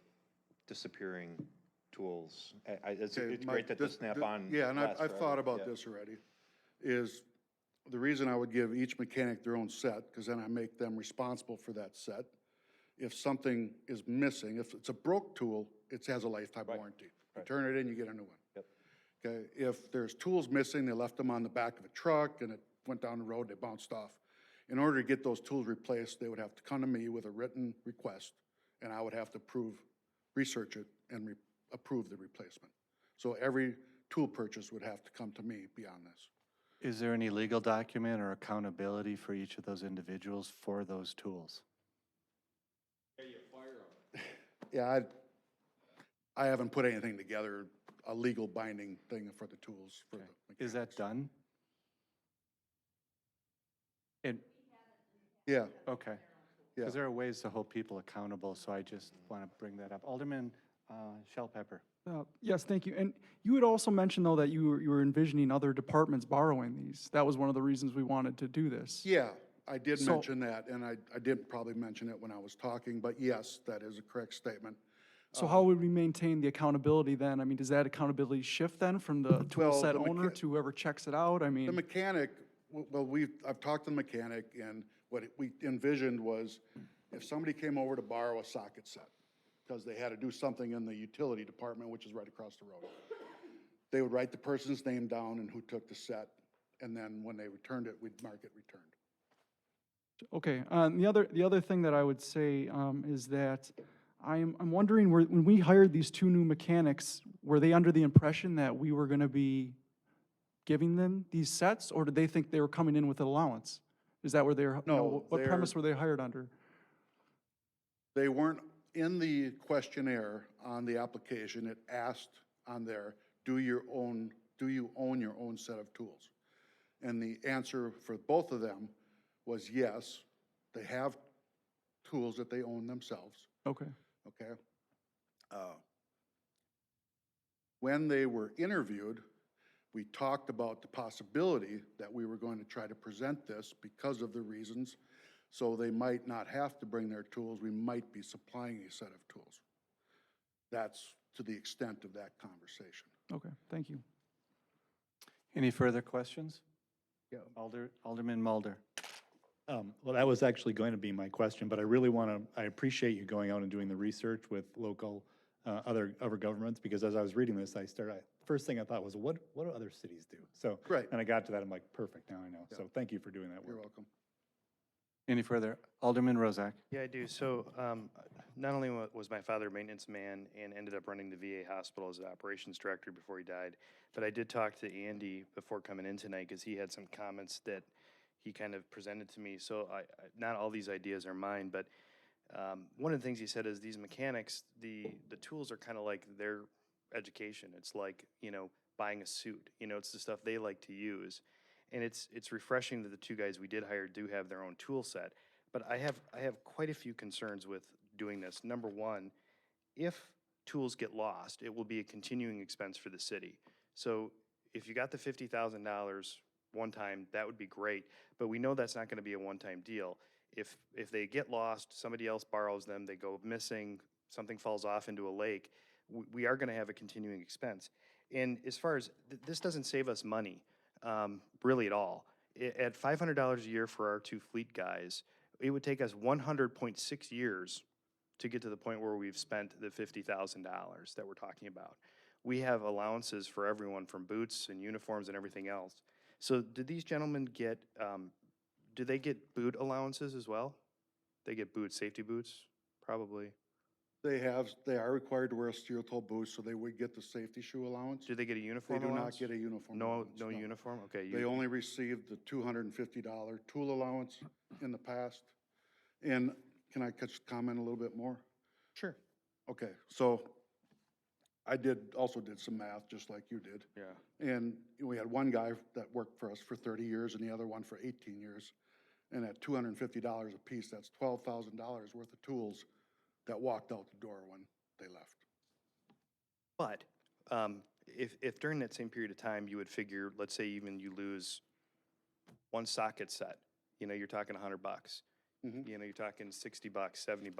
disappearing tools? It's great that the Snap-on. Yeah, and lasts I've thought forever. about this already, is the reason I would give each mechanic their own set, because then I make them responsible for that set. If something is missing, if it's a broke tool, it has a lifetime warranty. You turn it in, you get a new one. Yep. Okay, if there's tools missing, they left them on the back of a truck and it went down the road, they bounced off. In order to get those tools replaced, they would have to come to me with a written request, and I would have to research it and approve the replacement. So every tool purchase would have to come to me beyond this. Is there any legal document or accountability for each of those individuals for those tools? Yeah, I haven't put anything together, a legal binding thing for the tools. For the Is that done? Yeah. Okay. Yeah. Because there are ways to hold people accountable, so I just want to bring that up. Alderman Shellpepper. Yes, thank you. And you had also mentioned, though, that you were envisioning other departments borrowing these. That was one of the reasons we wanted to do this. Yeah, I did So- mention that, and I didn't probably mention it when I was talking, but yes, that is a correct statement. So how would we maintain the accountability then? I mean, does that accountability shift then from the tool Well, set the owner to whoever checks it out? I The mean, mechanic, I've talked to the mechanic, and what we envisioned was if somebody came over to borrow a socket set, because they had to do something in the utility department, which is right across the road, they would write the person's name down and who took the set, and then when they returned it, we'd mark it returned. okay. The other thing that I would say is that I'm wondering, when we hired these 2 new mechanics, were they under the impression that we were going to be giving them these sets, or did they think they were coming in with an allowance? Is that where they're, No, what they're- premise were they hired under? They weren't in the questionnaire on the application. It asked on there, do you own your own set of tools? And the answer for both of them was yes, they have tools that they own themselves. Okay. Okay. When they were interviewed, we talked about the possibility that we were going to try to present this because of the reasons, so they might not have to bring their tools. We might be supplying a set of tools. That's to the extent of that conversation. Okay, thank you. Any further questions? Yeah. Alderman Mulder. Well, that was actually going to be my question, but I really I appreciate you going out and doing the research with local, other governments, because as I was reading this, first thing I thought was, what do other cities do? So, Right. and I got to that, I'm like, perfect, now I know. So thank you for doing that work. You're welcome. Any further? Alderman Rozak. Yeah, I do. So, not only was my father a maintenance man and ended up running the VA hospital as an operations director before he died, but I did talk to Andy before coming in tonight because he had some comments that he kind of presented to me. So not all these ideas are mine, but one of the things he said is these mechanics, the tools are kind of like their education. It's like, buying a suit. It's the stuff they like to use. And it's refreshing that the two guys we did hire do have their own tool set. But I have quite a few concerns with doing this. Number one, if tools get lost, it will be a continuing expense for the city. So if you got the $50,000 one time, that would be great. But we know that's not going to be a one-time deal. If they get lost, somebody else borrows them, they go missing, something falls off into a lake, we are going to have a continuing expense. And as far as, this doesn't save us money, really at all. At $500 a year for our two fleet guys, it would take us 100.6 years to get to the point where we've spent the $50,000 that we're talking about. We have allowances for everyone from boots and uniforms and everything else. So did these gentlemen get, do they get boot allowances as well? They get boots, safety boots, probably. They are required to wear steel-toe boots, so they would get the safety shoe allowance. Do they get a They uniform do not allowance? get a uniform No, allowance. no uniform? Okay. They only received the $250 tool allowance in the past. And can I just comment a little bit more? Sure. Okay, so I also did some math, just like you did. Yeah. And we had one guy that worked for us for 30 years and the other one for 18 years. And at $250 a piece, that's $12,000 worth of tools that walked out the door when they left. But if during that same period of time, you would figure, let's say even you lose one socket set, you're talking $100. You're talking $60, $70,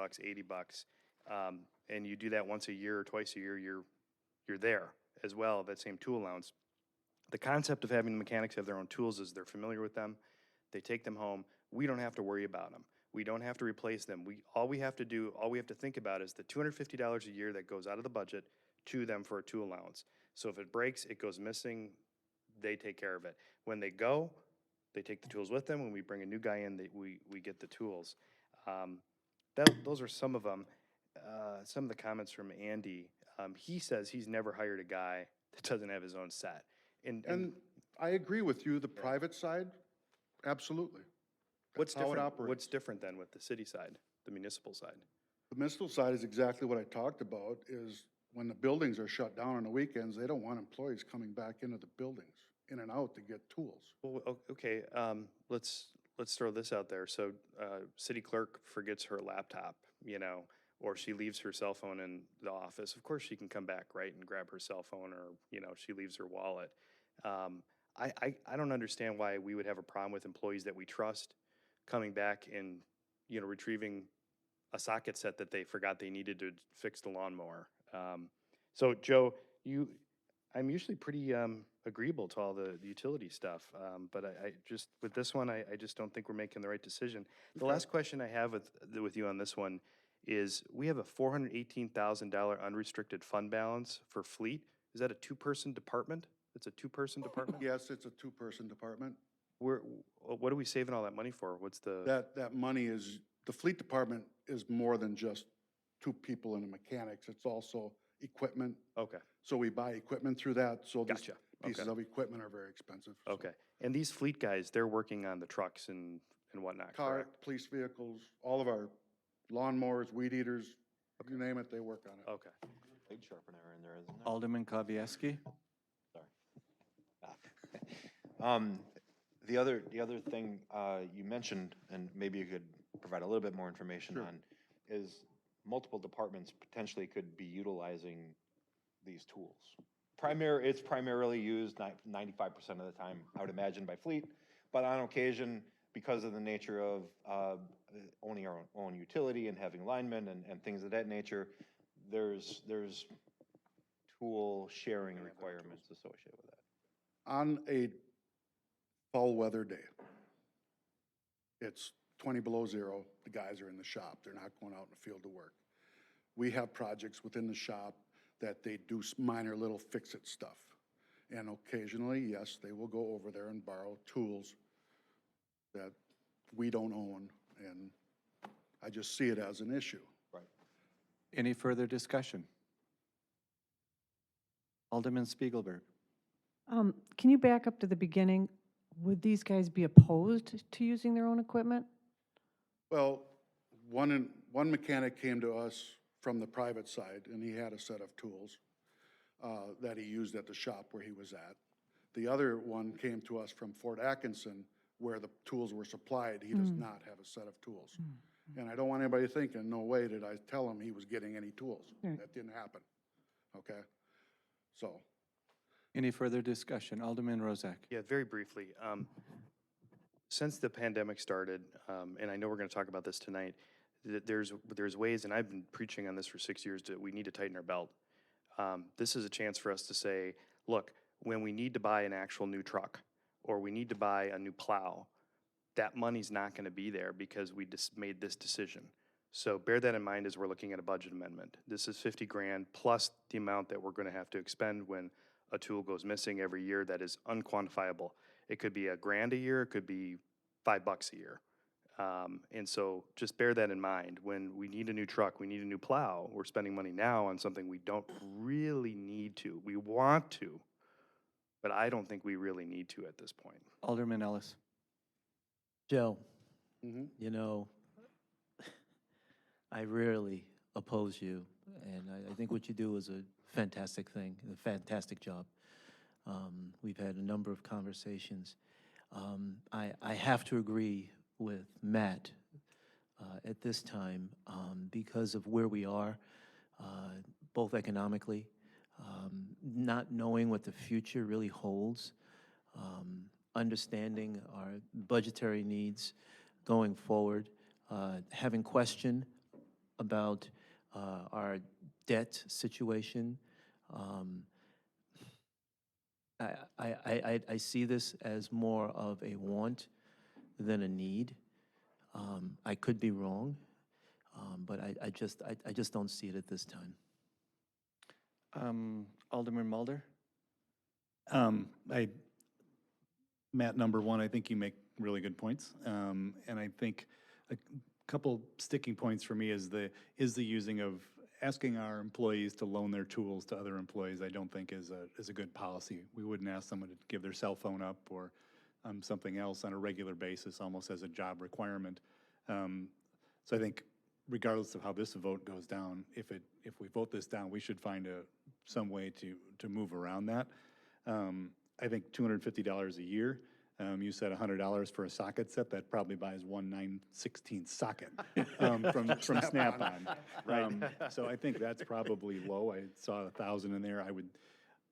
$80. And you do that once a year or twice a year, you're there as well, that same tool allowance. The concept of having the mechanics have their own tools is they're familiar with them, they take them home, we don't have to worry about them. We don't have to replace them. All we have to think about is the $250 a year that goes out of the budget to them for a tool allowance. So if it breaks, it goes missing, they take care of it. When they go, they take the tools with them. When we bring a new guy in, we get the tools. Those are some of them. Some of the comments from Andy. He says he's never hired a guy that doesn't have his own set. And I agree with you, the private side, absolutely. What's That's how it different? operates. What's different then with the city side, the municipal side? The municipal side is exactly what I talked about, is when the buildings are shut down on the weekends, they don't want employees coming back into the buildings, in and out to get tools. Well, okay, let's throw this out there. So, city clerk forgets her laptop, or she leaves her cell phone in the office. Of course, she can come back, right, and grab her cell phone, or, she leaves her wallet. I don't understand why we would have a problem with employees that we trust coming back and, retrieving a socket set that they forgot they needed to fix the lawnmower. So Joe, I'm usually pretty agreeable to all the utility stuff, but I just, with this one, I just don't think we're making the right decision. The last question I have with you on this one is, we have a $418,000 unrestricted fund balance for fleet. Is that a two-person department? It's a two-person department? Yes, it's a two-person department. What are we saving all that money for? What's the? That money is, the fleet department is more than just two people and a mechanics, it's also equipment. Okay. So we buy equipment through that, so these Gotcha. pieces Okay. of equipment are very expensive. so. Okay. And these fleet guys, they're working on the trucks and whatnot, Car, correct? police vehicles, all of our lawnmowers, weed eaters, you name it, they work on it. Okay. Blade sharpener in there, isn't there? Alderman Kavieski. The other thing you mentioned, and maybe you could provide a little bit more information on, is multiple departments potentially could be utilizing these tools. It's primarily used 95% of the time, I would imagine, by fleet, but on occasion, because of the nature of owning our own utility and having linemen and things of that nature, there's tool sharing requirements associated with that. On a fall weather day, it's 20 below zero, the guys are in the shop, they're not going out in the field to work. We have projects within the shop that they do minor little fix-it stuff. And occasionally, yes, they will go over there and borrow tools that we don't own and I just see it as an issue. Right. Any further discussion? Alderman Spiegelberg. Can you back up to the beginning? Would these guys be opposed to using their own equipment? Well, one mechanic came to us from the private side, and he had a set of tools that he used at the shop where he was at. The other one came to us from Fort Atkinson, where the tools were supplied. He does not have a set of tools. And I don't want anybody thinking, no way did I tell him he was getting any tools. That didn't happen, okay? So, Any further discussion? Alderman Rozak. Yeah, very briefly. Since the pandemic started, and I know we're going to talk about this tonight, there's ways, and I've been preaching on this for 6 years, that we need to tighten our belt. This is a chance for us to say, look, when we need to buy an actual new truck, or we need to buy a new plow, that money's not going to be there because we just made this decision. So bear that in mind as we're looking at a budget amendment. This is 50 grand plus the amount that we're going to have to expend when a tool goes missing every year that is unquantifiable. It could be $1,000 a year, it could be $5 a year. And so just bear that in mind. When we need a new truck, we need a new plow, we're spending money now on something we don't really need to. We want to, but I don't think we really need to at this point. Alderman Ellis. Joe, you know, I rarely oppose you, and I think what you do is a fantastic thing, a fantastic job. We've had a number of conversations. I have to agree with Matt at this time because of where we are, both economically, not knowing what the future really holds, understanding our budgetary needs going forward, having question about our debt situation. I see this as more of a want than a need. I could be wrong, but I just don't see it at this time. Alderman Mulder. Matt, number one, I think you make really good points. And I think a couple sticking points for me is the using of asking our employees to loan their tools to other employees. I don't think is a good policy. We wouldn't ask someone to give their cell phone up or something else on a regular basis, almost as a job requirement. So I think regardless of how this vote goes down, if we vote this down, we should find some way to move around that. I think $250 a year. You said $100 for a socket set. That probably buys one 9/16 socket from Snap-on. So I think that's probably low. I saw 1,000 in there.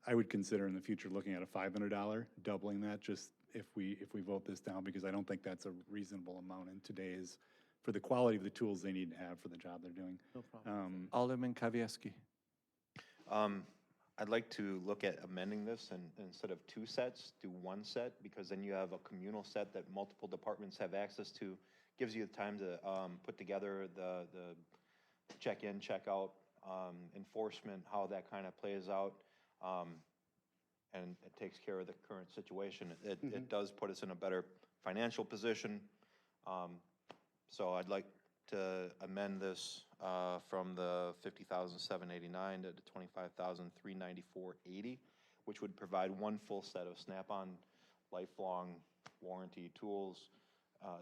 I would consider in the future looking at a $500, doubling that, just if we vote this down, because I don't think that's a reasonable amount in today's, for the quality of the tools they need to have for the job they're doing. No problem. Alderman Kavieski. I'd like to look at amending this and instead of 2 sets, do 1 set, because then you have a communal set that multiple departments have access to. Gives you the time to put together the check-in, check-out, enforcement, how that kind of plays out. And it takes care of the current situation. It does put us in a better financial position. So I'd like to amend this from the $50,789 to $25,394.80, which would provide 1 full set of Snap-on lifelong warranty tools,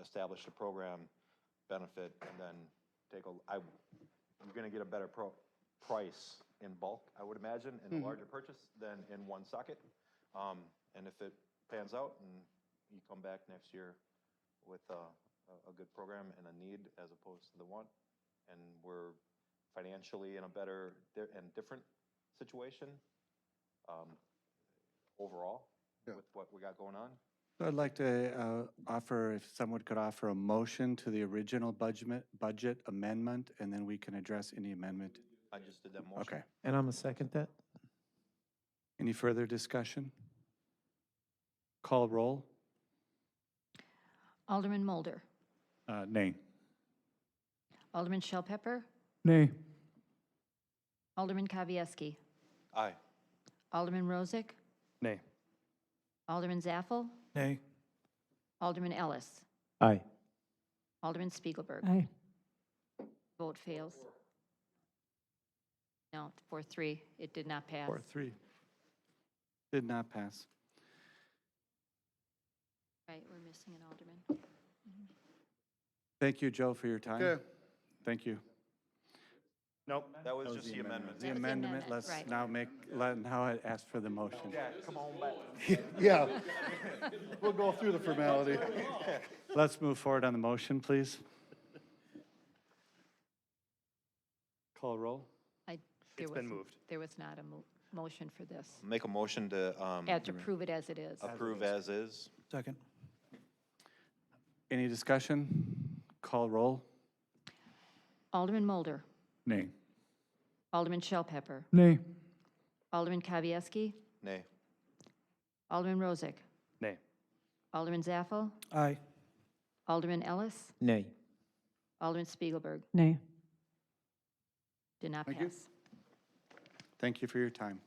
establish a program benefit, and then I'm going to get a better price in bulk, I would imagine, in a larger purchase than in 1 socket. And if it pans out and you come back next year with a good program and a need as opposed to the want, and we're financially in a better and different situation overall with what we got going on. I'd like to offer, if someone could offer a motion to the original budget amendment, and then we can address any amendment. I just did that motion. Okay. And I'm gonna second that. Any further discussion? Call roll. Alderman Mulder. Nay. Alderman Shellpepper. Nay. Alderman Kavieski. Aye. Alderman Rozak. Nay. Alderman Zaffel. Nay. Alderman Ellis. Aye. Alderman Spiegelberg. Aye. Vote fails. No, 4-3, it did not pass. 4-3. Did not pass. Right, we're missing an alderman. Thank you, Joe, for your time. Okay. Thank you. Nope, that was just the amendment. The That was the amendment, amendment, let's right. now ask for the motion. Come on back. Yeah. We'll go through the formality. Let's move forward on the motion, please. Call roll. There It's been was- moved. There was not a motion for this. Make a motion to To approve it as it is. approve as is. Second. Any discussion? Call roll. Alderman Mulder. Nay. Alderman Shell Pepper. Nay. Alderman Kavieski. Nay. Alderman Rozak. Nay. Alderman Zaffel. Aye. Alderman Ellis. Nay. Alderman Spiegelberg. Nay. Did not Thank you. pass. Thank you for your time.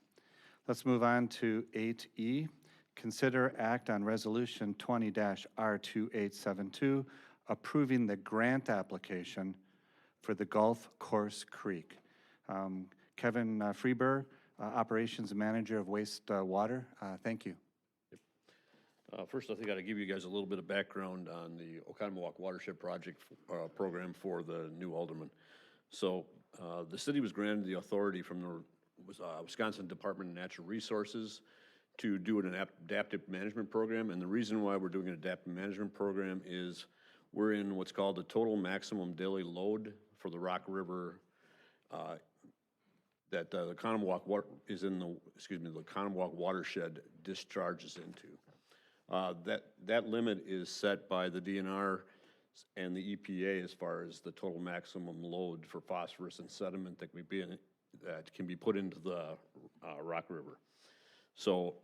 Let's move on to 8E. Consider act on Resolution 20-R2872, approving the grant application for the Golf Course Creek. Kevin Freeber, Operations Manager of Wastewater, thank you. First, I think I got to give you guys a little bit of background on the Oconomowoc Watershed Project program for the new alderman. So the city was granted the authority from the Wisconsin Department of Natural Resources to do an adaptive management program. And the reason why we're doing an adaptive management program is we're in what's called the total maximum daily load for the Rock River that the Oconomowoc is in the, the Oconomowoc watershed discharges into. That limit is set by the DNR and the EPA as far as the total maximum load for phosphorus and sediment that can be put into the Rock River. So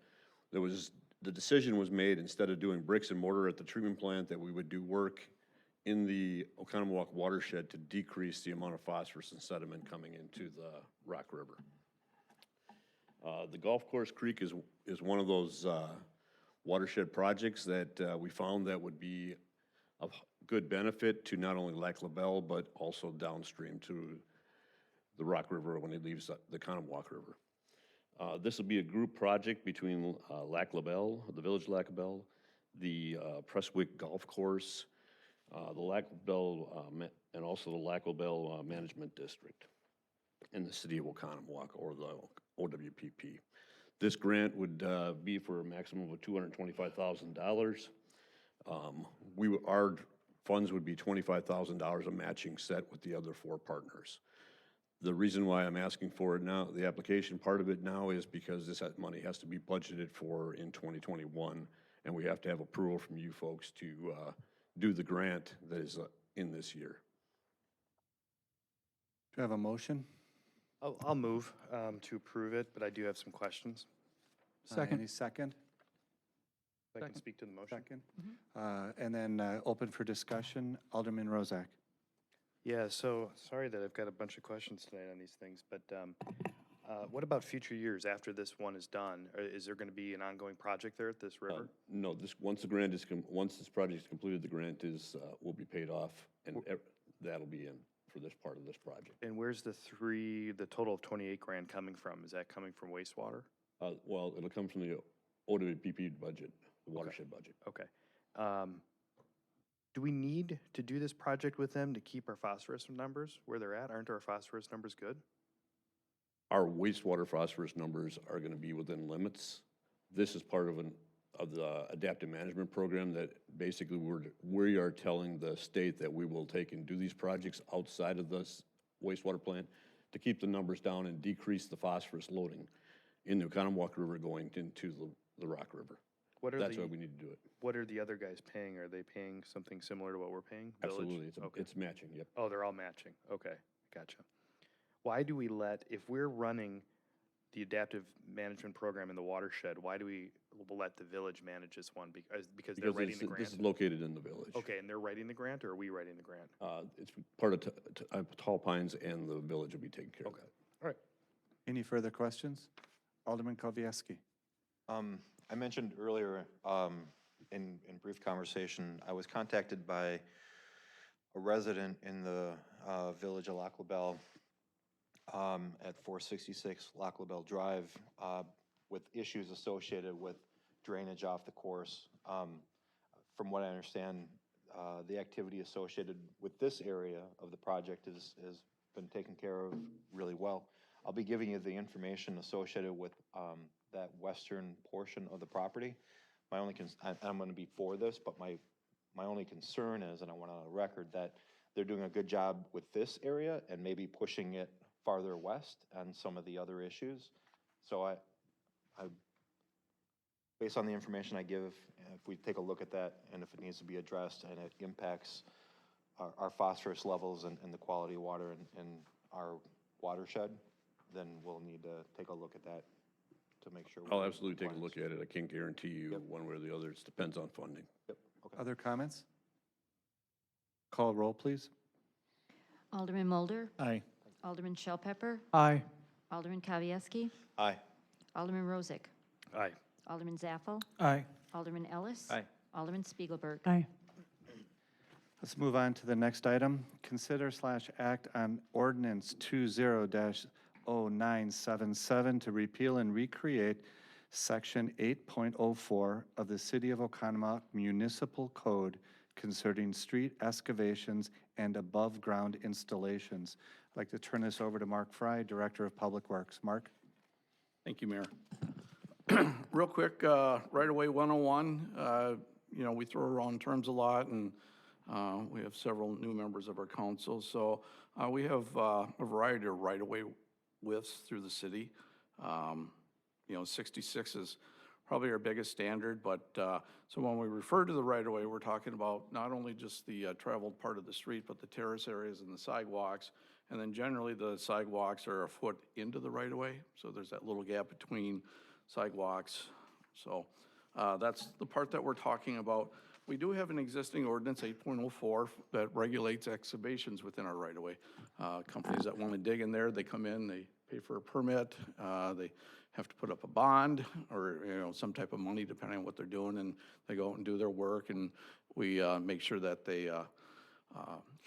the decision was made, instead of doing bricks and mortar at the treatment plant, that we would do work in the Oconomowoc watershed to decrease the amount of phosphorus and sediment coming into the Rock River. The Golf Course Creek is one of those watershed projects that we found that would be of good benefit to not only Lac La Belle, but also downstream to the Rock River when it leaves the Oconomowoc River. This will be a group project between Lac La Belle, the Village Lac La Belle, the Prestwick Golf Course, the Lac La Belle, and also the Lac La Belle Management District in the city of Oconomowoc, or the OWPP. This grant would be for a maximum of $225,000. Our funds would be $25,000 a matching set with the other four partners. The reason why I'm asking for it now, the application part of it now, is because this money has to be budgeted for in 2021, and we have to have approval from you folks to do the grant that is in this year. Do you have a motion? I'll move to approve it, but I do have some questions. Any second? If I can speak to the motion. Second. And then open for discussion. Alderman Rozak. Yeah, so sorry that I've got a bunch of questions tonight on these things, but what about future years after this one is done? Is there going to be an ongoing project there at this river? No, once this project is completed, the grant will be paid off, and that'll be in for this part of this project. And where's the total of 28 grand coming from? Is that coming from wastewater? Well, it'll come from the OWPP budget, the watershed budget. Okay. Do we need to do this project with them to keep our phosphorus numbers where they're at? Aren't our phosphorus numbers good? Our wastewater phosphorus numbers are going to be within limits. This is part of the adaptive management program that basically we are telling the state that we will take and do these projects outside of this wastewater plant to keep the numbers down and decrease the phosphorus loading in the Oconomowoc River going into the Rock River. That's why we need to do it. What are the other guys paying? Are they paying something similar to what we're paying? Village? Absolutely, Okay. it's matching, yep. Oh, they're all matching. Okay, gotcha. Why do we if we're running the adaptive management program in the watershed, why do we let the village manage this one? Because they're writing the grant? This is located in the village. Okay, and they're writing the grant, or are we writing the grant? It's part of Tall Pines, and the village will be taking care of that. All right. Any further questions? Alderman Kowalski. I mentioned earlier in brief conversation, I was contacted by a resident in the village of Lac LaBelle at 466 Lac LaBelle Drive with issues associated with drainage off the course. From what I understand, the activity associated with this area of the project has been taken care of really well. I'll be giving you the information associated with that western portion of the property. My only, I'm gonna be for this, but my only concern is, and I want on the record, that they're doing a good job with this area and maybe pushing it farther west on some of the other issues. So I based on the information I give, if we take a look at that and if it needs to be addressed and it impacts our phosphorus levels and the quality of water in our watershed, then we'll need to take a look at that to make sure. I'll absolutely take a look at it. I can't guarantee you one way or the other. It depends on funding. Yep, okay. Other comments? Call roll, please. Alderman Mulder? Aye. Alderman Shell Pepper? Aye. Alderman Kavieski? Aye. Alderman Rozak? Aye. Alderman Zaffel? Aye. Alderman Ellis? Aye. Alderman Spiegelberg? Aye. Let's move on to the next item. Consider/act on ordinance 20-0977 to repeal and recreate section 8.04 of the City of Oconomowoc Municipal Code concerning street excavations and above-ground installations. I'd like to turn this over to Mark Fry, Director of Public Works. Mark? Thank you, Mayor. Real quick, right-of-way 101, you know, we throw around terms a lot, and we have several new members of our council. So we have a variety of right-of-way widths through the city. You know, 66 is probably our biggest standard, but so when we refer to the right-of-way, we're talking about not only just the traveled part of the street, but the terrace areas and the sidewalks. And then generally the sidewalks are a foot into the right-of-way, so there's that little gap between sidewalks. So that's the part that we're talking about. We do have an existing ordinance, 8.04, that regulates excavations within our right-of-way. Companies that want to dig in there, they come in, they pay for a permit, they have to put up a bond or, you know, some type of money depending on what they're doing, and they go out and do their work, and we make sure that they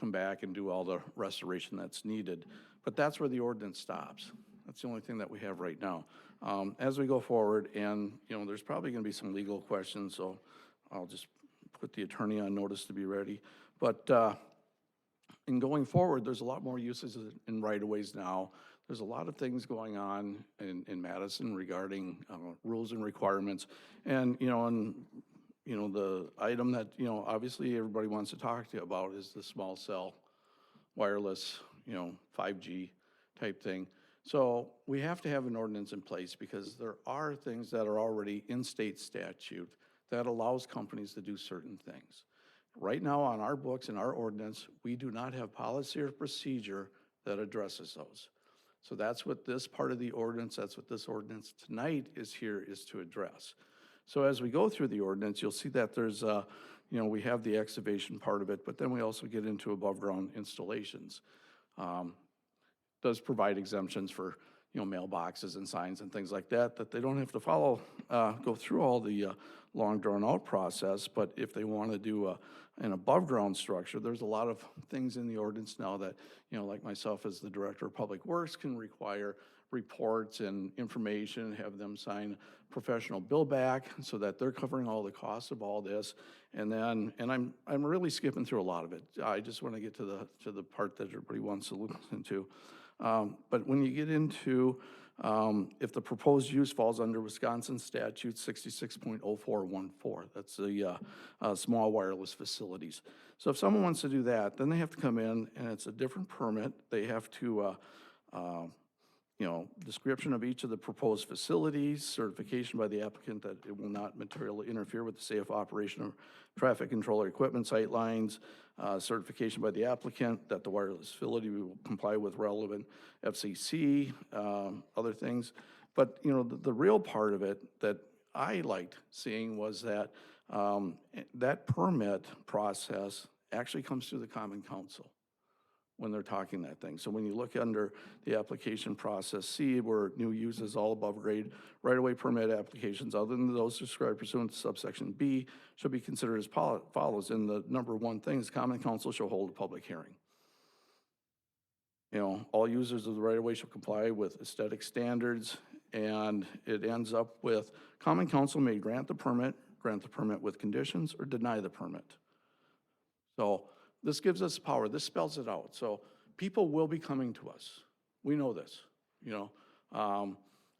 come back and do all the restoration that's needed. But that's where the ordinance stops. That's the only thing that we have right now. As we go forward, and, you know, there's probably going to be some legal questions, so I'll just put the attorney on notice to be ready. But in going forward, there's a lot more uses in right-of-ways now. There's a lot of things going on in Madison regarding rules and requirements. And, you know, the item that, you know, obviously everybody wants to talk to you about is the small cell wireless, you know, 5G type thing. So we have to have an ordinance in place because there are things that are already in state statute that allows companies to do certain things. Right now on our books and our ordinance, we do not have policy or procedure that addresses those. So that's what this part of the ordinance, that's what this ordinance tonight is here is to address. So as we go through the ordinance, you'll see that there's, you know, we have the excavation part of it, but then we also get into above ground installations. Does provide exemptions for, you know, mailboxes and signs and things like that, that they don't have to follow, go through all the long drawn out process. But if they want to do an above ground structure, there's a lot of things in the ordinance now that, you know, like myself as the Director of Public Works can require reports and information, have them sign professional bill back so that they're covering all the costs of all this. And then, and I'm really skipping through a lot of it. I just want to get to the part that everybody wants to listen to. But when you get into, if the proposed use falls under Wisconsin statute 66.0414, that's the small wireless facilities. So if someone wants to do that, then they have to come in and it's a different permit. They have to, you know, description of each of the proposed facilities, certification by the applicant that it will not materially interfere with the safe operation of traffic controller equipment sight lines, certification by the applicant that the wireless facility will comply with relevant FCC, other things. But, you know, the real part of it that I liked seeing was that that permit process actually comes through the Common Council. when they're talking that thing. So when you look under the application process C, where new uses all above grade right-of-way permit applications other than those described pursuant to subsection B should be considered as follows. And the number one thing is common council shall hold a public hearing. You know, all users of the right-of-way shall comply with aesthetic standards, and it ends up with common council may grant the permit with conditions, or deny the permit. So this gives us power. This spells it out. So people will be coming to us. We know this, you know.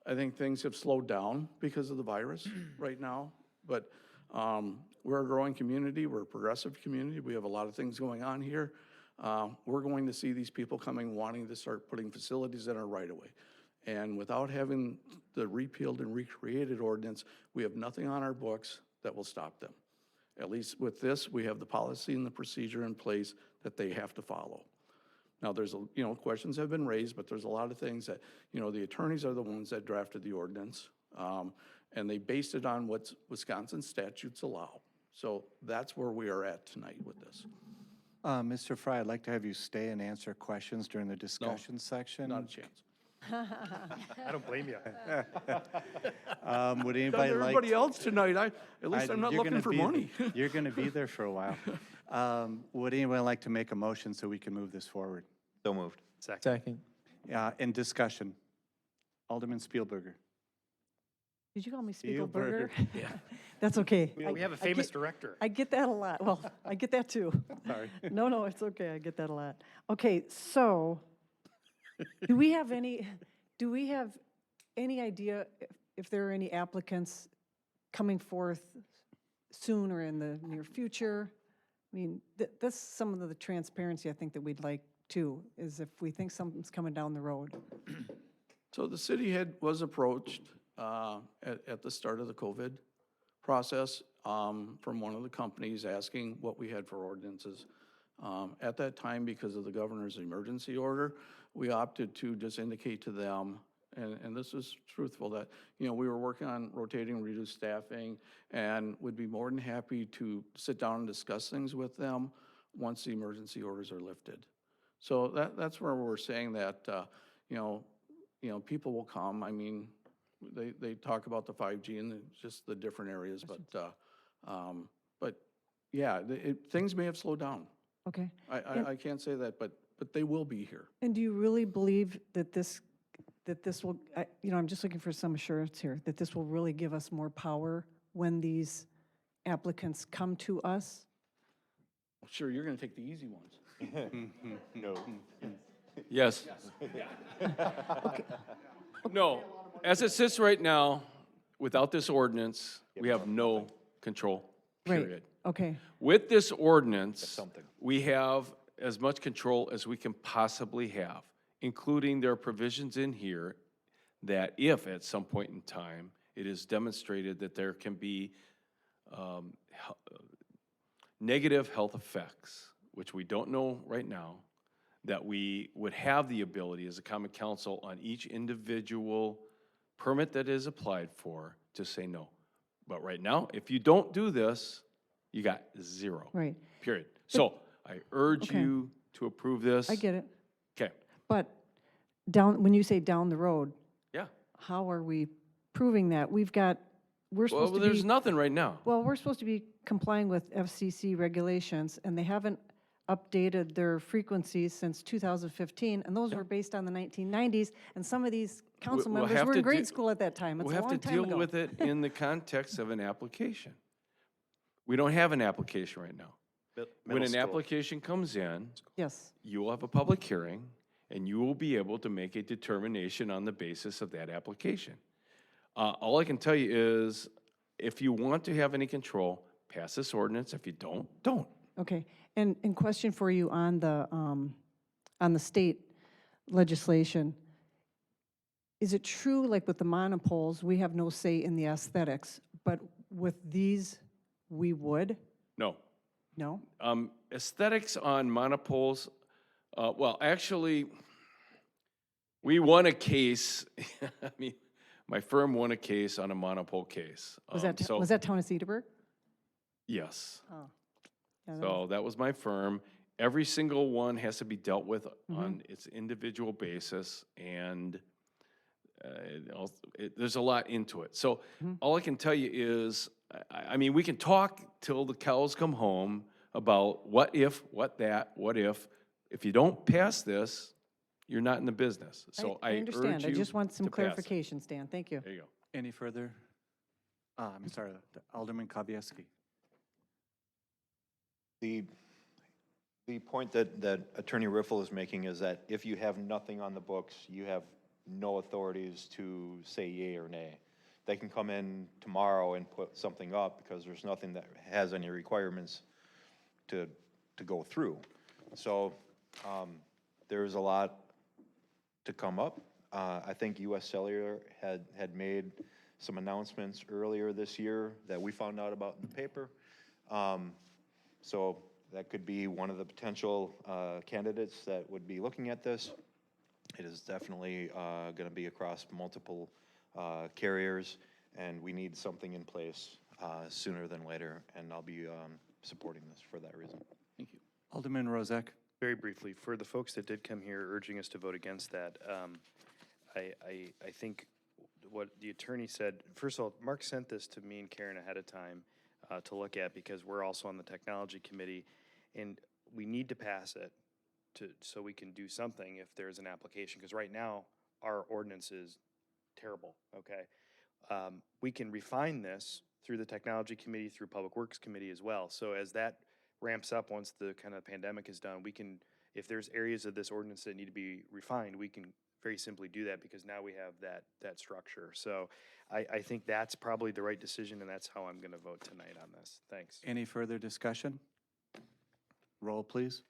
I think things have slowed down because of the virus right now, but we're a growing community. We're a progressive community. We have a lot of things going on here. We're going to see these people coming, wanting to start putting facilities in our right-of-way. And without having the repealed and recreated ordinance, we have nothing on our books that will stop them. At least with this, we have the policy and the procedure in place that they have to follow. Now, there's, you know, questions have been raised, but there's a lot of things that, you know, the attorneys are the ones that drafted the ordinance, and they based it on what Wisconsin statutes allow. So that's where we are at tonight with this. Mr. Fry, I'd like to have you stay and answer questions during the discussion section. Not a chance. I don't blame you. Would Done anybody like? everybody else tonight. At least I'm not you're looking gonna for be- money. You're going to be there for a while. Would anyone like to make a motion so we can move this forward? So moved. Second. In discussion, Alderman Spielberger. Did you call me Spielberger. Spiegelberger? Yeah. That's okay. We have a famous director. I get that a lot. Well, I get that too. Sorry. No, it's okay. I get that a lot. Okay, so do we have any idea if there are any applicants coming forth soon or in the near future? I mean, that's some of the transparency I think that we'd like too, is if we think something's coming down the road. So the city was approached at the start of the COVID process from one of the companies asking what we had for ordinances. At that time, because of the governor's emergency order, we opted to just indicate to them, and this is truthful, that, you know, we were working on rotating, reduced staffing, and would be more than happy to sit down and discuss things with them once the emergency orders are lifted. So that's where we're saying that, you know, people will come. I mean, they talk about the 5G and just the different areas, but yeah, things may have slowed down. Okay. I can't say that, but they will be here. And do you really believe that this will, you know, I'm just looking for some assurance here, that this will really give us more power when these applicants come to us? Sure, you're going to take the easy ones. No. Yes. No, as it sits right now, without this ordinance, we have no control, Right. period. Okay, With this ordinance, something. we have as much control as we can possibly have, including there are provisions in here that if at some point in time it is demonstrated that there can be negative health effects, which we don't know right now, that we would have the ability as a common council on each individual permit that is applied for to say no. But right now, if you don't do this, you got zero. right. Period. So I urge Okay. you to approve this. I get it. Okay. But when you say down the road, Yeah. how are we proving that? We're Well, supposed to there's be, nothing right now. well, we're supposed to be complying with FCC regulations, and they haven't updated their frequencies since 2015, and those were based on the 1990s, and some of these council we'll members have were to in grade de- school at that time. It's We'll a have to long time deal ago. with it in the context of an application. We don't have an application right now. When an application comes in, Yes, you will have a public hearing, and you will be able to make a determination on the basis of that application. All I can tell you is, if you want to have any control, pass this ordinance. If you don't, don't. okay. And question for you on the state legislation. Is it true, like with the monopoles, we have no say in the aesthetics, but with these, we would? No. No? Aesthetics on monopoles, well, actually, we won a case, I mean, my firm won a case on a monopole case. Was that Town of Cedarburg? Yes. Oh. Yeah, that was- So that was my firm, Every single one has to be dealt with on its individual basis, and there's a lot into it. So all I can tell you is, I mean, we can talk till the cows come home about what if, what that, what if. If you don't pass this, you're not in the business. So I urge understand. I you just want some to pass it. clarification, Stan. Thank you. There you go. Any further? I'm sorry, Alderman Kavieski. The point that Attorney Riffle is making is that if you have nothing on the books, you have no authorities to say yea or nay. They can come in tomorrow and put something up because there's nothing that has any requirements to go through. So there's a lot to come up. I think US Cellular had made some announcements earlier this year that we found out about in the paper. So that could be one of the potential candidates that would be looking at this. It is definitely going to be across multiple carriers, and we need something in place sooner than later, and I'll be supporting this for that reason. Thank you. Alderman Rozak. Very briefly, for the folks that did come here urging us to vote against that, I think what the attorney said, first of all, Mark sent this to me and Karen ahead of time to look at because we're also on the technology committee, and we need to pass it so we can do something if there's an application, because right now our ordinance is terrible, okay? We can refine this through the technology committee, through public works committee as well. So as that ramps up, once the kind of pandemic is done, we can, if there's areas of this ordinance that need to be refined, we can very simply do that because now we have that structure. So I think that's probably the right decision, and that's how I'm going to vote tonight on this. Thanks. Any further discussion? Roll, please.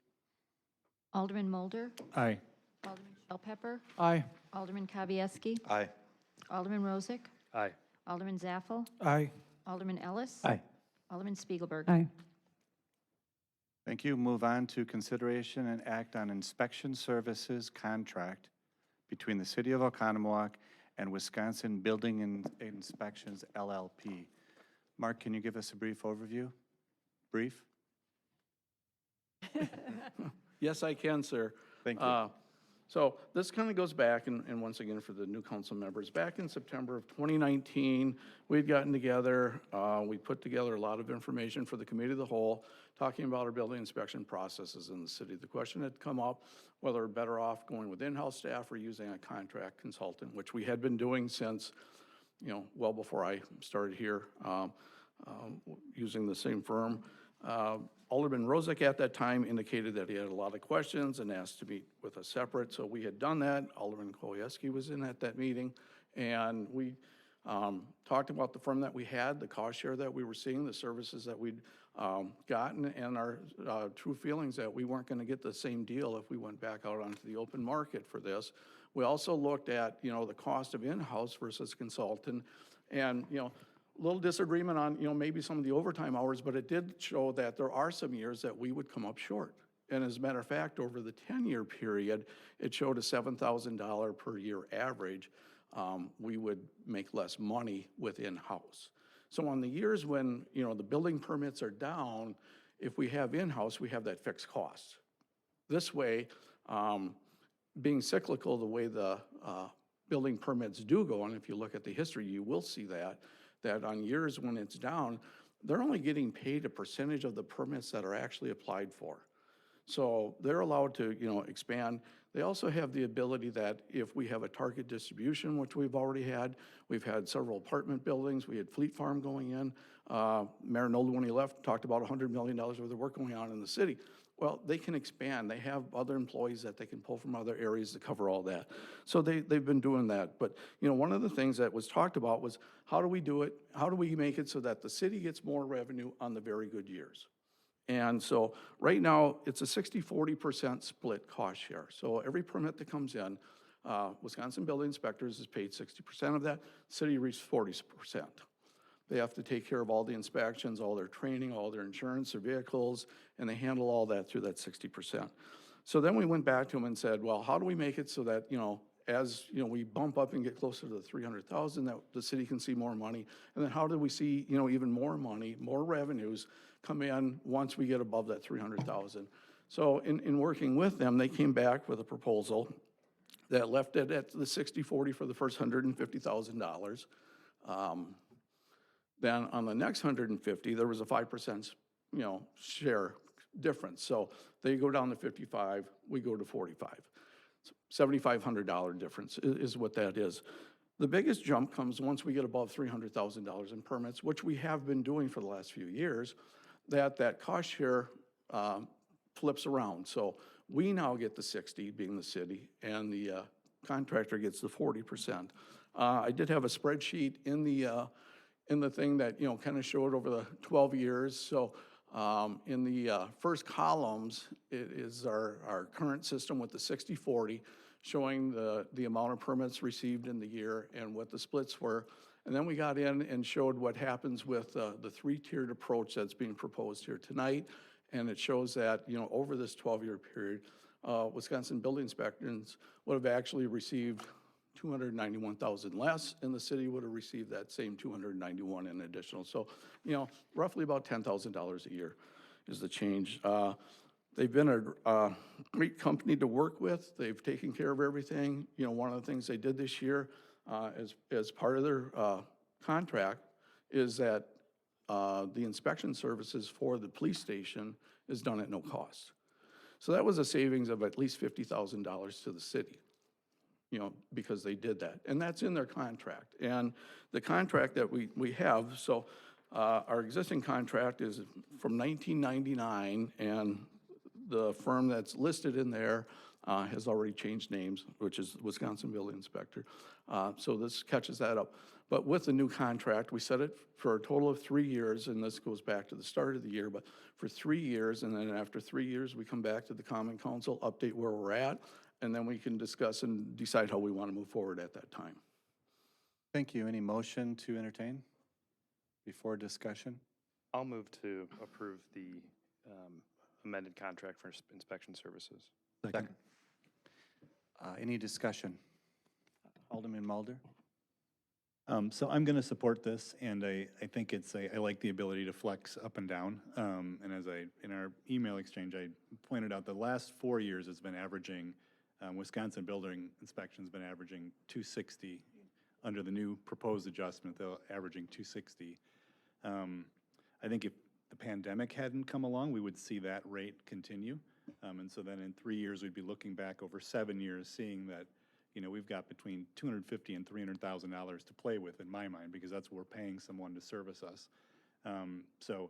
Alderman Mulder? Aye. Alderman Shellpepper? Aye. Alderman Kavieski? Aye. Alderman Rozak? Aye. Alderman Zaffel? Aye. Alderman Ellis? Aye. Alderman Spiegelberg? Aye. Thank you. Move on to consideration and act on inspection services contract between the City of Oconomowoc and Wisconsin Building and Inspections LLP. Mark, can you give us a brief overview? Brief? Yes, I can, sir. Thank you. So this kind of goes back, and once again for the new council members, back in September of 2019, we'd gotten together, we put together a lot of information for the committee of the whole, talking about our building inspection processes in the city. The question had come up whether we're better off going with in-house staff or using a contract consultant, which we had been doing since, well before I started here, using the same firm. Alderman Rozak at that time indicated that he had a lot of questions and asked to meet with us separate, so we had done that. Alderman Kowalski was in at that meeting, and we talked about the firm that we had, the cost share that we were seeing, the services that we'd gotten, and our true feelings that we weren't going to get the same deal if we went back out onto the open market for this. We also looked at, the cost of in-house versus consultant, and, little disagreement on, maybe some of the overtime hours, but it did show that there are some years that we would come up short. And as a matter of fact, over the 10-year period, it showed a $7,000 per year average. We would make less money with in-house. So on the years when, the building permits are down, if we have in-house, we have that fixed cost. This way, being cyclical the way the building permits do go, and if you look at the history, you will see that on years when it's down, they're only getting paid a percentage of the permits that are actually applied for. So they're allowed to, expand. They also have the ability that if we have a target distribution, which we've already had, we've had several apartment buildings, we had Fleet Farm going in. Mayor Nold, when he left, talked about $100 million worth of work going on in the city. Well, they can expand. They have other employees that they can pull from other areas to cover all that. So they've been doing that. But, one of the things that was talked about was how do we do it? How do we make it so that the city gets more revenue on the very good years? And so right now, it's a 60-40% split cost share. So every permit that comes in, Wisconsin Building Inspectors is paid 60% of that. City reaches 40%. They have to take care of all the inspections, all their training, all their insurance, their vehicles, and they handle all that through that 60%. So then we went back to them and said, well, how do we make it so that, as we bump up and get closer to the 300,000, that the city can see more money? And then how do we see, even more money, more revenues come in once we get above that 300,000? So in working with them, they came back with a proposal that left it at the 60/40 for the first $150,000. Then on the next 150, there was a 5%, share difference. So they go down to 55, we go to 45. $7,500 difference is what that is. The biggest jump comes once we get above $300,000 in permits, which we have been doing for the last few years, that cost share flips around. So we now get the 60, being the city, and the contractor gets the 40%. I did have a spreadsheet in the thing that, kind of showed over the 12 years. So in the first columns, it is our current system with the 60/40, showing the amount of permits received in the year and what the splits were. And then we got in and showed what happens with the three-tiered approach that's being proposed here tonight. And it shows that, over this 12-year period, Wisconsin building inspectors would have actually received 291,000 less, and the city would have received that same 291 in additional. So, roughly about $10,000 a year is the change. They've been a great company to work with. They've taken care of everything. One of the things they did this year as part of their contract is that the inspection services for the police station is done at no cost. So that was a savings of at least $50,000 to the city, because they did that. And that's in their contract. And the contract that we have, so our existing contract is from 1999, and the firm that's listed in there has already changed names, which is Wisconsin Building Inspector. So this catches that up. But with the new contract, we set it for a total of 3 years, and this goes back to the start of the year, but for 3 years, and then after 3 years, we come back to the Common Council, update where we're at, and then we can discuss and decide how we want to move forward at that time. Thank you. Any motion to entertain before discussion? I'll move to approve the amended contract for inspection services. Second. Any discussion? Alderman Mulder? So I'm going to support this, and I think I like the ability to flex up and down. And as in our email exchange, I pointed out the last 4 years it's been averaging, Wisconsin Building Inspection's been averaging 260. Under the new proposed adjustment, they're averaging 260. I think if the pandemic hadn't come along, we would see that rate continue. And so then in 3 years, we'd be looking back over 7 years, seeing that, we've got between $250,000 and $300,000 to play with, in my mind, because that's what we're paying someone to service us. So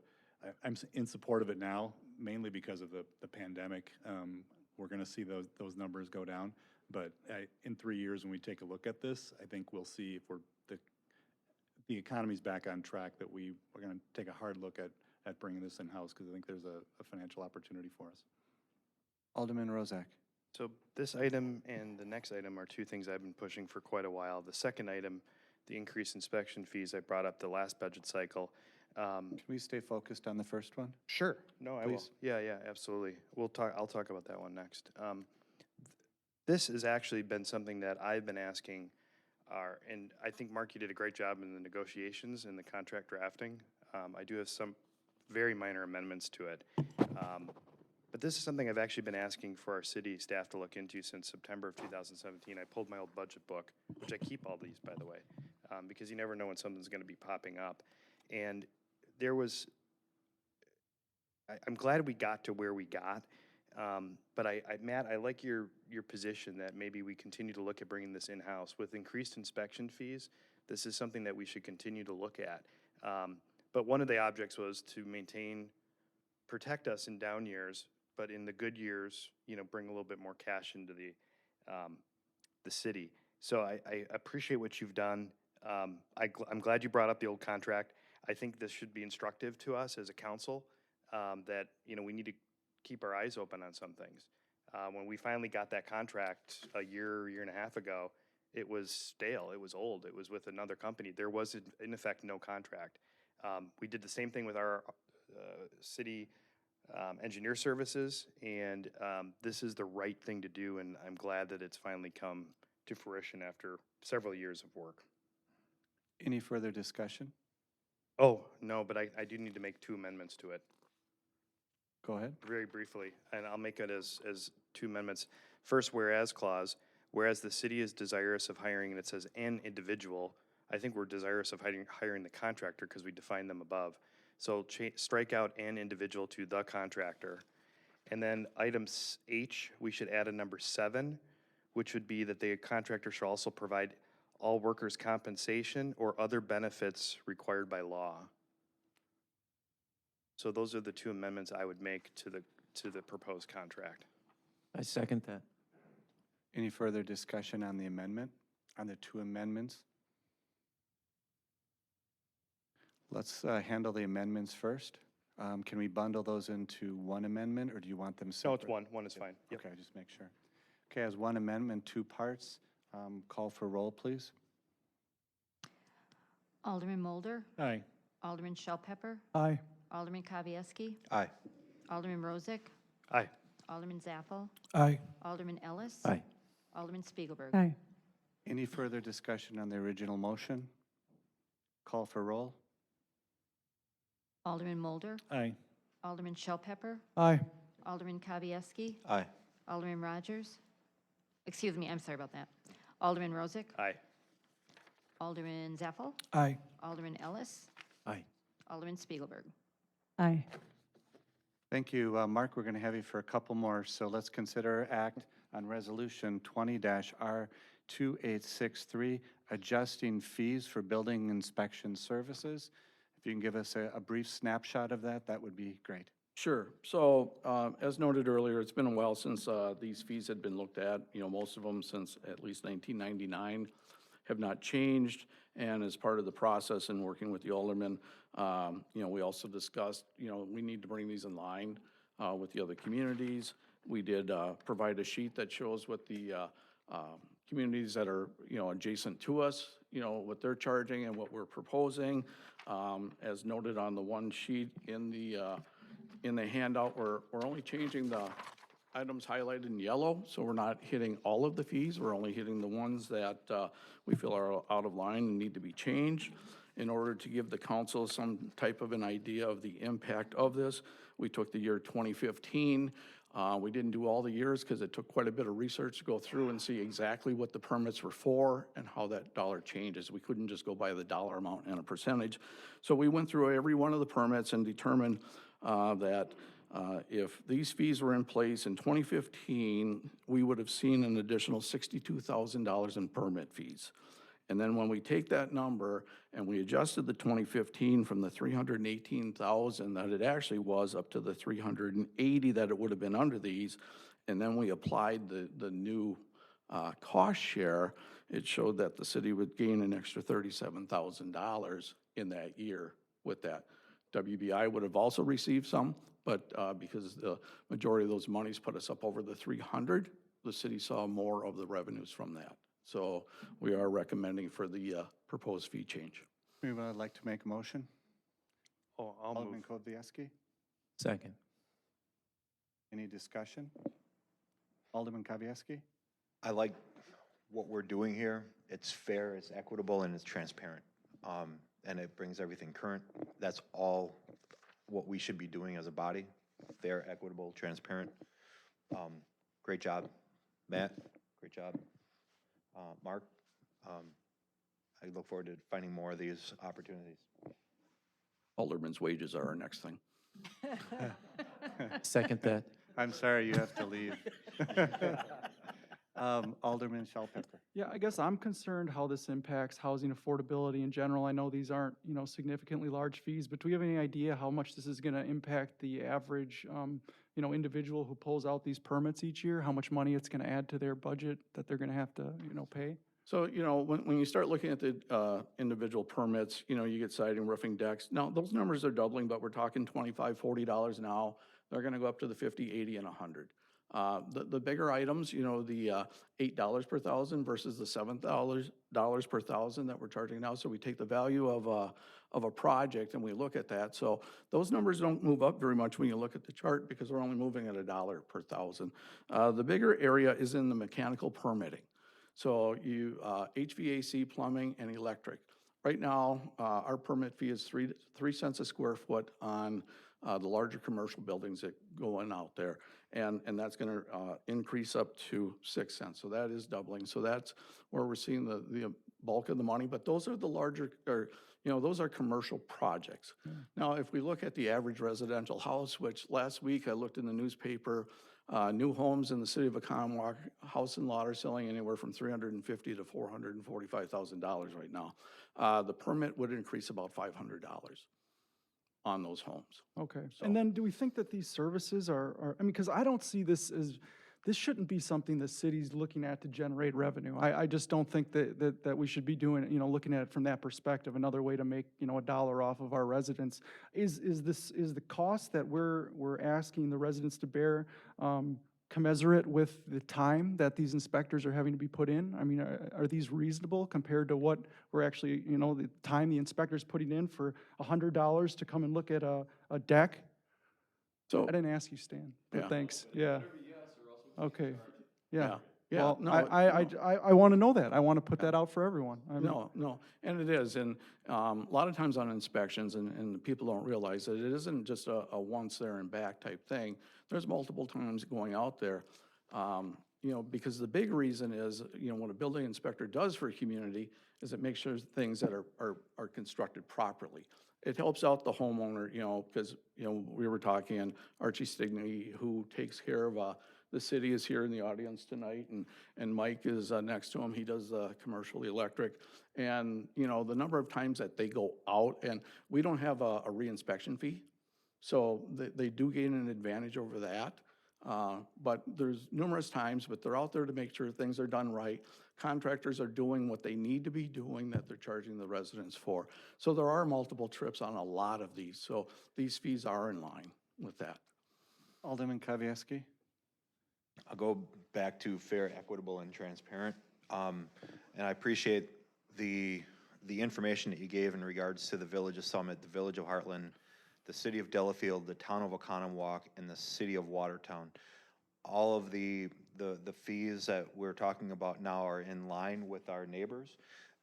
I'm in support of it now, mainly because of the pandemic. We're going to see those numbers go down. But in 3 years, when we take a look at this, I think we'll see if the economy's back on track, that we're going to take a hard look at bringing this in-house, because I think there's a financial opportunity for us. Alderman Rozak. So this item and the next item are two things I've been pushing for quite a while. The second item, the increased inspection fees, I brought up the last budget cycle. Can we stay focused on the first one? Sure. No, I will. Please. Yeah, absolutely. I'll talk about that one next. This has actually been something that I've been asking and I think, Mark, you did a great job in the negotiations and the contract drafting. I do have some very minor amendments to it. But this is something I've actually been asking for our city staff to look into since September of 2017. I pulled my old budget book, which I keep all these, by the way, because you never know when something's going to be popping up. And there was, I'm glad we got to where we got. But Matt, I like your position that maybe we continue to look at bringing this in-house. With increased inspection fees, this is something that we should continue to look at. But one of the objects was to protect us in down years, but in the good years, bring a little bit more cash into the city. So I appreciate what you've done. I'm glad you brought up the old contract. I think this should be instructive to us as a council, that, we need to keep our eyes open on some things. When we finally got that contract a year and a half ago, it was stale, it was old, it was with another company. There was, in effect, no contract. We did the same thing with our city engineer services, and this is the right thing to do, and I'm glad that it's finally come to fruition after several years of work. Any further discussion? Oh, no, but I do need to make 2 amendments to it. Go ahead. Very briefly, and I'll make it as two amendments. First, whereas clause, whereas the city is desirous of hiring, and it says an individual, I think we're desirous of hiring the contractor because we defined them above. So strike out an individual to the contractor. And then item H, we should add a number 7, which would be that the contractor shall also provide all workers' compensation or other benefits required by law. So those are the two amendments I would make to the proposed contract. I second that. Any further discussion on the amendment, on the two amendments? Let's handle the amendments first. Can we bundle those into one amendment, or do you want them No, separate? it's one. One is fine. Yep. Okay, just make sure. Okay, as one amendment, two parts. Call for roll, please. Alderman Mulder? Aye. Alderman Shellpepper? Aye. Alderman Kavieski? Aye. Alderman Rozak? Aye. Alderman Zappel? Aye. Alderman Ellis? Aye. Alderman Spiegelberg? Aye. Any further discussion on the original motion? Call for roll. Alderman Mulder? Aye. Alderman Shellpepper? Aye. Alderman Kavieski? Aye. Alderman Rogers? Excuse me, I'm sorry about that. Alderman Rozak? Aye. Alderman Zappel? Aye. Alderman Ellis? Aye. Alderman Spiegelberg? Aye. Thank you. Mark, we're going to have you for a couple more, so let's consider act on Resolution 20-R2863, adjusting fees for building inspection services. If you can give us a brief snapshot of that, that would be great. Sure. So, as noted earlier, it's been a while since these fees had been looked at. You know, most of them since at least 1999 have not changed. And as part of the process and working with the aldermen, you know, we also discussed, you know, we need to bring these in line with the other communities. We did provide a sheet that shows what the communities that are, you know, adjacent to us, you know, what they're charging and what we're proposing. As noted on the one sheet in the handout, we're only changing the items highlighted in yellow, so we're not hitting all of the fees. We're only hitting the ones that we feel are out of line and need to be changed. In order to give the council some type of an idea of the impact of this, we took the year 2015. We didn't do all the years because it took quite a bit of research to go through and see exactly what the permits were for and how that dollar changes. We couldn't just go by the dollar amount and a percentage. So we went through every one of the permits and determined that if these fees were in place in 2015, we would have seen an additional $62,000 in permit fees. And then when we take that number and we adjusted the 2015 from the 318,000 that it actually was up to the 380 that it would have been under these, and then we applied the new cost share, it showed that the city would gain an extra $37,000 in that year with that. WBI would have also received some, but because the majority of those monies put us up over the 300, the city saw more of the revenues from that. So we are recommending for the proposed fee change. We would like to make a motion. Oh, I'll Alderman move. Kowalski, Second. any discussion? Alderman Kavieski? I like what we're doing here. It's fair, it's equitable, and it's transparent. And it brings everything current. That's all what we should be doing as a body. Fair, equitable, transparent. Great job, Matt. Great job. Mark, I look forward to finding more of these opportunities. Alderman's wages are our next thing. Second that. I'm sorry, you have to leave. Alderman Shellpepper. Yeah, I guess I'm concerned how this impacts housing affordability in general. I know these aren't, you know, significantly large fees, but do we have any idea how much this is going to impact the average, you know, individual who pulls out these permits each year? How much money it's going to add to their budget that they're going to have to, you know, pay? So, you know, when you start looking at the individual permits, you know, you get siding, roofing, decks. Now, those numbers are doubling, but we're talking $25, $40 now. They're going to go up to the 50, 80, and 100. The bigger items, you know, the $8 per thousand versus the $7 per thousand that we're charging now. So we take the value of a project and we look at that. So those numbers don't move up very much when you look at the chart because we're only moving at $1 per thousand. The bigger area is in the mechanical permitting. So you, HVAC, plumbing, and electric. Right now, our permit fee is 3 cents a square foot on the larger commercial buildings that go in out there. And that's going to increase up to 6 cents. So that is doubling. So that's where we're seeing the bulk of the money. But those are the larger, or, you know, those are commercial projects. Now, if we look at the average residential house, which last week I looked in the newspaper, new homes in the city of Oconomowoc, house and lot are selling anywhere from $350,000 to $445,000 right now. The permit would increase about $500 on those homes. Okay. So- And then do we think that these services are, I mean, because I don't see this as, this shouldn't be something the city's looking at to generate revenue. I just don't think that we should be doing, it, you know, looking at it from that perspective, another way to make, you know, $1 off of our residents. Is the cost that we're asking the residents to bear commensurate with the time that these inspectors are having to be put in? I mean, are these reasonable compared to what we're actually, you know, the time the inspector's putting in for $100 to come and look at a deck? So, I didn't ask you, Stan, but Yeah. thanks, yeah. Okay, yeah. Yeah, Well, no, I want to know that. I want to put that out for everyone. I mean, No, and it is, and a lot of times on inspections, and people don't realize that it isn't just a once there and back type thing. There's multiple times going out there, you know, because the big reason is, you know, what a building inspector does for a community is it makes sure things that are constructed properly. It helps out the homeowner, you know, because, you know, we were talking, and Archie Stigney, who takes care of, the city, is here in the audience tonight, and Mike is next to him. He does commercial electric. And, you know, the number of times that they go out, and we don't have a reinspection fee, so they do gain an advantage over that. But there's numerous times, but they're out there to make sure things are done right. Contractors are doing what they need to be doing that they're charging the residents for. So there are multiple trips on a lot of these, so these fees are in line with that. Alderman Kavieski? I'll go back to fair, equitable, and transparent. And I appreciate the information that you gave in regards to the Village of Summit, the Village of Heartland, the City of Delafield, the Town of Oconomowoc, and the City of Watertown. All of the fees that we're talking about now are in line with our neighbors,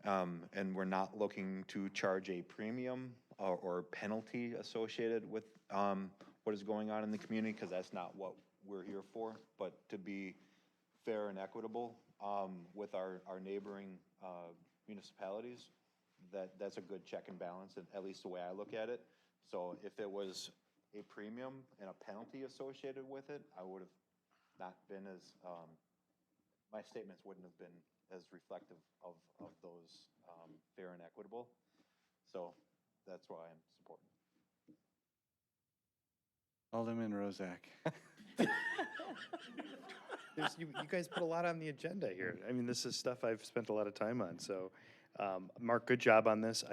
and we're not looking to charge a premium or penalty associated with what is going on in the community, because that's not what we're here for, but to be fair and equitable with our neighboring municipalities. That's a good check and balance, at least the way I look at it. So if it was a premium and a penalty associated with it, I would have not been as, my statements wouldn't have been as reflective of those fair and equitable. So that's why I'm supporting. Alderman Rozak. You guys put a lot on the agenda here. I mean, this is stuff I've spent a lot of time on. So, Mark, good job on this.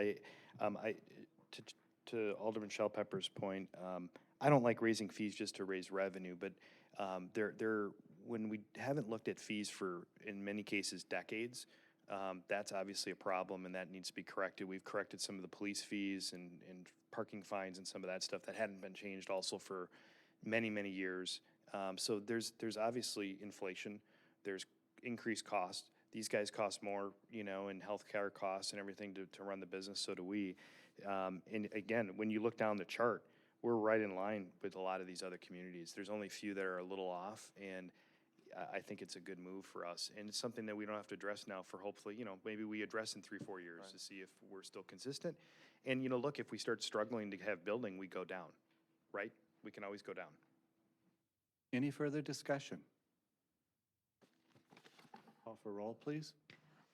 To Alderman Shellpepper's point, I don't like raising fees just to raise revenue, but when we haven't looked at fees for, in many cases, decades, that's obviously a problem, and that needs to be corrected. We've corrected some of the police fees and parking fines and some of that stuff that hadn't been changed also for many, many years. So there's obviously inflation, there's increased cost. These guys cost more, you know, in healthcare costs and everything to run the business, so do we. And again, when you look down the chart, we're right in line with a lot of these other communities. There's only a few that are a little off, and I think it's a good move for us. And it's something that we don't have to address now for, hopefully, you know, maybe we address in 3-4 years to see if we're still consistent. And, you know, look, if we start struggling to have building, we go down, right? We can always go down. Any further discussion? Call for roll, please.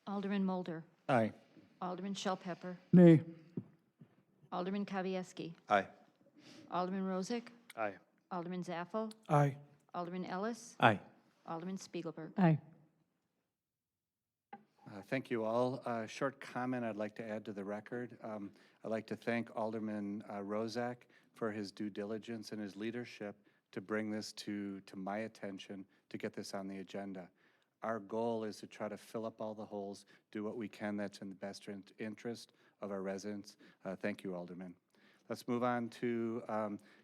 Alderman Mulder. Aye. Alderman Shellpepper. Nay. Alderman Kavieski. Aye. Alderman Rozak. Aye. Alderman Zaffel. Aye. Alderman Ellis. Aye. Alderman Spiegelberg. Aye. Thank you all. Short comment I'd like to add to the record. I'd like to thank Alderman Rozak for his due diligence and his leadership to bring this to my attention, to get this on the agenda. Our goal is to try to fill up all the holes, do what we can that's in the best interest of our residents. Thank you, Alderman. Let's move on to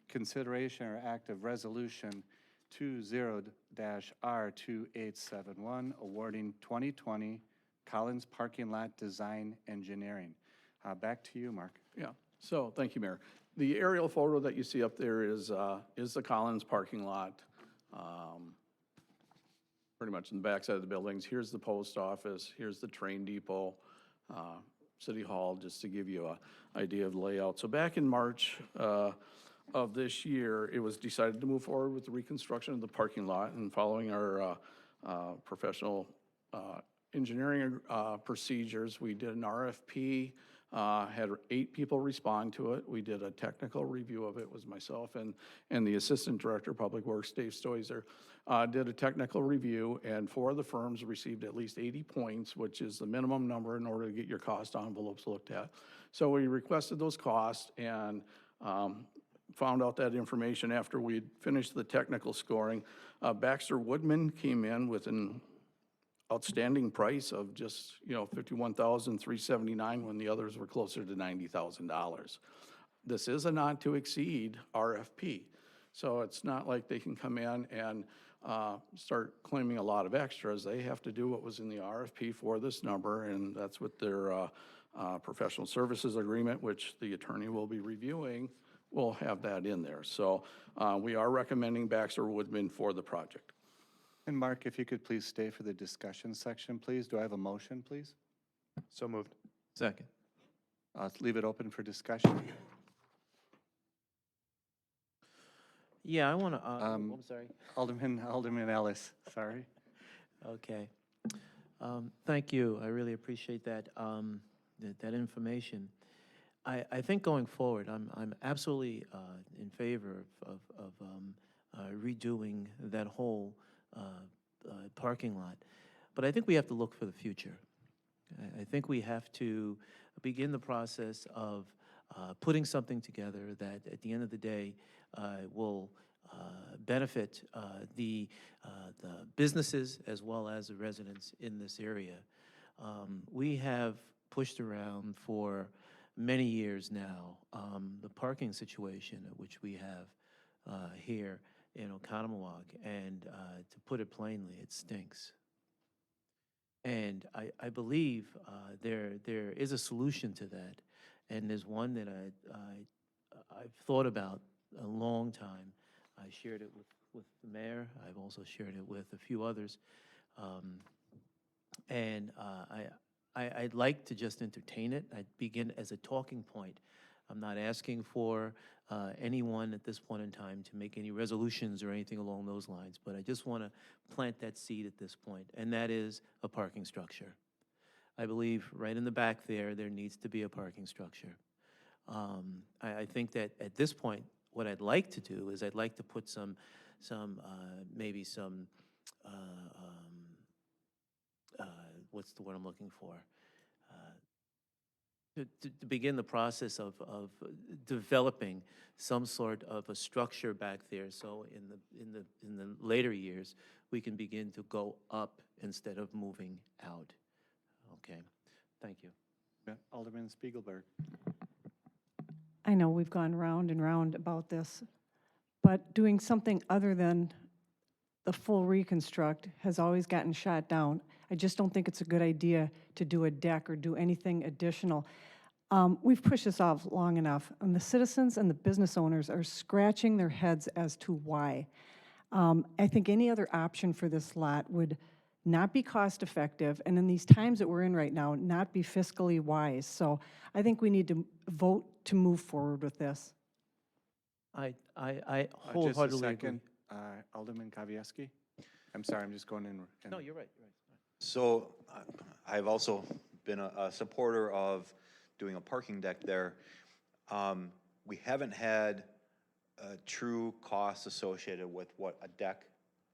consideration or act of resolution 20-R2871, awarding 2020 Collins Parking Lot Design Engineering. Back to you, Mark. Yeah, so, thank you, Mayor. The aerial photo that you see up there is the Collins parking lot. Pretty much in the backside of the buildings. Here's the post office, here's the train depot, City Hall, just to give you an idea of the layout. So back in March of this year, it was decided to move forward with the reconstruction of the parking lot, and following our professional engineering procedures, we did an RFP, had 8 people respond to it. We did a technical review of it, was myself and the Assistant Director of Public Works, Dave Stoizer, did a technical review, and 4 of the firms received at least 80 points, which is the minimum number in order to get your cost envelopes looked at. So we requested those costs and found out that information after we'd finished the technical scoring. Baxter Woodman came in with an outstanding price of just, $51,379 when the others were closer to $90,000. This is a not to exceed RFP. So it's not like they can come in and start claiming a lot of extras. They have to do what was in the RFP for this number, and that's what their professional services agreement, which the attorney will be reviewing, will have that in there. So we are recommending Baxter Woodman for the project. And Mark, if you could please stay for the discussion section, please. Do I have a motion, please? So moved. Second. Let's leave it open for discussion. Yeah, I want to, I'm sorry. Alderman Ellis, sorry. Okay. Thank you. I really appreciate that, that information. I think going forward, I'm absolutely in favor of redoing that whole parking lot. But I think we have to look for the future. I think we have to begin the process of putting something together that at the end of the day will benefit the businesses as well as the residents in this area. We have pushed around for many years now the parking situation which we have here in Oconomowoc, and to put it plainly, it stinks. And I believe there is a solution to that, and there's one that I've thought about a long time. I shared it with the mayor. I've also shared it with a few others, and I'd like to just entertain it. I'd begin as a talking point. I'm not asking for anyone at this point in time to make any resolutions or anything along those lines, but I just want to plant that seed at this point, and that is a parking structure. I believe right in the back there needs to be a parking structure. I think that at this point, what I'd like to do is I'd like to put maybe some what's the word I'm looking for? To begin the process of developing some sort of a structure back there, so in the later years we can begin to go up instead of moving out. Okay, thank you. Yeah, Alderman Spiegelberg. I know we've gone round and round about this, but doing something other than the full reconstruct has always gotten shot down. I just don't think it's a good idea to do a deck or do anything additional. We've pushed this off long enough, and the citizens and the business owners are scratching their heads as to why. I think any other option for this lot would not be cost effective, and in these times that we're in right now, not be fiscally wise. So I think we need to vote to move forward with this. I Just a wholeheartedly agree. second, Alderman Kavieski. I'm sorry, I'm just going in. No, you're right. So I've also been a supporter of doing a parking deck there. We haven't had a true cost associated with what a deck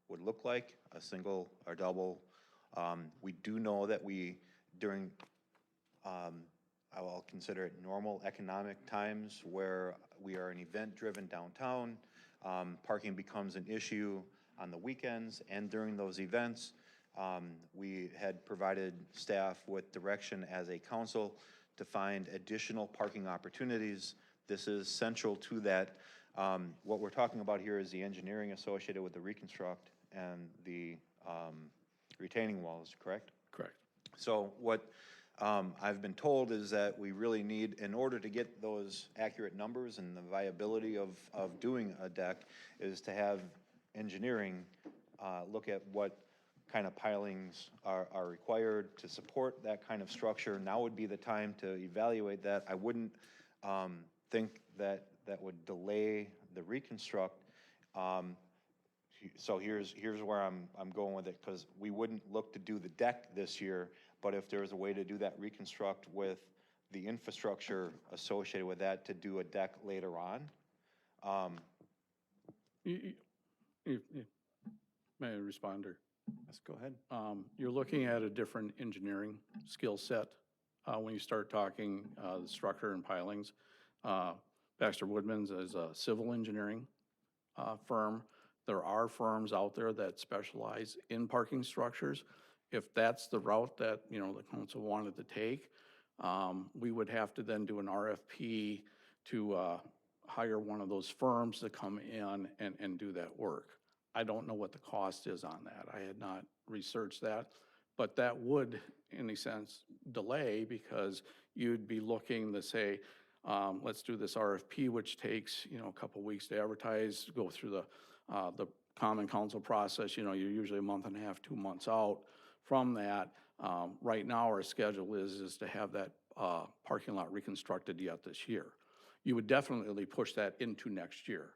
would look like, a single or double. We do know that during, I'll consider it normal economic times where we are an event-driven downtown, parking becomes an issue on the weekends and during those events. We had provided staff with direction as a council to find additional parking opportunities. This is central to that. What we're talking about here is the engineering associated with the reconstruct and the retaining walls, correct? Correct. So what I've been told is that we really need, in order to get those accurate numbers and the viability of doing a deck, is to have engineering look at what kind of pilings are required to support that kind of structure. Now would be the time to evaluate that. I wouldn't think that that would delay the reconstruct. So here's where I'm going with it, because we wouldn't look to do the deck this year, but if there's a way to do that reconstruct with the infrastructure associated with that to do a deck later on. May I respond, or? Let's go ahead. You're looking at a different engineering skill set when you start talking the structure and pilings. Baxter Woodman's is a civil engineering firm. There are firms out there that specialize in parking structures. If that's the route that, you know, the council wanted to take, we would have to then do an RFP to hire one of those firms to come in and do that work. I don't know what the cost is on that. I had not researched that, but that would, in a sense, delay, because you'd be looking to say, let's do this RFP, which takes, you know, a couple weeks to advertise, go through the common council process. You know, you're usually a month and a half, 2 months out from that. Right now, our schedule is to have that parking lot reconstructed yet this year. You would definitely push that into next year.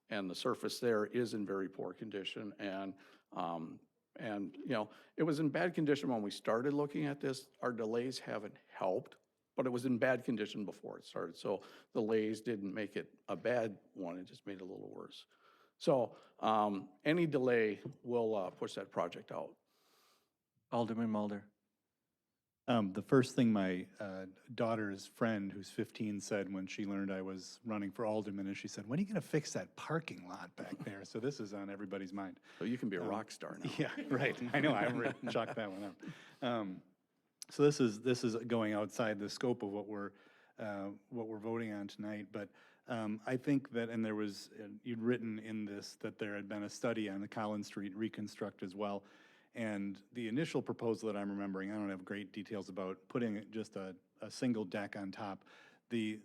And the surface there is in very poor condition, and you know, it was in bad condition when we started looking at this. Our delays haven't helped, but it was in bad condition before it started. So the delays didn't make it a bad one, it just made it a little worse. So any delay will push that project out. Alderman Mulder. The first thing my daughter's friend, who's 15, said when she learned I was running for alderman is she said, "When are you going to fix that parking lot back there?" So this is on everybody's mind. So you can be a rock star now. Yeah, right. I know, I chalked that one out. So this is going outside the scope of what we're voting on tonight, but I think that, and there was, you'd written in this that there had been a study on the Collins Street reconstruct as well. And the initial proposal that I'm remembering, I don't have great details about putting just a single deck on top. The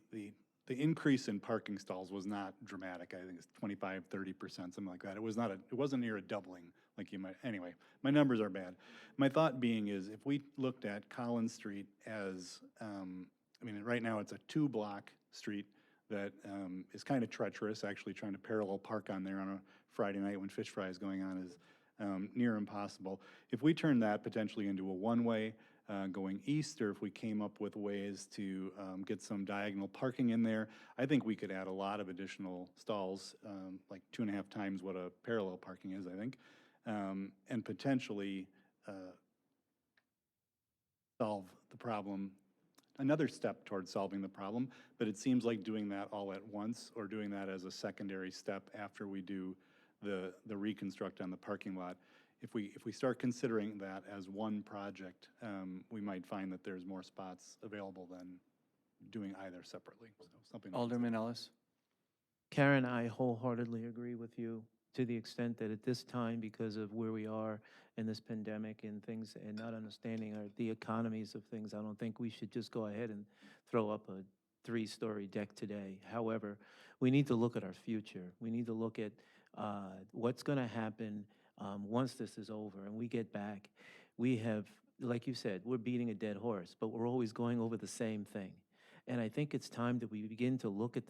increase in parking stalls was not dramatic. I think it's 25, 30%, something like that. It wasn't near a doubling like you might, anyway, my numbers are bad. My thought being is if we looked at Collins Street as, I mean, right now it's a 2-block street that is kind of treacherous. Actually trying to parallel park on there on a Friday night when fish fry is going on is near impossible. If we turn that potentially into a one-way going east, or if we came up with ways to get some diagonal parking in there, I think we could add a lot of additional stalls, like 2.5 times what a parallel parking is, I think, and potentially solve the problem. Another step towards solving the problem, but it seems like doing that all at once, or doing that as a secondary step after we do the reconstruct on the parking lot. If we start considering that as one project, we might find that there's more spots available than doing either separately. So something. Alderman Ellis. Karen, I wholeheartedly agree with you to the extent that at this time, because of where we are in this pandemic and things, and not understanding the economies of things, I don't think we should just go ahead and throw up a 3-story deck today. However, we need to look at our future. We need to look at what's going to happen once this is over and we get back. We have, like you said, we're beating a dead horse, but we're always going over the same thing. And I think it's time that we begin to look at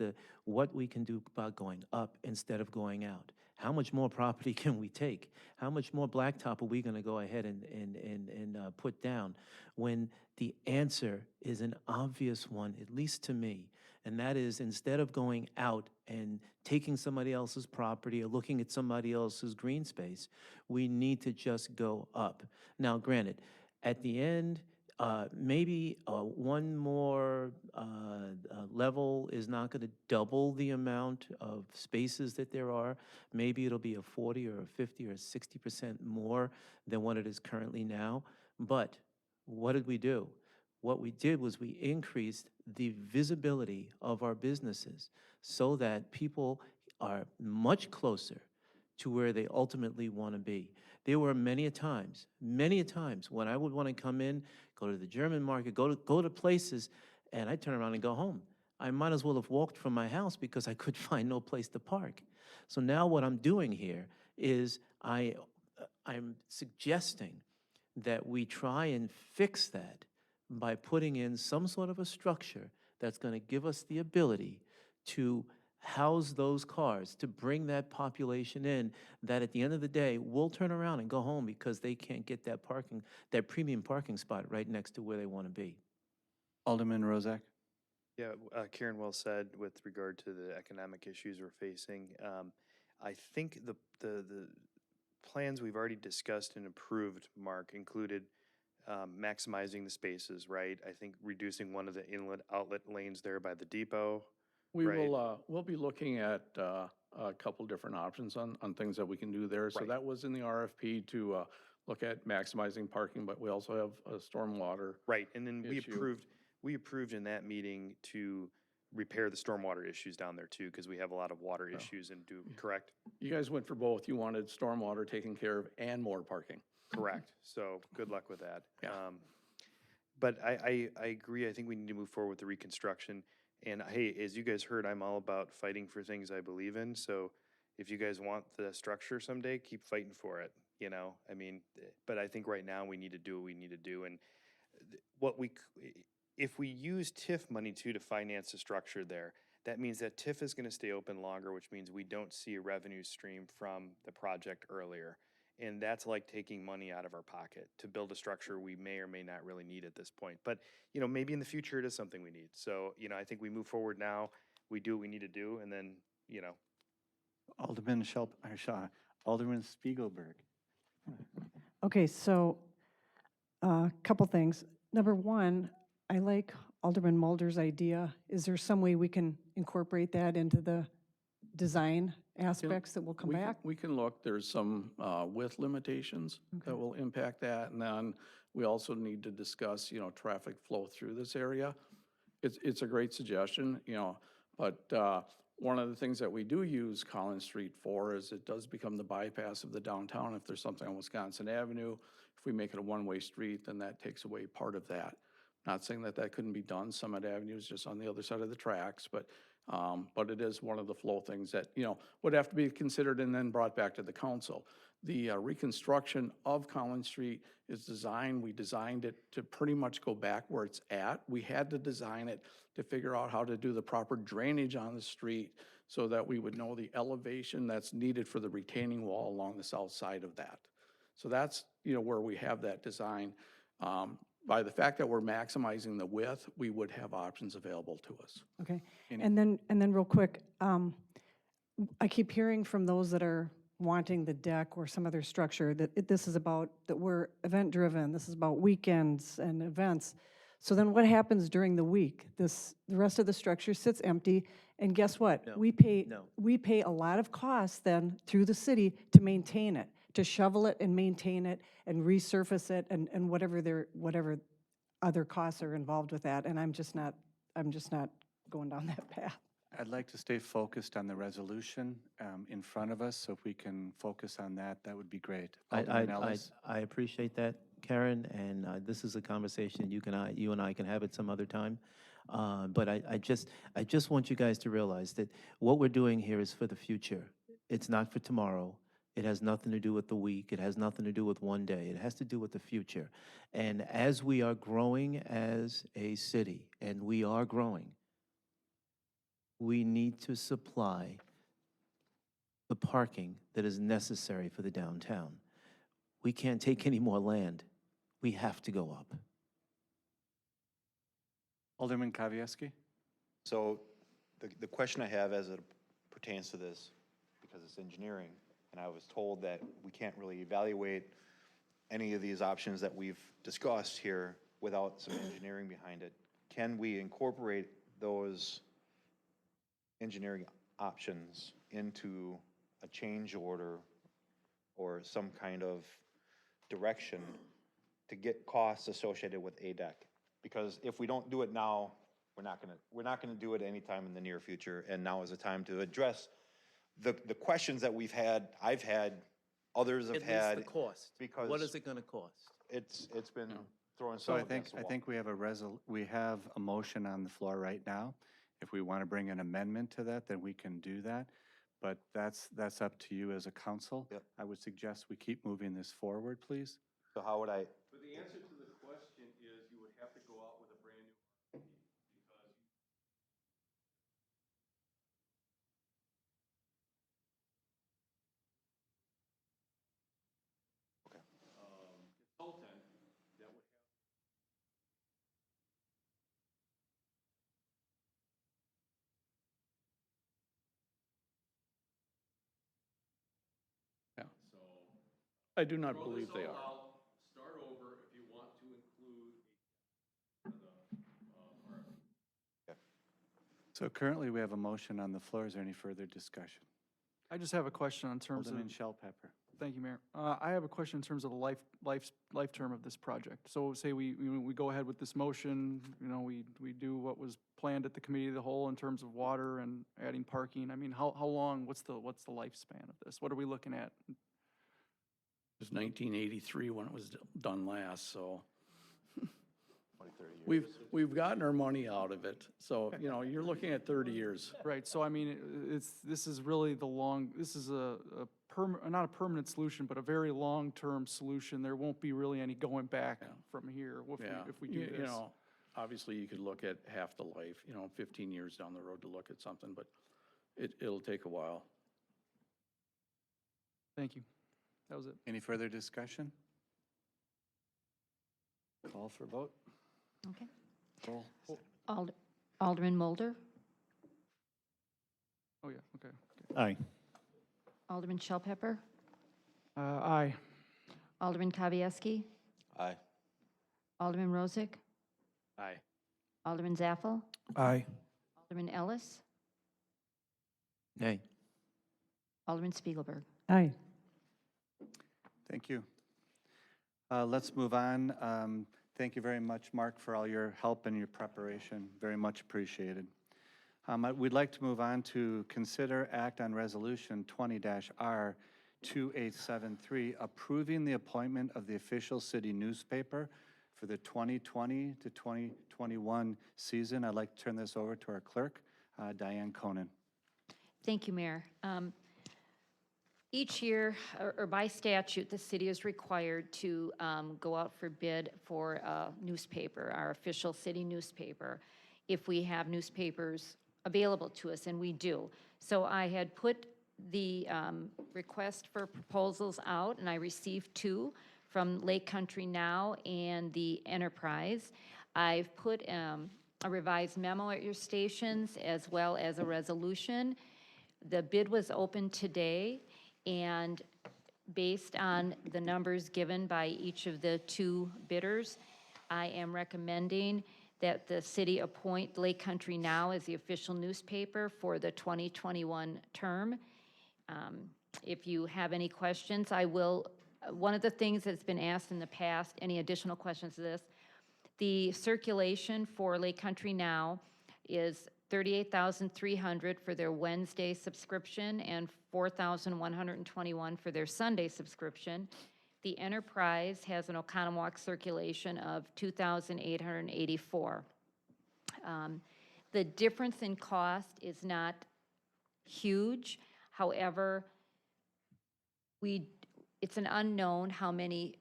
what we can do about going up instead of going out. How much more property can we take? How much more blacktop are we going to go ahead and put down, when the answer is an obvious one, at least to me, and that is, instead of going out and taking somebody else's property or looking at somebody else's green space, we need to just go up. Now, granted, at the end, maybe one more level is not going to double the amount of spaces that there are. Maybe it'll be a 40 or a 50 or 60% more than what it is currently now. But what did we do? What we did was we increased the visibility of our businesses so that people are much closer to where they ultimately want to be. There were many a times, when I would want to come in, go to the German market, go to places, and I'd turn around and go home. I might as well have walked from my house because I could find no place to park. So now what I'm doing here is I'm suggesting that we try and fix that by putting in some sort of a structure that's going to give us the ability to house those cars, to bring that population in, that at the end of the day, we'll turn around and go home because they can't get that parking, that premium parking spot right next to where they want to be. Alderman Rozak? Yeah, Karen well said with regard to the economic issues we're facing. I think the plans we've already discussed and approved, Mark, included maximizing the spaces, right? I think reducing one of the inlet outlet lanes there by the depot. We right? will, we'll be looking at a couple different options on things that we can do there. So Right. that was in the RFP to look at maximizing parking, but we also have a stormwater. Right, and then issue. we approved in that meeting to repair the stormwater issues down there too, because we have a lot of water issues and correct? You guys went for both. You wanted stormwater taken care of and more parking. Correct, so good luck with that. Yeah. But I agree, I think we need to move forward with the reconstruction. And hey, as you guys heard, I'm all about fighting for things I believe in, so if you guys want the structure someday, keep fighting for it, you know? I mean, but I think right now we need to do what we need to do, and if we use TIF money too to finance the structure there, that means that TIF is gonna stay open longer, which means we don't see a revenue stream from the project earlier. And that's like taking money out of our pocket to build a structure we may or may not really need at this point. But, you know, maybe in the future it is something we need. So, you know, I think we move forward now, we do what we need to do, and then, you know. Alderman Alderman Spiegelberg. Okay, so a couple things. Number one, I like Alderman Mulder's idea. Is there some way we can incorporate that into the design aspects that will come back? We can look, there's some width limitations that will impact that. And then we also need to discuss, you know, traffic flow through this area. It's a great suggestion, you know, but one of the things that we do use Collins Street for is it does become the bypass of the downtown. If there's something on Wisconsin Avenue, if we make it a one-way street, then that takes away part of that. Not saying that that couldn't be done. Summit Avenue is just on the other side of the tracks, but it is one of the flow things that, you know, would have to be considered and then brought back to the council. The reconstruction of Collins Street is designed, we designed it to pretty much go back where it's at. We had to design it to figure out how to do the proper drainage on the street so that we would know the elevation that's needed for the retaining wall along the south side of that. So that's, you know, where we have that design. By the fact that we're maximizing the width, we would have options available to us. Okay, and then real quick, I keep hearing from those that are wanting the deck or some other structure that this is about, that we're event-driven, this is about weekends and events. So then what happens during the week? The rest of the structure sits empty, and guess what? No, We pay no. we pay a lot of costs then through the city to maintain it, to shovel it and maintain it and resurface it and whatever other costs are involved with that. And I'm just not going down that path. I'd like to stay focused on the resolution in front of us, so if we can focus on that, that would be great. Alderman Ellis? I appreciate that, Karen, and this is a conversation you and I can have at some other time. But I just want you guys to realize that what we're doing here is for the future. It's not for tomorrow. It has nothing to do with the week. It has nothing to do with one day. It has to do with the future. And as we are growing as a city, and we are growing, we need to supply the parking that is necessary for the downtown. We can't take any more land. We have to go up. Alderman Kavieski? So the question I have as it pertains to this, because it's engineering, and I was told that we can't really evaluate any of these options that we've discussed here without some engineering behind it. Can we incorporate those engineering options into a change order or some kind of direction to get costs associated with ADEC? Because if we don't do it now, we're not gonna do it anytime in the near future, and now is the time to address the questions that we've had, I've had, others have At had. least the cost. Because What is it gonna cost? it's been throwing So stuff against the wall. I think we have we have a motion on the floor right now. If we want to bring an amendment to that, then we can do that. But that's up to you as a council. Yep. I would suggest we keep moving this forward, please. So how would I, But the answer to the question is you would have to go out with a brand new RFP because consultant that would have. Yeah. So. I do not throw believe this they all are. out, Start over if you want to include the RFP. So currently, we have a motion on the floor. Is there any further discussion? I just have a question in terms of. Alderman Shellpepper. Thank you, Mayor. I have a question in terms of the life term of this project. So say we go ahead with this motion, we do what was planned at the committee of the whole in terms of water and adding parking. I mean, how long, what's the lifespan of this? What are we looking at? It was 1983 when it was done last, so. 20, 30 years? We've gotten our money out of it, so, you're looking at 30 years. Right, so I mean, this is really this is not a permanent solution, but a very long-term solution. There won't be really any going back from here if we do You this. know, obviously you could look at half the life, 15 years down the road to look at something, but it'll take a while. Thank you. That was it. Any further discussion? Call for vote. Okay. Roll. Alderman Mulder, Oh, yeah, okay. Aye. Alderman Shellpepper, Aye. Alderman Kavieski, Aye. Alderman Rozak, Aye. Alderman Zaffel, Aye. Alderman Ellis, Nay. Alderman Spiegelberg. Aye. Thank you. Let's move on. Thank you very much, Mark, for all your help and your preparation. Very much appreciated. We'd like to move on to consider act on resolution 20-R2873, approving the appointment of the official city newspaper for the 2020 to 2021 season. I'd like to turn this over to our clerk, Diane Conan. Thank you, Mayor. Each year, or by statute, the city is required to go out for bid for a newspaper, our official city newspaper, if we have newspapers available to us, and we do. So I had put the request for proposals out, and I received 2 from Lake Country Now and the Enterprise. I've put a revised memo at your stations as well as a resolution. The bid was opened today, and based on the numbers given by each of the 2 bidders, I am recommending that the city appoint Lake Country Now as the official newspaper for the 2021 term. If you have any questions, I will, one of the things that's been asked in the past, any additional questions to this, the circulation for Lake Country Now is $38,300 for their Wednesday subscription and $4,121 for their Sunday subscription. The Enterprise has an Oconomowoc circulation of $2,884. The difference in cost is not huge. However, it's an unknown how many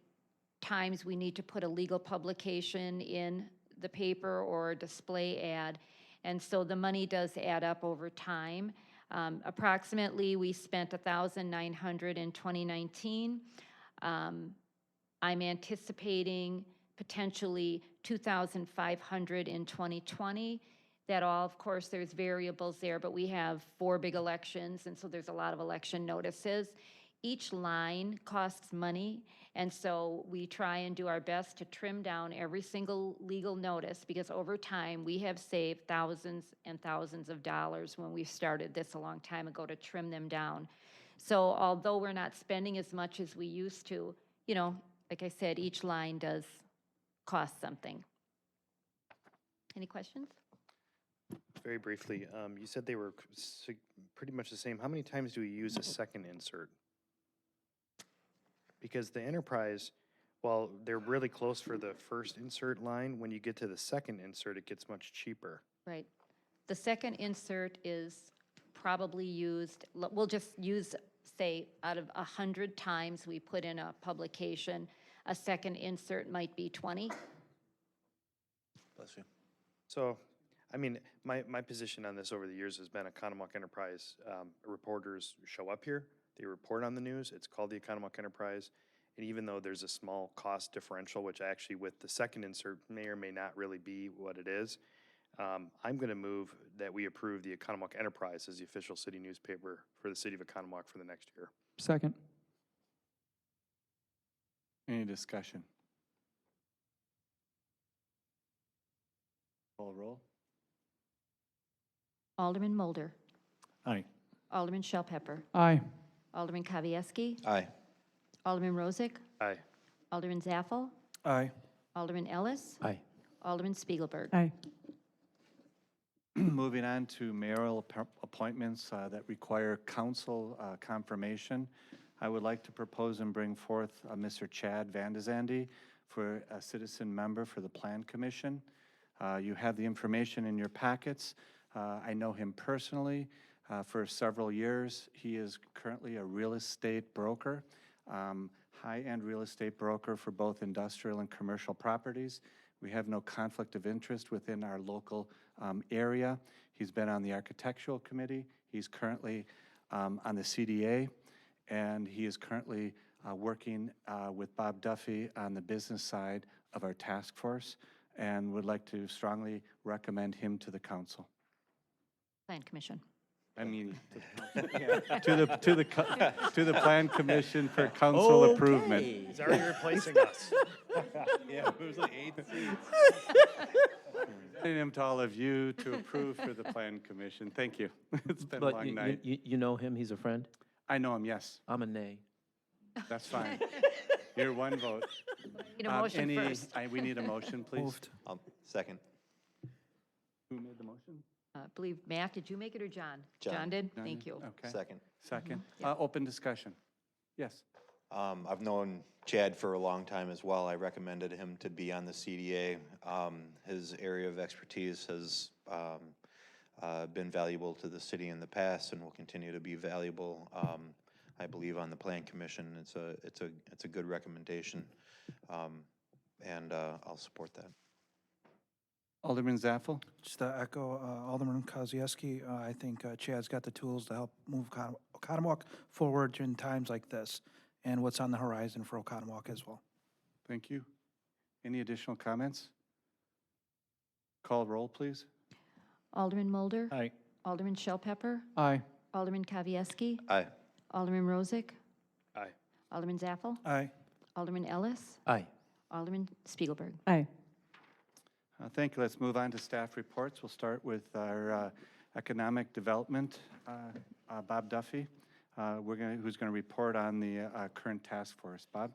times we need to put a legal publication in the paper or a display ad. And so the money does add up over time. Approximately, we spent $1,900 in 2019. I'm anticipating potentially $2,500 in 2020. That all, of course, there's variables there, but we have 4 big elections, and so there's a lot of election notices. Each line costs money, and so we try and do our best to trim down every single legal notice, because over time, we have saved thousands and thousands of dollars when we started this a long time ago to trim them down. So although we're not spending as much as we used to, like I said, each line does cost something. Any questions? very briefly, you said they were pretty much the same. How many times do we use a second insert? Because the enterprise, while they're really close for the first insert line, when you get to the second insert, it gets much cheaper. Right. The second insert is probably used, we'll just use, say, out of 100 times we put in a publication, a second insert might be 20. Bless you. So, I mean, my position on this over the years has been Economowoc Enterprise reporters show up here, they report on the news, it's called the Economowoc Enterprise, and even though there's a small cost differential, which actually with the second insert may or may not really be what it is, I'm going to move that we approve the Economowoc Enterprise as the official city newspaper for the city of Economowoc for the next year. Second. Any discussion? Call roll. Alderman Mulder. Aye. Alderman Shell Pepper. Aye. Alderman Kavieski. Aye. Alderman Rozak. Aye. Alderman Zaffel. Aye. Alderman Ellis. Aye. Alderman Spiegelberg. Aye. Moving on to mayoral appointments that require council confirmation. I would like to propose and bring forth Mr. Chad Vandezandy for a citizen member for the Plan Commission. You have the information in your packets. I know him personally for several years. He is currently a real estate broker, high-end real estate broker for both industrial and commercial properties. We have no conflict of interest within our local area. He's been on the Architectural Committee. He's currently on the CDA, and he is currently working with Bob Duffy on the business side of our task force, and would like to strongly recommend him to the council. Plan Commission. I mean, to the Plan Commission for council improvement. He's already replacing us. Yeah, it was like 8 seats. Sending him to all of you to approve for the Plan Commission. Thank you. It's been a But long night. you know him, he's a friend? I know him, yes. I'm a nay. That's fine. You're one vote. Need a motion first. We need a motion, please. Moved. Second. Who made the motion? I believe, Matt, did you make it or John? John. did? John Thank did? you. Okay. Second. Second. Yeah. Open discussion. Yes. I've known Chad for a long time as well. I recommended him to be on the CDA. His area of expertise has been valuable to the city in the past and will continue to be valuable. I believe on the Plan Commission, it's a good recommendation, and I'll support that. Alderman Zaffel? Just to echo Alderman Kozieski, I think Chad's got the tools to help move Oconomowoc forward in times like this and what's on the horizon for Oconomowoc as well. Thank you. Any additional comments? Call roll, please. Alderman Mulder. Aye. Alderman Shell Pepper. Aye. Alderman Kavieski. Aye. Alderman Rozak. Aye. Alderman Zaffel. Aye. Alderman Ellis. Aye. Alderman Spiegelberg. Aye. Thank you. Let's move on to staff reports. We'll start with our economic development, Bob Duffy, who's going to report on the current task force. Bob?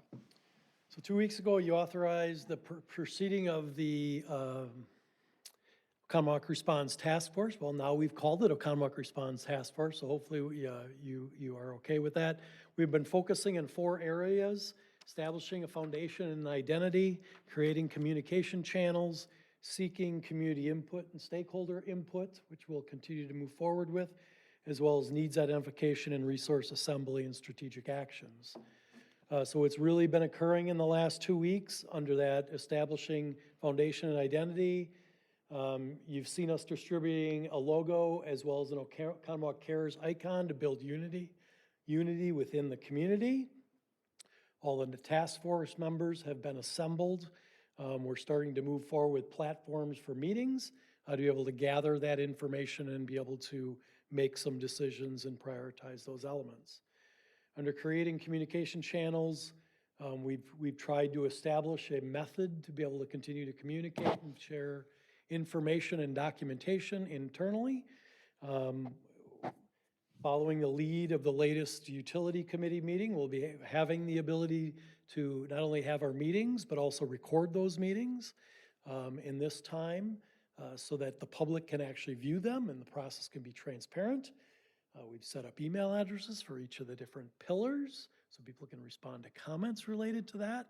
So 2 weeks ago, you authorized the proceeding of the Oconomowoc Response Task Force. Well, now we've called it Oconomowoc Response Task Force, so hopefully you are okay with that. We've been focusing in 4 areas: establishing a foundation and identity, creating communication channels, seeking community input and stakeholder input, which we'll continue to move forward with, as well as needs identification and resource assembly and strategic actions. So it's really been occurring in the last 2 weeks under that establishing foundation and identity. You've seen us distributing a logo as well as an Oconomowoc Cares icon to build unity within the community. All of the task force members have been assembled. We're starting to move forward with platforms for meetings to be able to gather that information and be able to make some decisions and prioritize those elements. Under creating communication channels, we've tried to establish a method to be able to continue to communicate and share information and documentation internally. Following the lead of the latest utility committee meeting, we'll be having the ability to not only have our meetings, but also record those meetings in this time. so that the public can actually view them and the process can be transparent. We've set up email addresses for each of the different pillars so people can respond to comments related to that.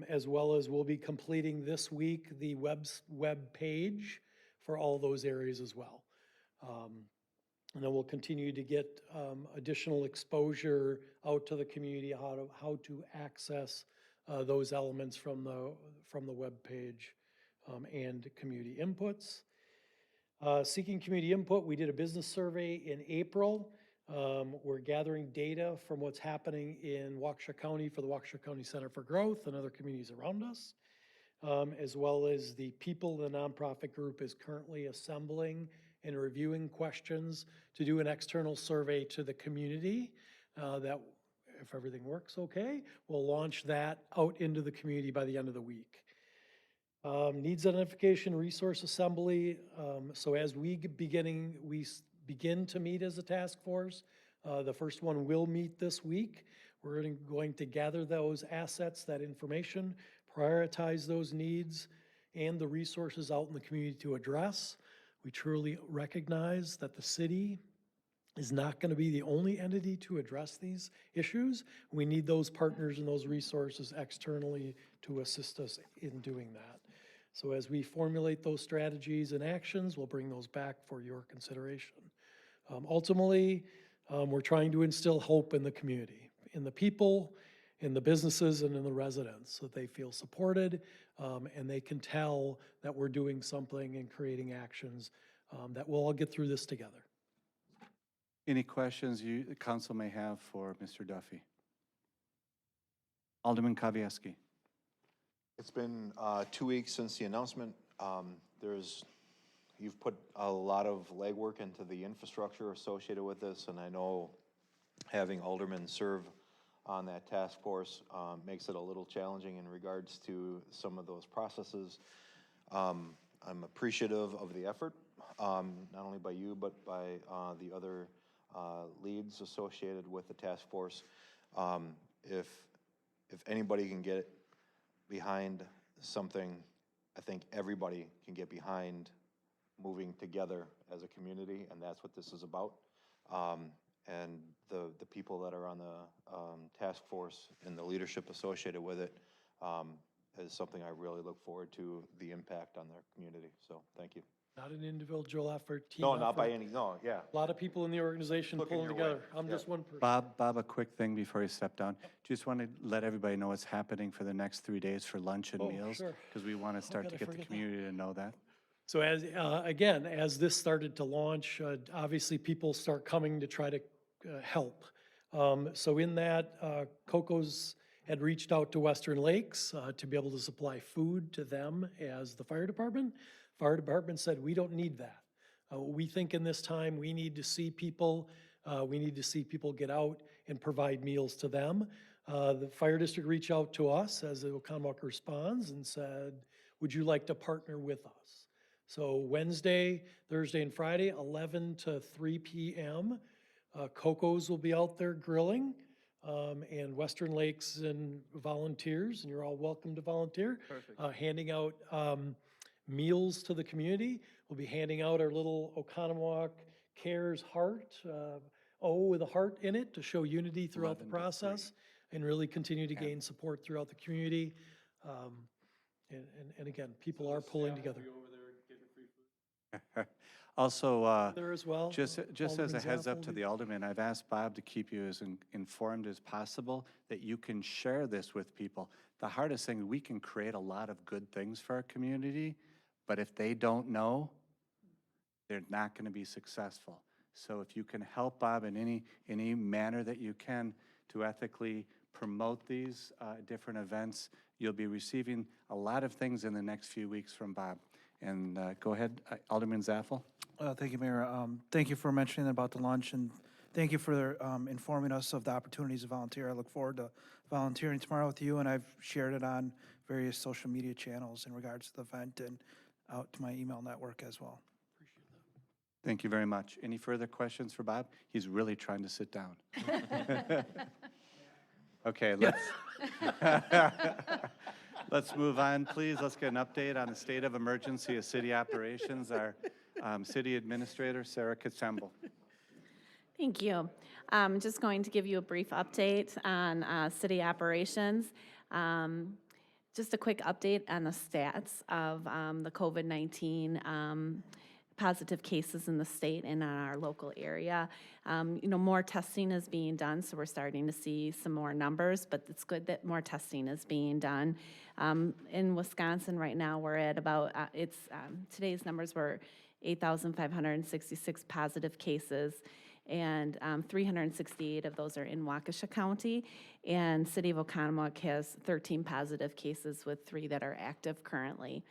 As well as we'll be completing this week the web page for all those areas as well. And then we'll continue to get additional exposure out to the community, how to access those elements from the web page and community inputs. Seeking community input, we did a business survey in April. We're gathering data from what's happening in Waukesha County for the Waukesha County Center for Growth and other communities around us, as well as the people the nonprofit group is currently assembling and reviewing questions to do an external survey to the community that, if everything works okay, we'll launch that out into the community by the end of the week. Needs identification, resource assembly. So as we begin to meet as a task force, the first one will meet this week. We're going to gather those assets, that information, prioritize those needs and the resources out in the community to address. We truly recognize that the city is not going to be the only entity to address these issues. We need those partners and those resources externally to assist us in doing that. So as we formulate those strategies and actions, we'll bring those back for your consideration. Ultimately, we're trying to instill hope in the community, in the people, in the businesses, and in the residents, so that they feel supported and they can tell that we're doing something and creating actions that we'll all get through this together. Any questions the council may have for Mr. Duffy? Alderman Kavieski. It's been 2 weeks since the announcement. You've put a lot of legwork into the infrastructure associated with this, and I know having aldermen serve on that task force makes it a little challenging in regards to some of those processes. I'm appreciative of the effort, not only by you, but by the other leads associated with the task force. If anybody can get behind something, I think everybody can get behind moving together as a community, and that's what this is about. And the people that are on the task force and the leadership associated with it is something I really look forward to, the impact on their community. So thank you. Not an individual effort, team No, effort. not by any, no, yeah. A lot of people in the organization Looking pulling your together. way, I'm yeah. just one person. Bob, a quick thing before you step down. Just want to let everybody know what's happening for the next 3 days for lunch and Oh, meals, sure. because we want to start could to I get the forget that? community to know that. So as, again, as this started to launch, obviously people start coming to try to help. So in that, Coco's had reached out to Western Lakes to be able to supply food to them as the fire department. Fire department said, we don't need that. We think in this time, we need to see people get out and provide meals to them. The fire district reached out to us as the Oconomowoc Responds and said, would you like to partner with us? So Wednesday, Thursday, and Friday, 11 to 3 p.m., Coco's will be out there grilling, and Western Lakes and volunteers, and you're all welcome to volunteer, handing out meals to the community. We'll be handing out our little Oconomowoc Cares heart, with a heart in it to show unity throughout the 11 to 3. process and really continue to gain support throughout the community. And again, people are pulling together. Also, There as well. just as a Alderman heads up Zappel, to the aldermen, I've asked Bob to keep you as informed as possible, that you can share this with people. The hardest thing, we can create a lot of good things for our community, but if they don't know, they're not going to be successful. So if you can help Bob in any manner that you can to ethically promote these different events, you'll be receiving a lot of things in the next few weeks from Bob. And go ahead, Alderman Zaffel. Thank you, Mayor. Thank you for mentioning about the lunch, and thank you for informing us of the opportunities to volunteer. I look forward to volunteering tomorrow with you, and I've shared it on various social media channels in regards to the event and out to my email network as well. Thank you very much. Any further questions for Bob? He's really trying to sit down. Okay, let's. Let's move on, please. Let's get an update on the state of emergency of city operations. Our city administrator, Sarah Kitsemble. Thank you. Just going to give you a brief update on city operations. Just a quick update on the stats of the COVID-19 positive cases in the state and in our local area. More testing is being done, so we're starting to see some more numbers, but it's good that more testing is being done. In Wisconsin right now, we're at about, today's numbers were 8,566 positive cases, and 368 of those are in Waukesha County, and City of Oconomowoc has 13 positive cases with 3 that are active currently.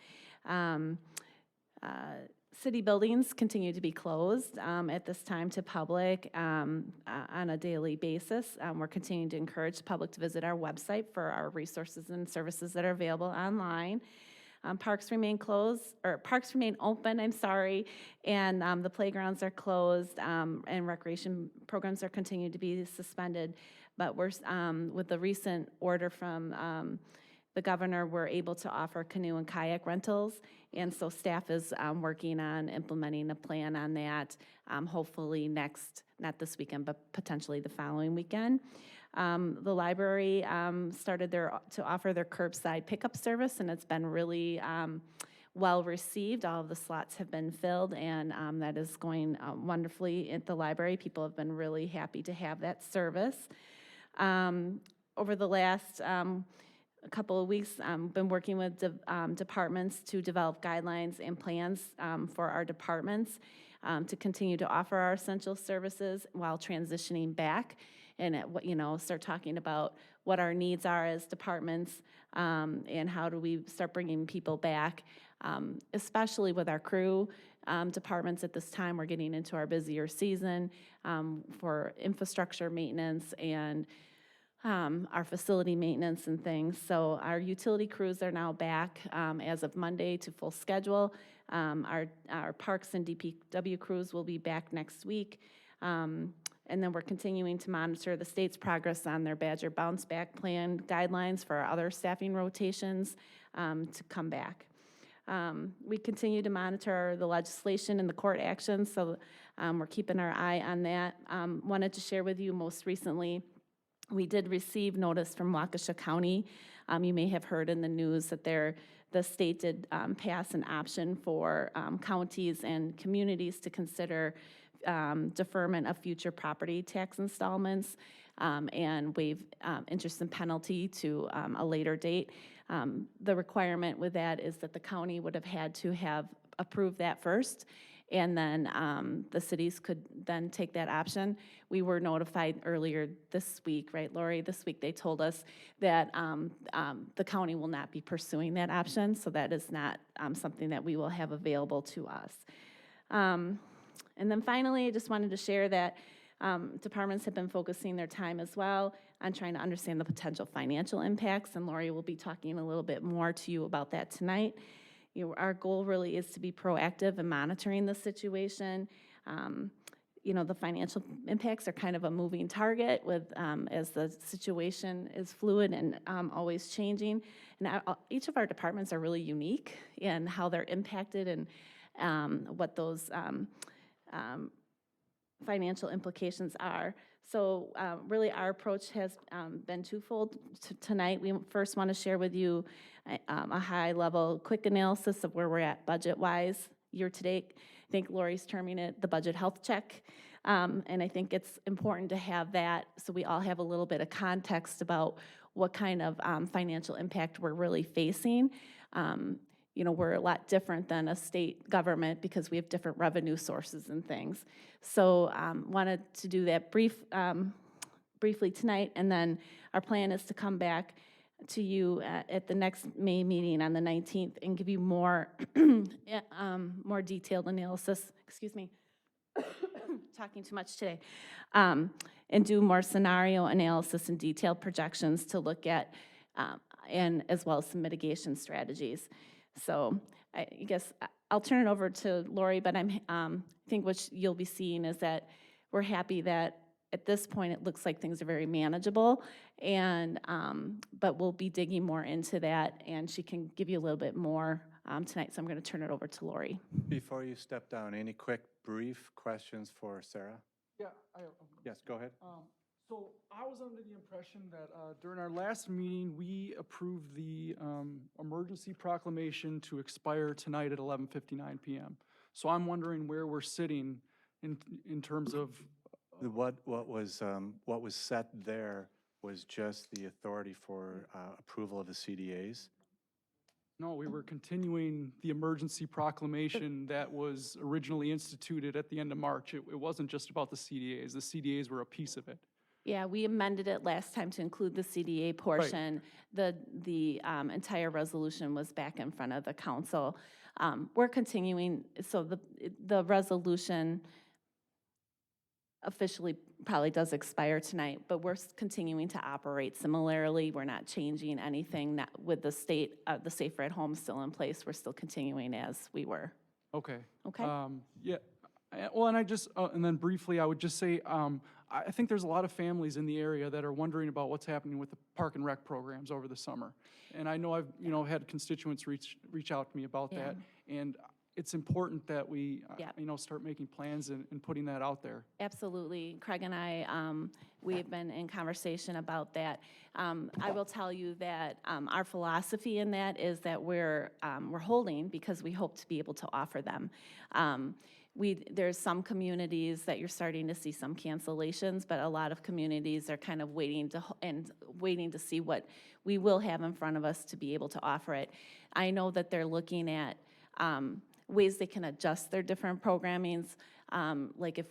City buildings continue to be closed at this time to public on a daily basis. We're continuing to encourage the public to visit our website for our resources and services that are available online. Parks remain open, and the playgrounds are closed, and recreation programs are continuing to be suspended. But we're, with the recent order from the governor, we're able to offer canoe and kayak rentals, and so staff is working on implementing a plan on that, hopefully not this weekend, but potentially the following weekend. The library started to offer their curbside pickup service, and it's been really well received. All of the slots have been filled, and that is going wonderfully at the library. People have been really happy to have that service. Over the last a couple of weeks, been working with departments to develop guidelines and plans for our departments to continue to offer our essential services while transitioning back, and start talking about what our needs are as departments, and how do we start bringing people back, especially with our crew departments at this time. We're getting into our busier season for infrastructure maintenance and our facility maintenance and things. So our utility crews are now back as of Monday to full schedule. Our parks and DPW crews will be back next week. And then we're continuing to monitor the state's progress on their Badger Bounce Back Plan guidelines for our other staffing rotations to come back. We continue to monitor the legislation and the court actions, so we're keeping our eye on that. Wanted to share with you most recently, we did receive notice from Waukesha County. You may have heard in the news that the state did pass an option for counties and communities to consider deferment of future property tax installments and waive interest and penalty to a later date. The requirement with that is that the county would have had to have approved that first, and then the cities could then take that option. We were notified earlier this week, right, Lori? This week they told us that the county will not be pursuing that option, so that is not something that we will have available to us. And then finally, I just wanted to share that departments have been focusing their time as well on trying to understand the potential financial impacts, and Lori will be talking a little bit more to you about that tonight. Our goal really is to be proactive in monitoring the situation. The financial impacts are kind of a moving target with as the situation is fluid and always changing. And each of our departments are really unique in how they're impacted and what those financial implications are. So really our approach has been twofold. Tonight we first want to share with you a high-level quick analysis of where we're at budget-wise year to date. I think Lori's terming it the budget health check. And I think it's important to have that so we all have a little bit of context about what kind of financial impact we're really facing. We're a lot different than a state government because we have different revenue sources and things. So wanted to do that briefly tonight, and then our plan is to come back to you at the next May meeting on the 19th and give you more more detailed analysis. Excuse me, talking too much today. And do more scenario analysis and detailed projections to look at, and as well as some mitigation strategies. So I guess I'll turn it over to Lori, but I think what you'll be seeing is that we're happy that at this point, it looks like things are very manageable, and, but we'll be digging more into that, and she can give you a little bit more tonight, so I'm going to turn it over to Lori. Before you step down, any quick, brief questions for Sarah? Yeah, Yes, go ahead. So I was under the impression that during our last meeting, we approved the emergency proclamation to expire tonight at 11:59 PM. So I'm wondering where we're sitting in terms of, What was set there was just the authority for approval of the CDAs. no, we were continuing the emergency proclamation that was originally instituted at the end of March. It wasn't just about the CDAs. The CDAs were a piece of it. Yeah, we amended it last time to include the CDA portion. The entire resolution was back in front of the council. We're continuing, so the resolution officially probably does expire tonight, but we're continuing to operate similarly. We're not changing anything with the state, the Safer at Home still in place. We're still continuing as we were. Okay. Okay. Yeah, well, and I just, and then briefly, I would just say, I think there's a lot of families in the area that are wondering about what's happening with the park and rec programs over the summer. And I know I've, had constituents reach out to me about Yeah. that. And it's important that we, Yep. start making plans and putting that out there. Absolutely. Craig and I, we've been in conversation about that. I will tell you that our philosophy in that is that we're holding because we hope to be able to offer them. There's some communities that you're starting to see some cancellations, but a lot of communities are kind of waiting to see what we will have in front of us to be able to offer it. I know that they're looking at ways they can adjust their different programmings. Like if,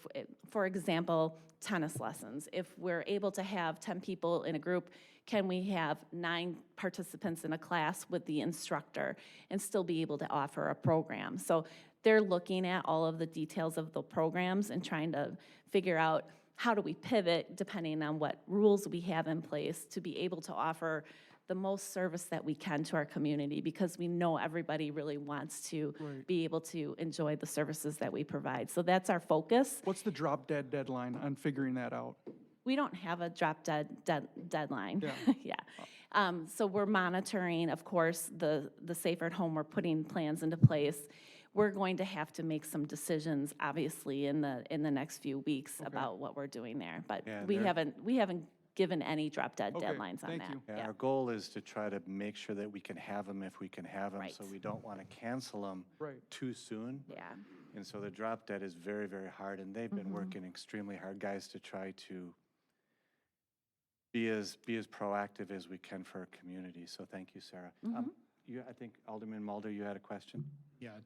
for example, tennis lessons. If we're able to have 10 people in a group, can we have 9 participants in a class with the instructor and still be able to offer a program? So they're looking at all of the details of the programs and trying to figure out how do we pivot depending on what rules we have in place to be able to offer the most service that we can to our community, because we know everybody really wants to be able to enjoy the services that we provide. So that's our focus. What's the drop dead deadline on figuring that out? We don't have a drop dead deadline. Yeah. Yeah. So we're monitoring, of course, the Safer at Home. We're putting plans into place. We're going to have to make some decisions, obviously, in the next few weeks about what we're doing there. But Yeah, we haven't given any drop dead deadlines on thank that. you. Yeah, our goal is to try to make sure that we can have them if we can have them. Right. So we don't want to cancel them Right. too soon. Yeah. And so the drop dead is very, very hard, and they've been working extremely hard, guys, to try to be as proactive as we can for our community. So thank you, Sarah. I think Alderman Mulder, you had a question? Yeah,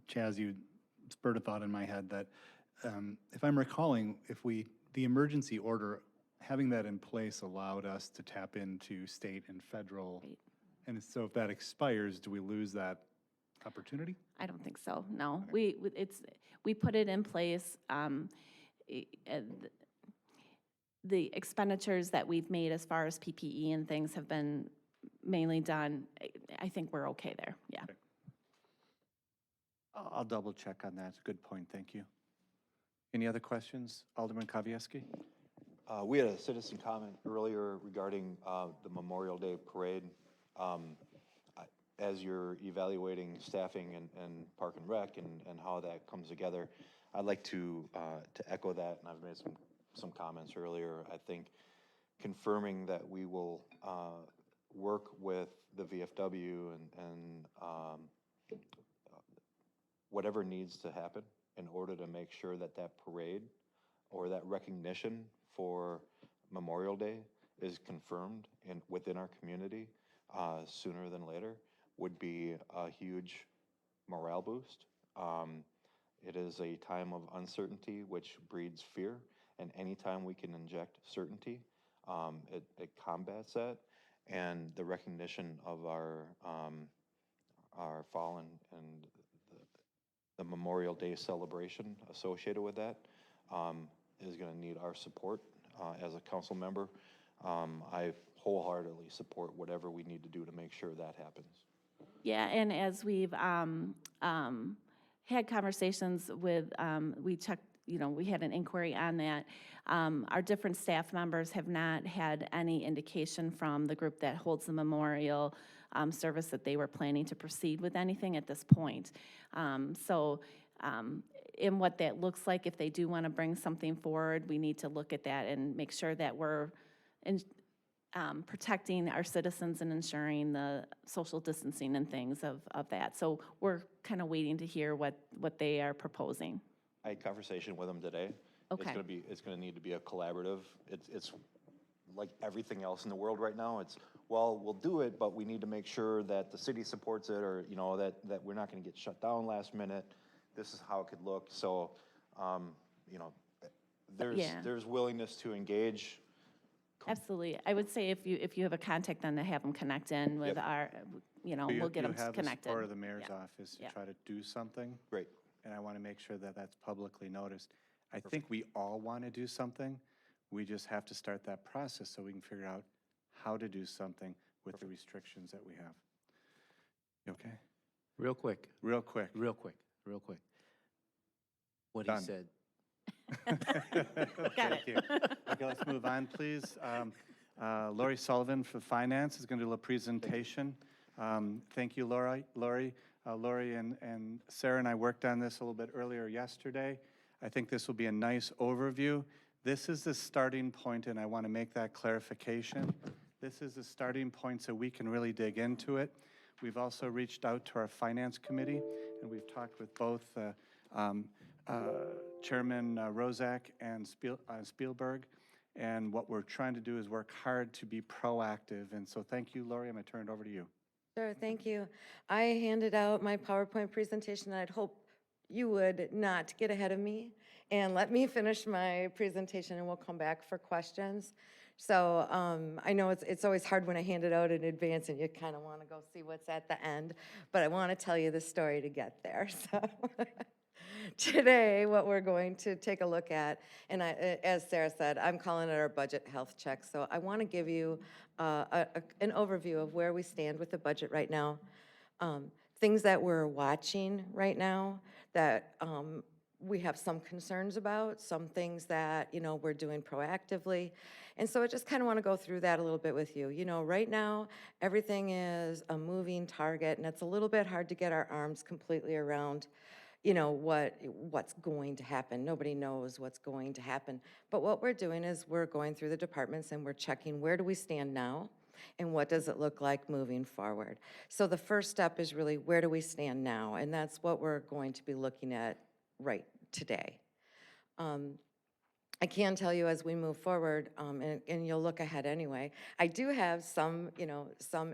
Chaz, you spurred a thought in my head that if I'm recalling, the emergency order, having that in place allowed us to tap into state and federal. Right. And so if that expires, do we lose that opportunity? I don't think so, no. We put it in place. The expenditures that we've made as far as PPE and things have been mainly done. I think we're okay there, yeah. I'll double check on that. It's a good point. Thank you. Any other questions? Alderman Kavieski? We had a citizen comment earlier regarding the Memorial Day Parade. As you're evaluating staffing and Park and Rec and how that comes together, I'd like to echo that, and I've made some comments earlier. I think confirming that we will work with the VFW and whatever needs to happen in order to make sure that that parade or that recognition for Memorial Day is confirmed within our community sooner than later would be a huge morale boost. It is a time of uncertainty which breeds fear, and anytime we can inject certainty, it combats that. And the recognition of our fallen and the Memorial Day celebration associated with that is going to need our support as a council member. I wholeheartedly support whatever we need to do to make sure that happens. Yeah, and as we've had conversations with, we checked we had an inquiry on that. Our different staff members have not had any indication from the group that holds the memorial service that they were planning to proceed with anything at this point. In what that looks like, if they do want to bring something forward, we need to look at that and make sure that we're protecting our citizens and ensuring the social distancing and things of that. So we're kind of waiting to hear what they are proposing. I had conversation with them today. Okay. It's gonna need to be a collaborative. It's like everything else in the world right now. It's, well, we'll do it, but we need to make sure that the city supports it, or, that we're not gonna get shut down last minute. This is how it could look. So, Yeah. there's willingness to engage. Absolutely. I would say if you have a contact, then to have them connect in with our, we'll get them You have the connected. support of the mayor's Yeah. office to Yeah. try to do something. Great. And I want to make sure that that's publicly noticed. I think we all want to do something. We just have to start that process so we can figure out how to do something with the restrictions that we have. You okay? Real quick, Real quick. real quick, real quick. What he Done. said. Thank you. Okay, let's move on, please. Lori Sullivan for Finance is going to do a presentation. Thank you, Lori. Lori and Sarah and I worked on this a little bit earlier yesterday. I think this will be a nice overview. This is the starting point, and I want to make that clarification. This is the starting point so we can really dig into it. We've also reached out to our Finance Committee, and we've talked with both Chairman Rozak and Spielberg, and what we're trying to do is work hard to be proactive. And so thank you, Lori. I'm going to turn it over to you. Sure, thank you. I handed out my PowerPoint presentation. I'd hope you would not get ahead of me and let me finish my presentation, and we'll come back for questions. So I know it's always hard when I hand it out in advance and you kind of want to go see what's at the end, but I want to tell you the story to get there. So today, what we're going to take a look at, and as Sarah said, I'm calling it our budget health check. So I want to give you an overview of where we stand with the budget right now, things that we're watching right now that we have some concerns about, some things that, we're doing proactively. And so I just kind of want to go through that a little bit with you. Right now, everything is a moving target, and it's a little bit hard to get our arms completely around what's going to happen. Nobody knows what's going to happen. But what we're doing is we're going through the departments and we're checking where do we stand now and what does it look like moving forward. So the first step is really where do we stand now, and that's what we're going to be looking at right today. I can tell you as we move forward, and you'll look ahead anyway, I do have some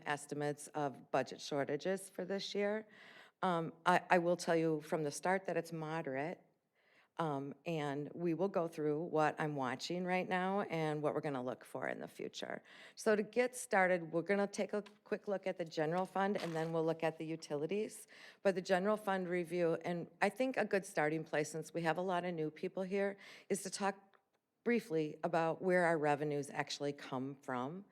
estimates of budget shortages for this year. I will tell you from the start that it's moderate, and we will go through what I'm watching right now and what we're going to look for in the future. So to get started, we're going to take a quick look at the general fund, and then we'll look at the utilities. But the general fund review, and I think a good starting place, since we have a lot of new people here, is to talk briefly about where our revenues actually come from.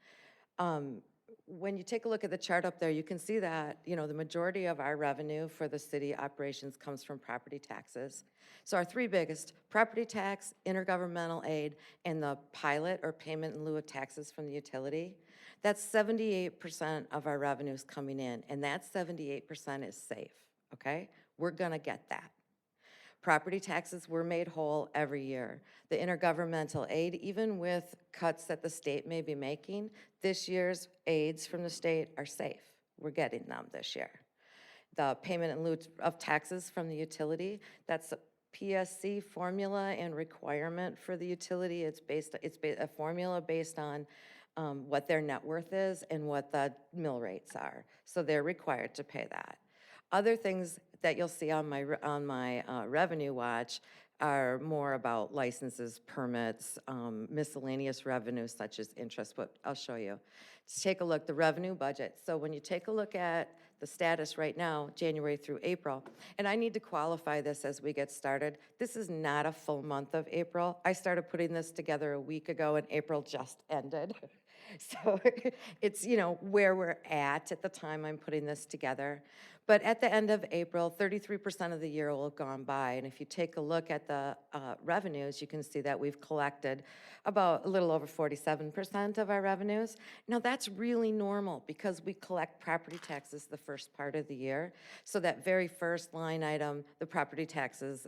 When you take a look at the chart up there, you can see that, the majority of our revenue for the city operations comes from property taxes. So our three biggest, property tax, intergovernmental aid, and the pilot or payment in lieu of taxes from the utility, that's 78% of our revenues coming in, and that 78% is safe, okay? We're gonna get that. Property taxes were made whole every year. The intergovernmental aid, even with cuts that the state may be making, this year's aids from the state are safe. We're getting them this year. The payment in lieu of taxes from the utility, that's a PSC formula and requirement for the utility. It's a formula based on what their net worth is and what the mill rates are. So they're required to pay that. Other things that you'll see on my revenue watch are more about licenses, permits, miscellaneous revenues such as interest, but I'll show you. Let's take a look, the revenue budget. So when you take a look at the status right now, January through April, and I need to qualify this as we get started, this is not a full month of April. I started putting this together a week ago and April just ended. So it's, you know, where we're at the time I'm putting this together. But at the end of April, 33% of the year will have gone by. And if you take a look at the revenues, you can see that we've collected about a little over 47% of our revenues. Now, that's really normal because we collect property taxes the first part of the year. So that very first line item, the property taxes,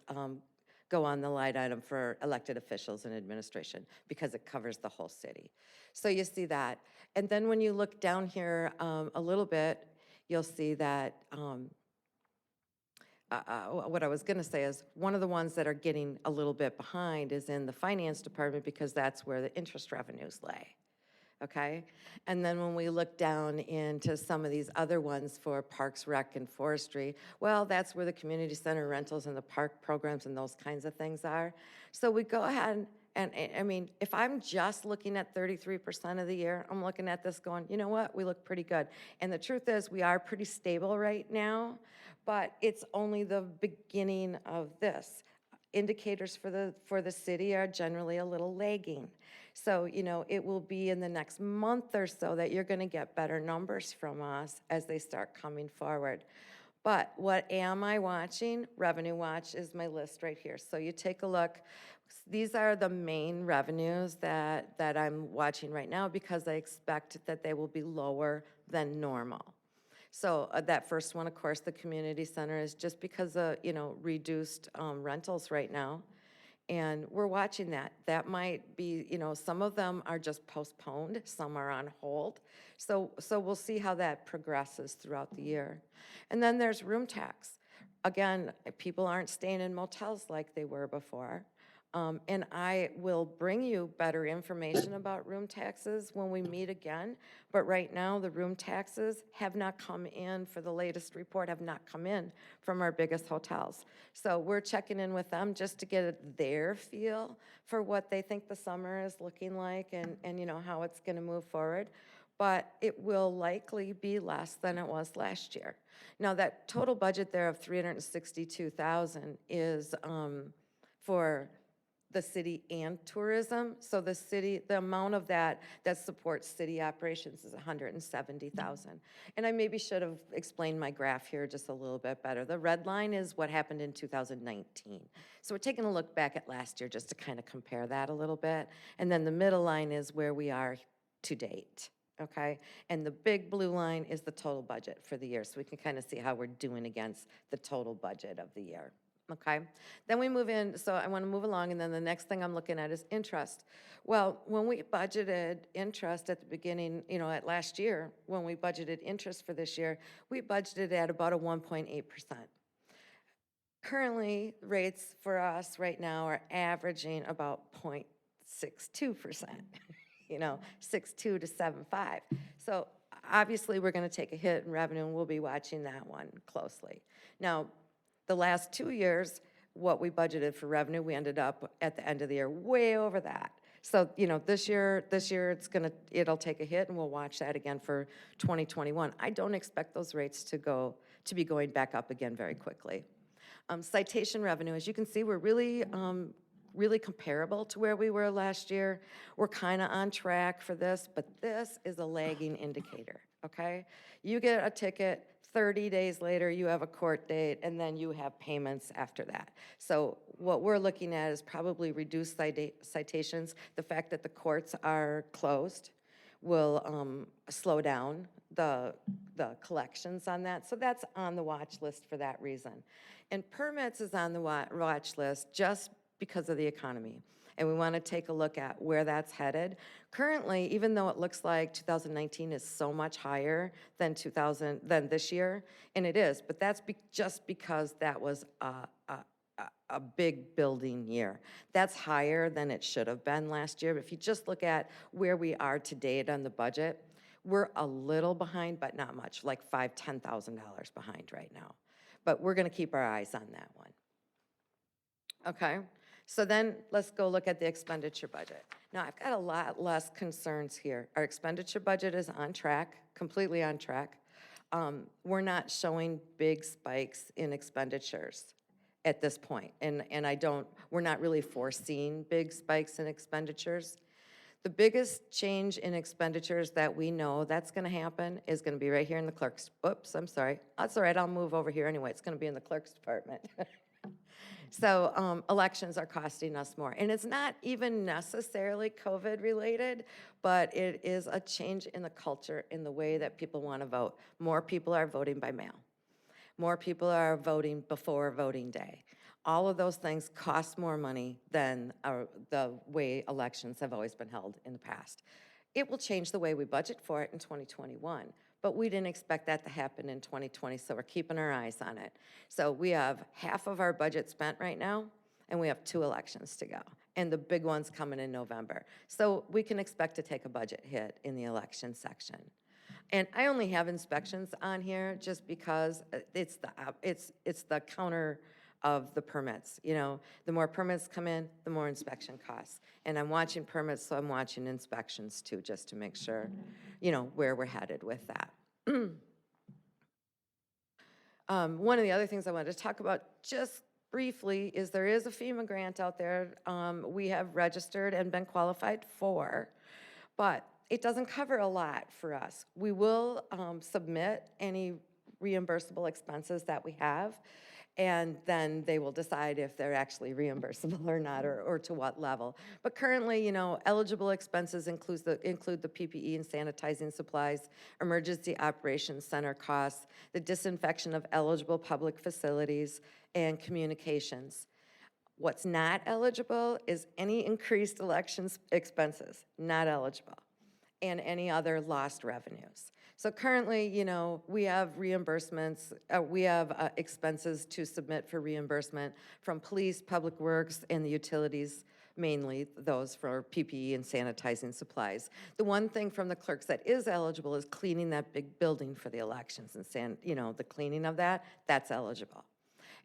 go on the line item for elected officials and administration because it covers the whole city. So you see that. And then when you look down here a little bit, you'll see that what I was going to say is one of the ones that are getting a little bit behind is in the finance department because that's where the interest revenues lay. Okay? And then when we look down into some of these other ones for parks, rec, and forestry, well, that's where the community center rentals and the park programs and those kinds of things are. So we go ahead and I mean, if I'm just looking at 33% of the year, I'm looking at this going, you know what, we look pretty good. And the truth is, we are pretty stable right now, but it's only the beginning of this. Indicators for the city are generally a little lagging. So, you know, it will be in the next month or so that you're going to get better numbers from us as they start coming forward. But what am I watching? Revenue Watch is my list right here. So you take a look. These are the main revenues that I'm watching right now because I expect that they will be lower than normal. So that first one, of course, the community center is just because of, you know, reduced rentals right now. And we're watching that. That might be, you know, some of them are just postponed, some are on hold. So we'll see how that progresses throughout the year. And then there's room tax. Again, people aren't staying in motels like they were before. And I will bring you better information about room taxes when we meet again. But right now, the room taxes have not come in, for the latest report, have not come in from our biggest hotels. So we're checking in with them just to get their feel for what they think the summer is looking like and you know, how it's going to move forward. But it will likely be less than it was last year. Now, that total budget there of $362,000 is for the city and tourism. So the city, the amount of that supports city operations is $170,000. And I maybe should have explained my graph here just a little bit better. The red line is what happened in 2019. So we're taking a look back at last year just to kind of compare that a little bit. And then the middle line is where we are to date. Okay, and the big blue line is the total budget for the year. So we can kind of see how we're doing against the total budget of the year. Okay, then we move in, so I want to move along, and then the next thing I'm looking at is interest. Well, when we budgeted interest at the beginning, you know, at last year, when we budgeted interest for this year, we budgeted at about a 1.8%. Currently, rates for us right now are averaging about 0.62%, you know, 6.2 to 7.5. So obviously, we're going to take a hit in revenue, and we'll be watching that one closely. Now, the last 2 years, what we budgeted for revenue, we ended up at the end of the year way over that. So, you know, this year it'll take a hit, and we'll watch that again for 2021. I don't expect those rates to be going back up again very quickly. Citation revenue, as you can see, we're really comparable to where we were last year. We're kind of on track for this, but this is a lagging indicator, okay? You get a ticket, 30 days later, you have a court date, and then you have payments after that. So what we're looking at is probably reduced citations. The fact that the courts are closed will slow down the collections on that. So that's on the watch list for that reason. And permits is on the watch list just because of the economy. And we want to take a look at where that's headed. Currently, even though it looks like 2019 is so much higher than this year, and it is, but that's just because that was a big building year. That's higher than it should have been last year. But if you just look at where we are to date on the budget, we're a little behind, but not much, like $5,000, $10,000 behind right now. But we're going to keep our eyes on that one. Okay. So then let's go look at the expenditure budget. Now, I've got a lot less concerns here. Our expenditure budget is on track, completely on track. We're not showing big spikes in expenditures at this point. And we're not really foreseeing big spikes in expenditures. The biggest change in expenditures that we know that's going to happen is going to be right here in the clerk's, oops, I'm sorry. That's all right, I'll move over here anyway. It's going to be in the clerk's department. So elections are costing us more. And it's not even necessarily COVID-related, but it is a change in the culture, in the way that people want to vote. More people are voting by mail. More people are voting before voting day. All of those things cost more money than the way elections have always been held in the past. It will change the way we budget for it in 2021, but we didn't expect that to happen in 2020, so we're keeping our eyes on it. So we have half of our budget spent right now, and we have 2 elections to go, and the big one's coming in November. So we can expect to take a budget hit in the election section. And I only have inspections on here just because it's the counter of the permits. You know, the more permits come in, the more inspection costs. And I'm watching permits, so I'm watching inspections too, just to make sure, you know, where we're headed with that. One of the other things I wanted to talk about just briefly is there is a FEMA grant out there we have registered and been qualified for, but it doesn't cover a lot for us. We will submit any reimbursable expenses that we have, and then they will decide if they're actually reimbursable or not, or to what level. But currently, you know, eligible expenses include the PPE and sanitizing supplies, emergency operations center costs, the disinfection of eligible public facilities, and communications. What's not eligible is any increased elections expenses, not eligible, and any other lost revenues. So currently, you know, we have reimbursements, we have expenses to submit for reimbursement from police, public works, and the utilities, mainly those for PPE and sanitizing supplies. The one thing from the clerks that is eligible is cleaning that big building for the elections and the cleaning of that, that's eligible.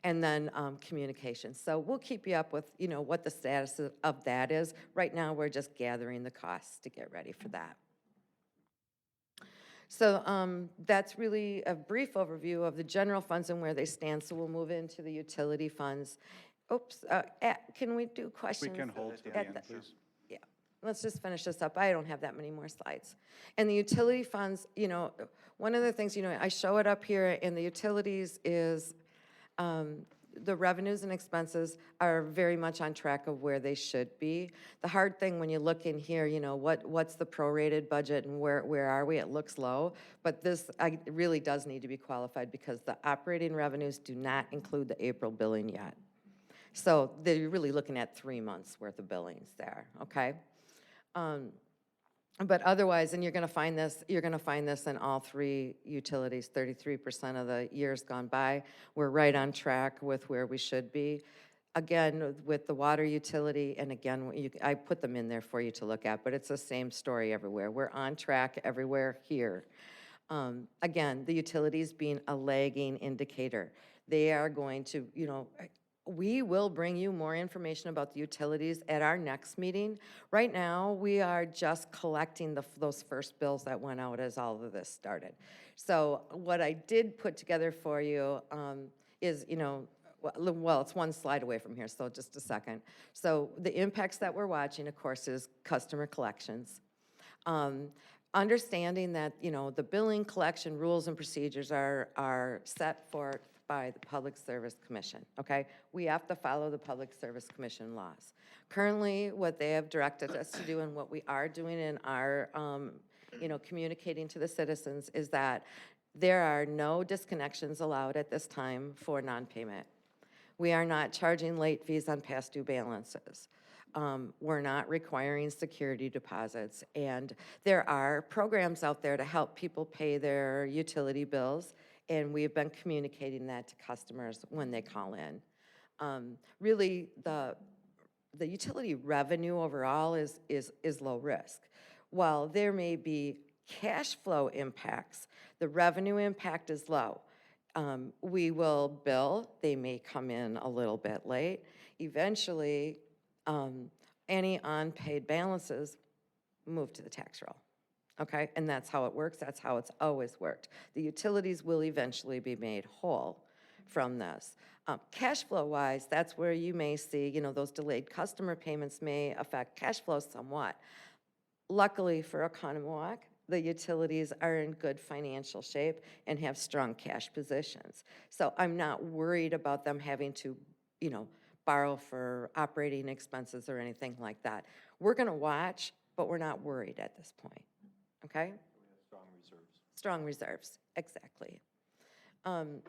And then communications. So we'll keep you up with, you know, what the status of that is. Right now, we're just gathering the costs to get ready for that. So that's really a brief overview of the general funds and where they stand. So we'll move into the utility funds. Oops, can we do questions? We can hold to the at end, please. Yeah, let's just finish this up. I don't have that many more slides. And the utility funds, you know, one of the things, you know, I show it up here in the utilities is the revenues and expenses are very much on track of where they should be. The hard thing when you look in here, you know, what's the prorated budget and where are we? It looks low, but this really does need to be qualified because the operating revenues do not include the April billing yet. So they're really looking at 3 months worth of billings there, okay? But otherwise, and you're gonna find this in all 3 utilities, 33% of the years gone by. We're right on track with where we should be. Again, with the water utility, and again, I put them in there for you to look at, but it's the same story everywhere. We're on track everywhere here. Again, the utilities being a lagging indicator. They are going to, you know, we will bring you more information about the utilities at our next meeting. Right now, we are just collecting those first bills that went out as all of this started. So what I did put together for you is, you know, well, it's 1 slide away from here, so just a second. So the impacts that we're watching, of course, is customer collections. Understanding that, you know, the billing collection rules and procedures are set forth by the Public Service Commission, okay? We have to follow the Public Service Commission laws. Currently, what they have directed us to do and what we are doing in our, you know, communicating to the citizens is that there are no disconnections allowed at this time for non-payment. We are not charging late fees on past due balances. We're not requiring security deposits. And there are programs out there to help people pay their utility bills, and we've been communicating that to customers when they call in. Really, the utility revenue overall is low risk. While there may be cash flow impacts, the revenue impact is low. We will bill, they may come in a little bit late. Eventually, any unpaid balances move to the tax roll. Okay, and that's how it works. That's how it's always worked. The utilities will eventually be made whole from this. Cash flow wise, that's where you may see, you know, those delayed customer payments may affect cash flow somewhat. Luckily for Oconomowoc, the utilities are in good financial shape and have strong cash positions. So I'm not worried about them having to, you know, borrow for operating expenses or anything like that. We're going to watch, but we're not worried at this point, okay? Strong reserves. Strong reserves, exactly. And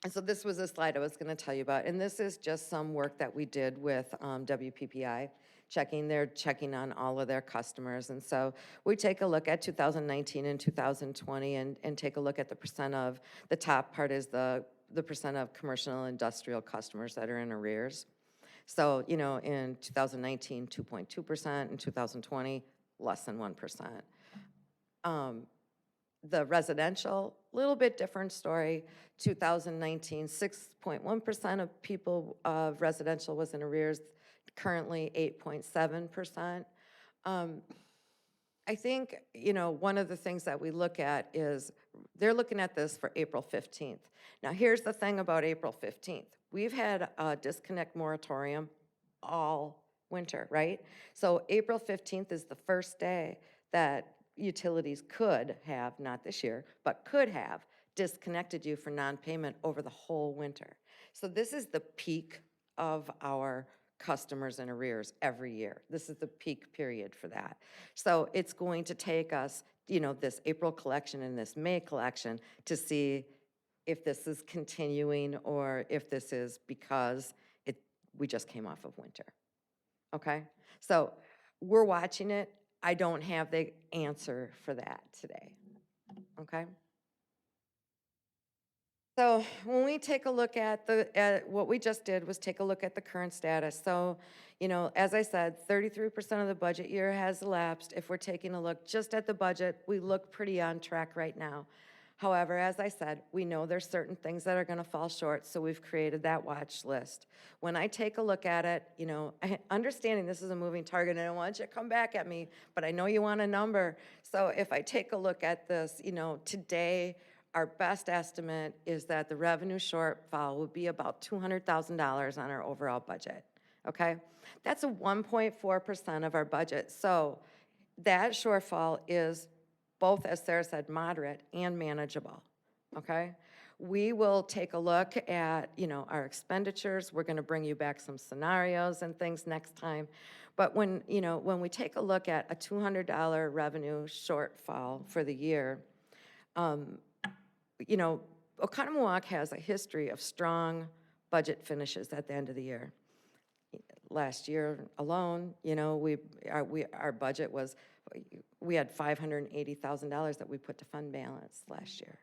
so this was a slide I was going to tell you about, and this is just some work that we did with WPPI, checking on all of their customers. And so we take a look at 2019 and 2020 and take a look at the percent of, the top part is the percent of commercial and industrial customers that are in arrears. So, you know, in 2019, 2.2%, in 2020, less than 1%. The residential, little bit different story. 2019, 6.1% of people, residential was in arrears, currently 8.7%. I think, you know, one of the things that we look at is they're looking at this for April 15th. Now, here's the thing about April 15th. We've had a disconnect moratorium all winter, right? So April 15th is the first day that utilities could have, not this year, but could have disconnected you for non-payment over the whole winter. So this is the peak of our customers in arrears every year. This is the peak period for that. So it's going to take us, you know, this April collection and this May collection to see if this is continuing or if this is because we just came off of winter. Okay? So we're watching it. I don't have the answer for that today. Okay? So when we take a look at what we just did was take a look at the current status. So, you know, as I said, 33% of the budget year has elapsed. If we're taking a look just at the budget, we look pretty on track right now. However, as I said, we know there's certain things that are going to fall short, so we've created that watch list. When I take a look at it, you know, understanding this is a moving target, and I don't want you to come back at me, but I know you want a number. So if I take a look at this, you know, today, our best estimate is that the revenue shortfall would be about $200,000 on our overall budget, okay? That's a 1.4% of our budget. So that shortfall is both, as Sarah said, moderate and manageable, okay? We will take a look at, you know, our expenditures. We're going to bring you back some scenarios and things next time. But when, you know, when we take a look at a $200 revenue shortfall for the year, you know, Oconomowoc has a history of strong budget finishes at the end of the year. Last year alone, you know, our budget was, we had $580,000 that we put to fund balance last year.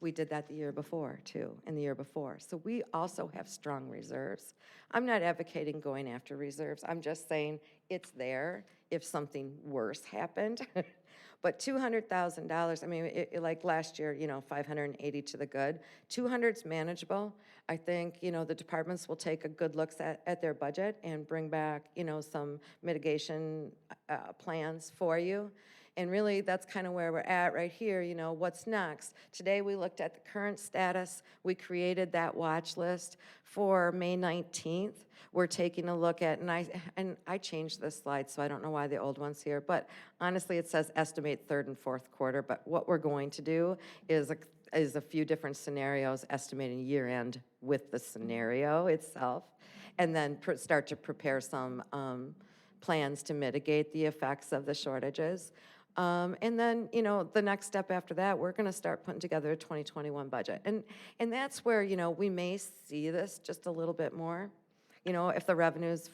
We did that the year before too, and the year before. So we also have strong reserves. I'm not advocating going after reserves. I'm just saying it's there if something worse happened. But $200,000, I mean, like last year, you know, 580 to the good. 200's manageable. I think, you know, the departments will take a good look at their budget and bring back, you know, some mitigation plans for you. And really, that's kind of where we're at right here, you know, what's next? Today, we looked at the current status. We created that watch list for May 19th. We're taking a look at, and I changed this slide, so I don't know why the old one's here, but honestly, it says estimate third and fourth quarter, but what we're going to do is a few different scenarios, estimating year end with the scenario itself, and then start to prepare some plans to mitigate the effects of the shortages. And then, you know, the next step after that, we're going to start putting together a 2021 budget. And that's where, you know, we may see this just a little bit more. You know, if the revenues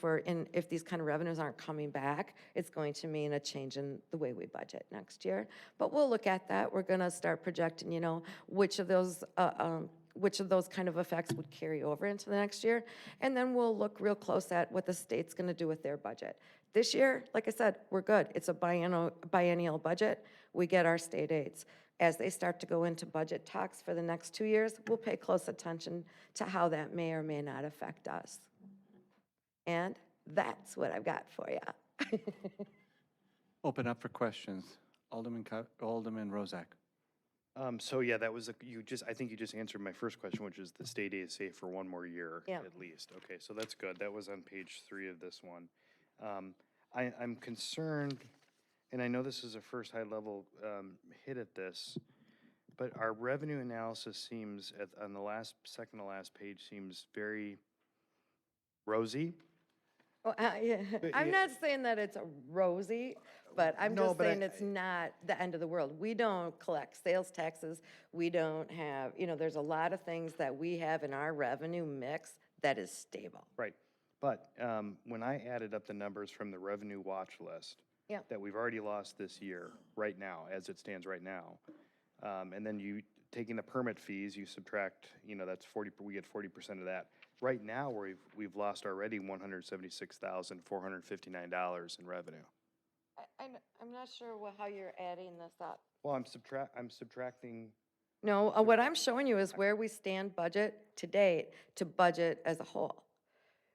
if these kind of revenues aren't coming back, it's going to mean a change in the way we budget next year. But we'll look at that. We're going to start projecting, you know, which of those kind of effects would carry over into the next year. And then we'll look real close at what the state's going to do with their budget. This year, like I said, we're good. It's a biennial budget. We get our state aids. As they start to go into budget talks for the next 2 years, we'll pay close attention to how that may or may not affect us. And that's what I've got for you. Open up for questions. Alderman Rozak. So yeah, that was I think you just answered my first question, which is the state aid safe for one more year at least. Okay, so that's good. That was on page 3 of this one. I'm concerned and I know this is a first high-level hit at this, but our revenue analysis seems, on the second to last page, seems very rosy. Well, yeah, But I'm yeah. not saying that it's rosy, but I'm No, just but saying it's not the end of the world. We don't collect sales taxes. We don't have, there's a lot of things that we have in our revenue mix that is stable. Right, but when I added up the numbers from the revenue watch list Yeah. that we've already lost this year, right now, as it stands right now, and then you, taking the permit fees, you subtract, that's 40, we get 40% of that. Right now, we've lost already $176,459 in revenue. I'm not sure how you're adding this up. Well, I'm subtracting, No, what I'm showing you is where we stand budget to date to budget as a whole.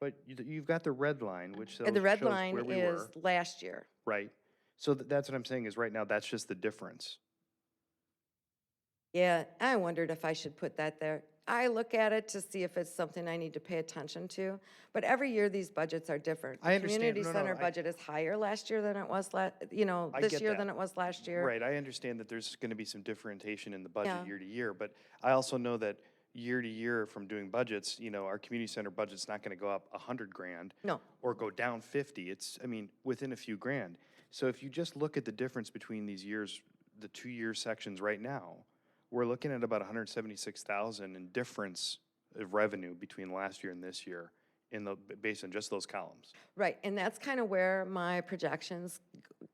but you've got the red line, which And the red shows line where we is were, last year. right? So that's what I'm saying, is right now, that's just the difference. Yeah, I wondered if I should put that there. I look at it to see if it's something I need to pay attention to, but every year these budgets are different. I understand. The community No, center I- budget is higher last year than it was I this get year that. than it was last year. Right, I understand that there's gonna be some differentiation in the budget Yeah. year to year, but I also know that year to year from doing budgets, our community center budget's not gonna go up 100 grand. No. Or go down 50, within a few grand. So if you just look at the difference between these years, the 2-year sections right now, we're looking at about 176,000 in difference of revenue between last year and this year based on just those columns. Right, and that's kind of where my projections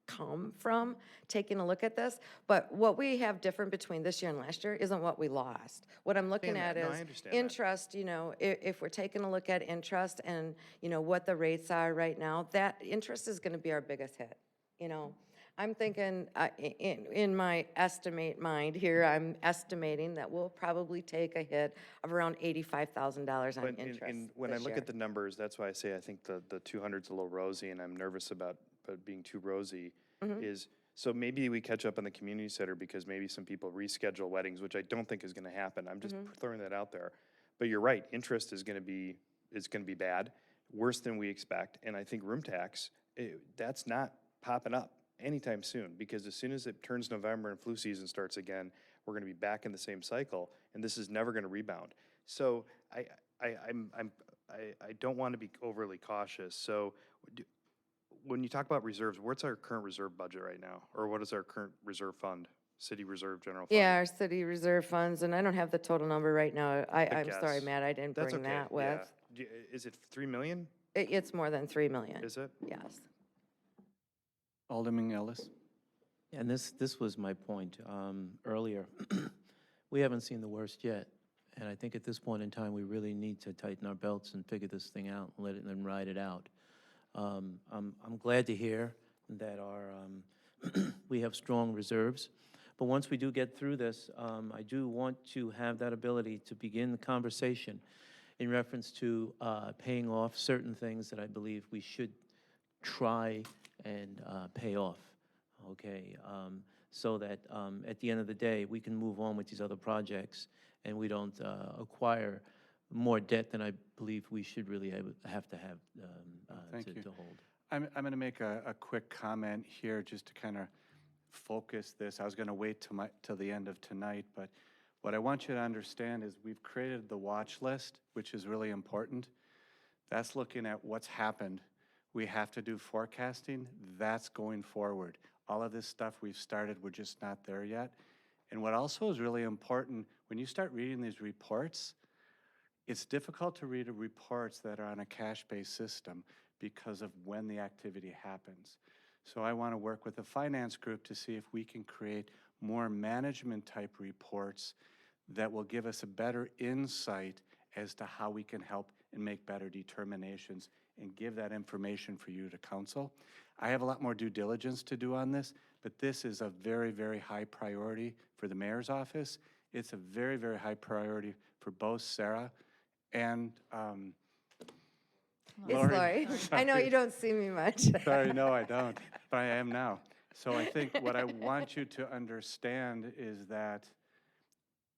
come from, taking a look at this. But what we have different between this year and last year isn't what we lost. What I'm looking at Understand that. No, I is understand that. interest, if we're taking a look at interest and, what the rates are right now, that interest is going to be our biggest hit, I'm thinking, in my estimate mind here, I'm estimating that we'll probably take a hit of around $85,000 on But interest when I this look year. at the numbers, that's why I say I think the 200's a little rosy, and I'm nervous about being too rosy, so maybe we catch up on the community center because maybe some people reschedule weddings, which I don't think is gonna happen. I'm just throwing that out there. But you're right, interest is gonna be bad, worse than we expect, and I think room tax, that's not popping up anytime soon, because as soon as it turns November and flu season starts again, we're gonna be back in the same cycle, and this is never gonna rebound. So I don't want to be overly cautious. So when you talk about reserves, what's our current reserve budget right now? Or what is our current reserve fund, city reserve general fund? Yeah, our city reserve funds, and I don't have the total number right now. I'm sorry, guess. Matt, I didn't That's bring okay, that yeah. with. Is it 3 million? It's more than 3 million. Is it? Yes. Alderman Ellis? And this was my point earlier. We haven't seen the worst yet. And I think at this point in time, we really need to tighten our belts and figure this thing out and let it and ride it out. I'm glad to hear that we have strong reserves. But once we do get through this, I do want to have that ability to begin the conversation in reference to paying off certain things that I believe we should try and pay off, okay? So that at the end of the day, we can move on with these other projects and we don't acquire more debt than I believe we should really have to Thank you. to hold. I'm going to make a quick comment here just to kind of focus this. I was going to wait till the end of tonight, but what I want you to understand is we've created the watch list, which is really important. That's looking at what's happened. We have to do forecasting. That's going forward. All of this stuff we've started, we're just not there yet. And what also is really important, when you start reading these reports, it's difficult to read reports that are on a cash-based system because of when the activity happens. So I want to work with the finance group to see if we can create more management-type reports that will give us a better insight as to how we can help and make better determinations and give that information for you to council. I have a lot more due diligence to do on this, but this is a very, very high priority for the mayor's office. It's a very, very high priority for both Sarah and Lori. I know you don't see me much. Sorry, no, I don't, but I am now. So I think what I want you to understand is that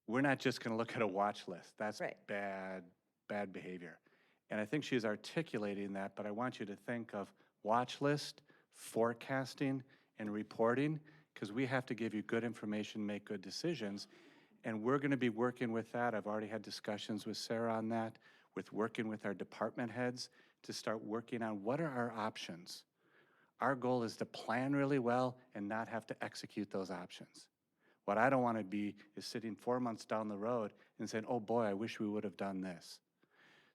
we're not just going to look at a watch list. That's Right. bad behavior. And I think she's articulating that, but I want you to think of watch list, forecasting, and reporting, because we have to give you good information, make good decisions. And we're going to be working with that. I've already had discussions with Sarah on that, with working with our department heads to start working on what are our options. Our goal is to plan really well and not have to execute those options. What I don't want to be is sitting 4 months down the road and saying, oh boy, I wish we would have done this.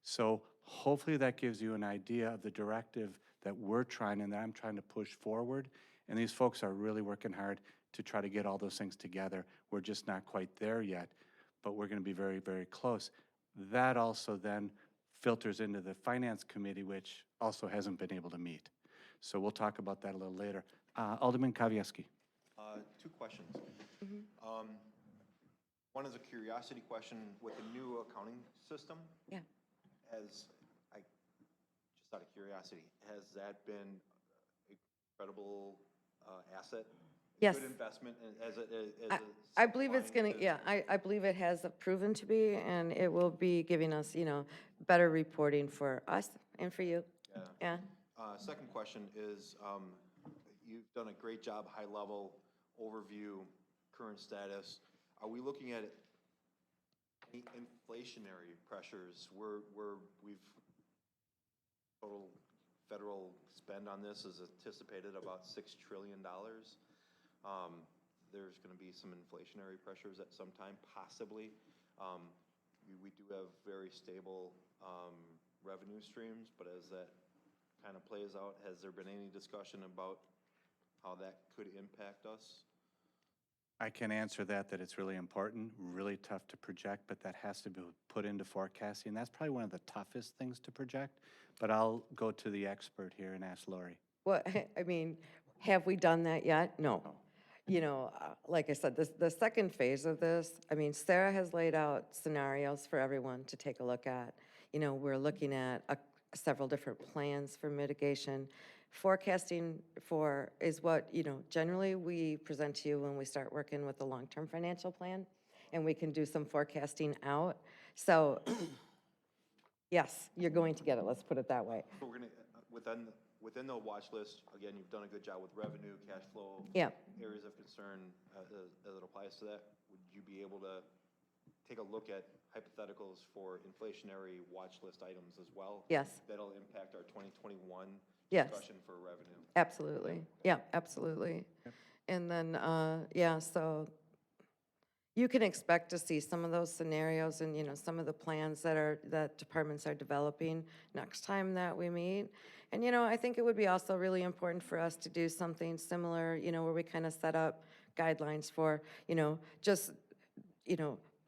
So hopefully that gives you an idea of the directive that we're trying and that I'm trying to push forward. And these folks are really working hard to try to get all those things together. We're just not quite there yet, but we're going to be very, very close. That also then filters into the Finance Committee, which also hasn't been able to meet. So we'll talk about that a little later. Alderman Kavieski. Two questions. One is a curiosity question with the new accounting system. Yeah. Just out of curiosity, has that been an incredible asset? Yes. Good investment as I believe it's gonna, yeah, I believe it has proven to be, and it will be giving us, better reporting for us and for you. Yeah. Second question is, you've done a great job, high-level overview, current status. Are we looking at any inflationary pressures where we've total federal spend on this is anticipated about $6 trillion? There's going to be some inflationary pressures at some time, possibly. We do have very stable revenue streams, but as that kind of plays out, has there been any discussion about how that could impact us? I can answer that it's really important, really tough to project, but that has to be put into forecasting. That's probably one of the toughest things to project, but I'll go to the expert here and ask Lori. Well, I mean, have we done that yet? No. Like I said, the second phase of this, I mean, Sarah has laid out scenarios for everyone to take a look at. We're looking at several different plans for mitigation. Forecasting is what, generally we present to you when we start working with the long-term financial plan, and we can do some forecasting out. So, yes, you're going to get it, let's put it that way. So we're going to, within the watch list, again, you've done a good job with revenue, cash flow. Yeah. Areas of concern as it applies to that. Would you be able to take a look at hypotheticals for inflationary watch list items as well? Yes. That'll impact our 2021 Yes. discussion for revenue. Absolutely. Yeah, absolutely. And then, so you can expect to see some of those scenarios and, some of the plans that departments are developing next time that we meet. And, I think it would be also really important for us to do something similar, where we kind of set up guidelines for,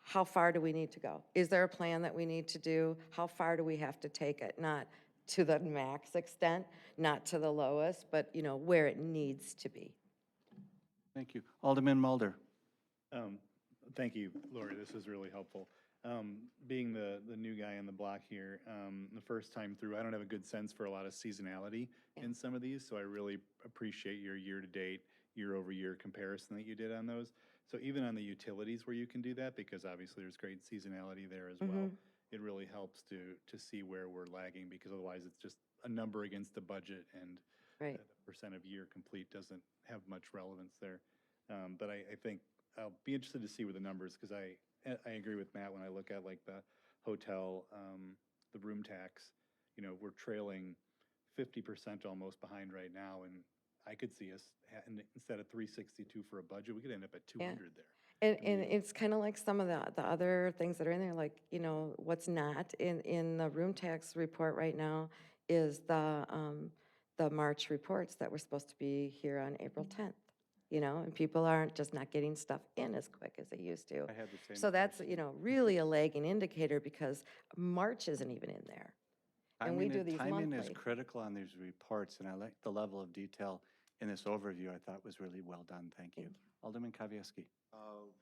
how far do we need to go? Is there a plan that we need to do? How far do we have to take it? Not to the max extent, not to the lowest, but, where it needs to be. Thank you. Alderman Mulder. Thank you, Lori. This is really helpful. Being the new guy on the block here, the first time through, I don't have a good sense for a lot of seasonality in some of these, so I really appreciate your year-to-date, year-over-year comparison that you did on those. So even on the utilities where you can do that, because obviously there's great seasonality there as well, it really helps to see where we're lagging, because otherwise it's just a number against the budget, and Right. the percent of year complete doesn't have much relevance there. But I think I'll be interested to see where the numbers, because I agree with Matt when I look at like the hotel, the room tax, we're trailing 50% almost behind right now, and I could see us, instead of 362 for a budget, we could end up at 200 there. And it's kind of like some of the other things that are in there, like, what's not in the room tax report right now is the March reports that were supposed to be here on April 10th. And people aren't just not getting stuff in as quick as they used to. I had the same So that's, really a lagging indicator, because March isn't even in there. And we do these Timing is monthly. critical on these reports, and I like the level of detail in this overview. I thought was really well done. Thank you. Alderman Kavieski.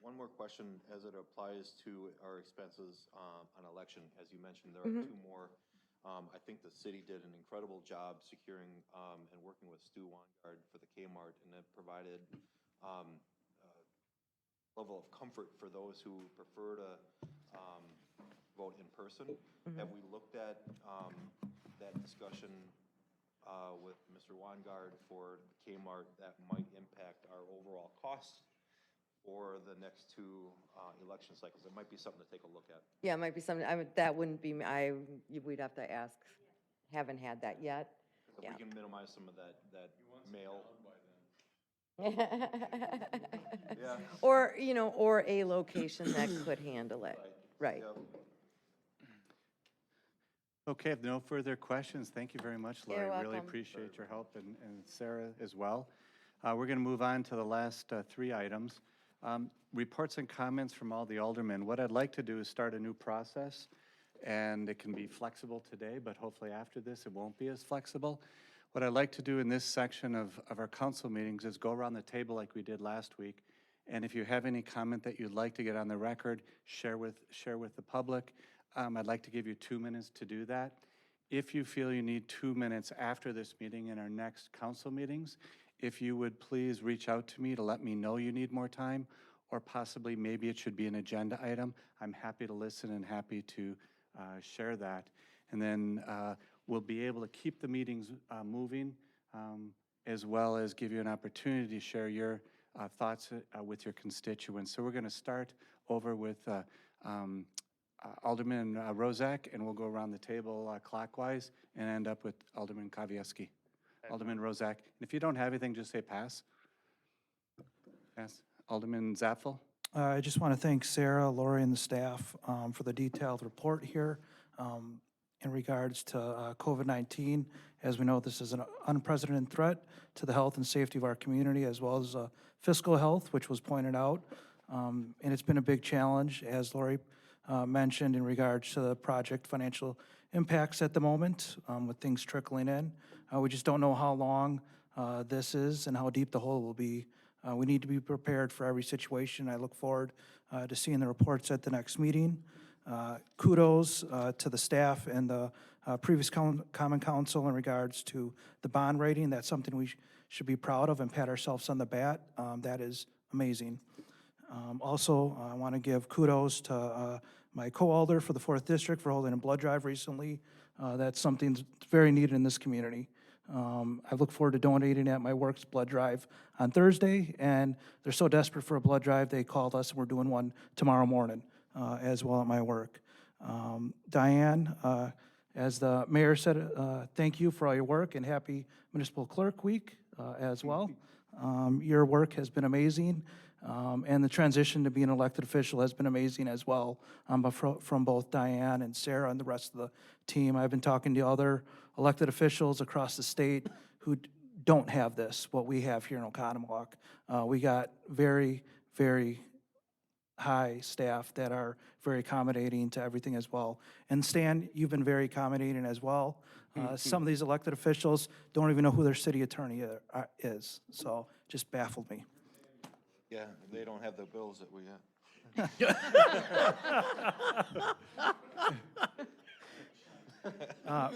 One more question as it applies to our expenses on election. As you mentioned, there are two more. I think the city did an incredible job securing and working with Stu Wangard for the Kmart, and it provided level of comfort for those who prefer to vote in person. Have we looked at that discussion with Mr. Weingard for Kmart that might impact our overall costs for the next two election cycles. It might be something to take a look at. Yeah, it might be something, that wouldn't be, we'd have to ask. Haven't had that yet. If Yeah. we can minimize some of that mail. Yeah. Or, or a location that could handle it. Right. Yep. Okay, if no further questions, thank you very much, Lori. You're Really welcome. appreciate your help, and Sarah as well. We're going to move on to the last three items. Reports and comments from all the aldermen. What I'd like to do is start a new process, and it can be flexible today, but hopefully after this it won't be as flexible. What I'd like to do in this section of our council meetings is go around the table like we did last week, and if you have any comment that you'd like to get on the record, share with the public. I'd like to give you 2 minutes to do that. If you feel you need 2 minutes after this meeting in our next council meetings, if you would please reach out to me to let me know you need more time, or possibly maybe it should be an agenda item. I'm happy to listen and happy to share that. And then we'll be able to keep the meetings moving, as well as give you an opportunity to share your thoughts with your constituents. So we're going to start over with Alderman Rozak, and we'll go around the table clockwise and end up with Alderman Kavieski. Alderman Rozak. And if you don't have anything, just say pass. Pass. Alderman Zapfel. I just want to thank Sarah, Lori, and the staff for the detailed report here in regards to COVID-19. As we know, this is an unprecedented threat to the health and safety of our community, as well as fiscal health, which was pointed out. And it's been a big challenge, as Lori mentioned, in regards to the project financial impacts at the moment, with things trickling in. We just don't know how long this is and how deep the hole will be. We need to be prepared for every situation. I look forward to seeing the reports at the next meeting. Kudos to the staff and the previous Common Council in regards to the bond rating. That's something we should be proud of and pat ourselves on the back. That is amazing. Also, I want to give kudos to my co-alder for the 4th District for holding a blood drive recently. That's something that's very needed in this community. I look forward to donating at my work's blood drive on Thursday, and they're so desperate for a blood drive, they called us, and we're doing one tomorrow morning as well at my work. Diane, as the mayor said, thank you for all your work, and happy Municipal Clerk Week as well. Your work has been amazing, and the transition to being an elected official has been amazing as well, but from both Diane and Sarah and the rest of the team. I've been talking to other elected officials across the state who don't have this, what we have here in Oconomowoc. We got very, very high staff that are very accommodating to everything as well. And Stan, you've been very accommodating as well. Some of these elected officials don't even know who their city attorney is, so just baffled me. Yeah, they don't have the bills that we have.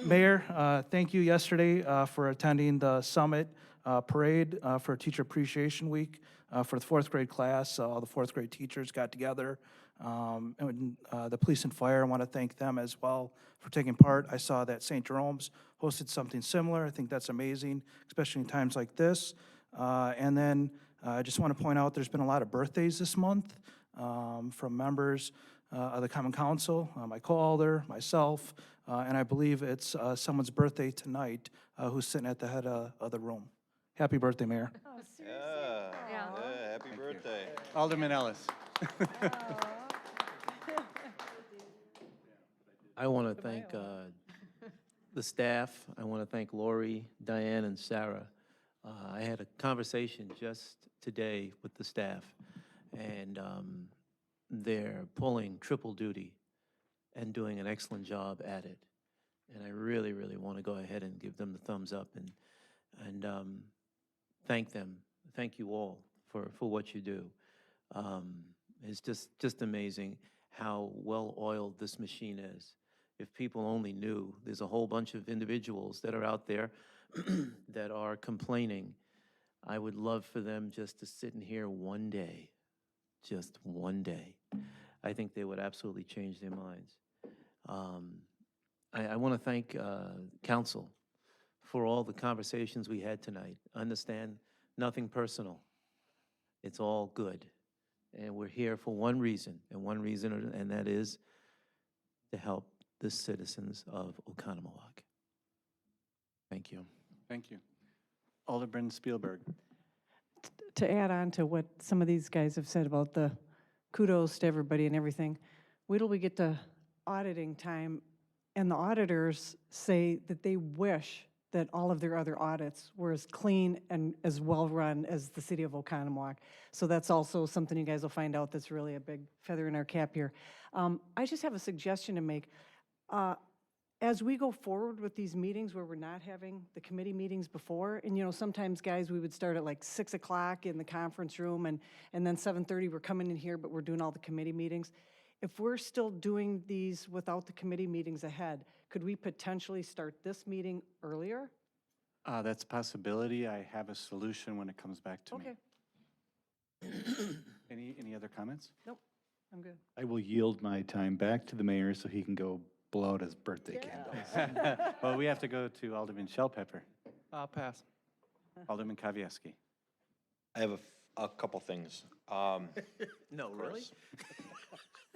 Mayor, thank you yesterday for attending the summit parade for Teacher Appreciation Week for the 4th grade class. All the 4th grade teachers got together. And the police and fire, I want to thank them as well for taking part. I saw that St. Jerome's hosted something similar. I think that's amazing, especially in times like this. And then I just want to point out there's been a lot of birthdays this month from members of the Common Council, my co-alder, myself, and I believe it's someone's birthday tonight who's sitting at the head of the room. Happy birthday, Mayor. Yeah, happy birthday. Alderman Ellis. I want to thank the staff. I want to thank Lori, Diane, and Sarah. I had a conversation just today with the staff, and they're pulling triple duty and doing an excellent job at it. And I really, really want to go ahead and give them the thumbs up and thank them. Thank you all for what you do. It's just amazing how well-oiled this machine is. If people only knew, there's a whole bunch of individuals that are out there that are complaining. I would love for them just to sit in here one day, just one day. I think they would absolutely change their minds. I want to thank council for all the conversations we had tonight. Understand, nothing personal. It's all good. And we're here for one reason, and that is to help the citizens of Oconomowoc. Thank you. Thank you. Alderman Spielberg. To add on to what some of these guys have said about the kudos to everybody and everything, wait till we get to auditing time, and the auditors say that they wish that all of their other audits were as clean and as well-run as the city of Oconomowoc. So that's also something you guys will find out that's really a big feather in our cap here. I just have a suggestion to make. As we go forward with these meetings where we're not having the committee meetings before, and sometimes, guys, we would start at like 6 o'clock in the conference room, and then 7:30 we're coming in here, but we're doing all the committee meetings. If we're still doing these without the committee meetings ahead, could we potentially start this meeting earlier? That's a possibility. I have a solution when it comes back to me. Okay. Any other comments? Nope, I'm good. I will yield my time back to the mayor so he can go blow out his birthday candles. Well, we have to go to Alderman Shellpepper. I'll pass. Alderman Kavieski. I have a couple things. No, really?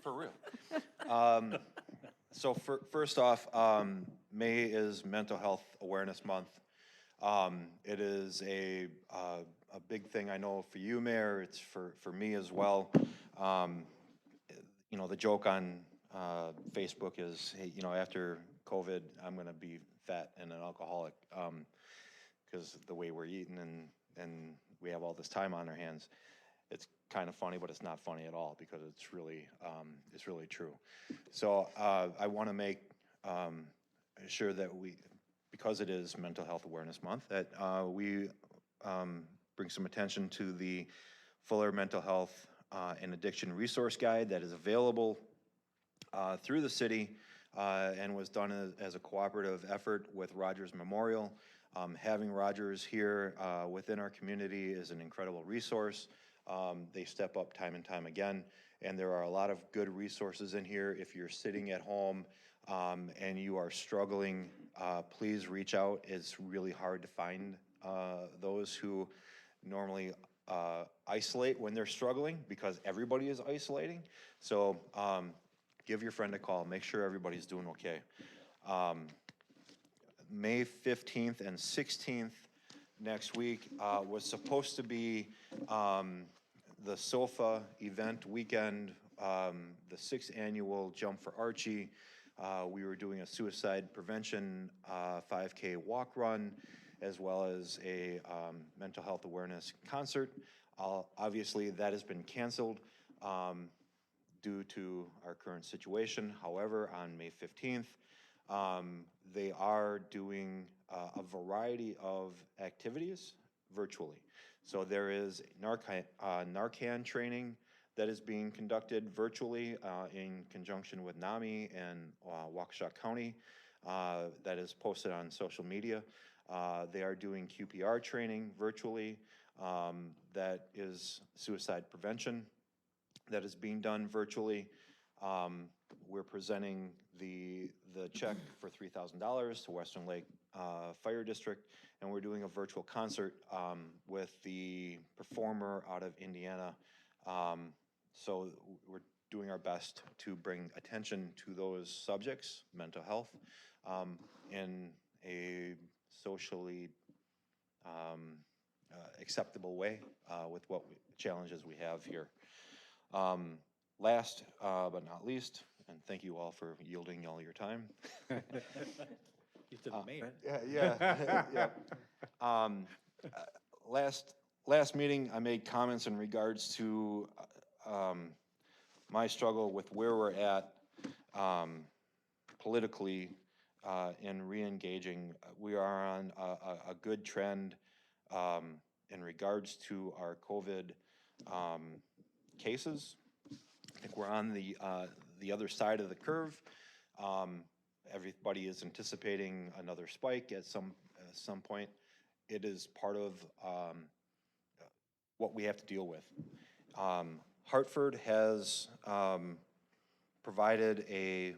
For real. So first off, May is Mental Health Awareness Month. It is a big thing, I know, for you, Mayor. It's for me as well. The joke on Facebook is, hey, after COVID, I'm going to be fat and an alcoholic because the way we're eating and we have all this time on our hands. It's kind of funny, but it's not funny at all because it's really true. So I want to make sure that because it is Mental Health Awareness Month, that we bring some attention to the Fuller Mental Health and Addiction Resource Guide that is available through the city and was done as a cooperative effort with Rogers Memorial. Having Rogers here within our community is an incredible resource. They step up time and time again, and there are a lot of good resources in here. If you're sitting at home and you are struggling, please reach out. It's really hard to find those who normally isolate when they're struggling because everybody is isolating. So give your friend a call. Make sure everybody's doing okay. May 15th and 16th next week was supposed to be the SOFA event weekend, the 6th annual Jump for Archie. We were doing a suicide prevention 5K walk run, as well as a mental health awareness concert. Obviously, that has been canceled due to our current situation. However, on May 15th, they are doing a variety of activities virtually. So there is Narcan training that is being conducted virtually in conjunction with NAMI and Waukesha County that is posted on social media. They are doing QPR training virtually that is suicide prevention that is being done virtually. We're presenting the check for $3,000 to Western Lake Fire District, and we're doing a virtual concert with the performer out of Indiana. So we're doing our best to bring attention to those subjects, mental health, in a socially acceptable way with what challenges we have here. Last but not least, and thank you all for yielding all your time. You to the mayor. Yeah. Last meeting, I made comments in regards to my struggle with where we're at politically in re-engaging. We are on a good trend in regards to our COVID cases. I think we're on the other side of the curve. Everybody is anticipating another spike at some point. It is part of what we have to deal with. Hartford has provided a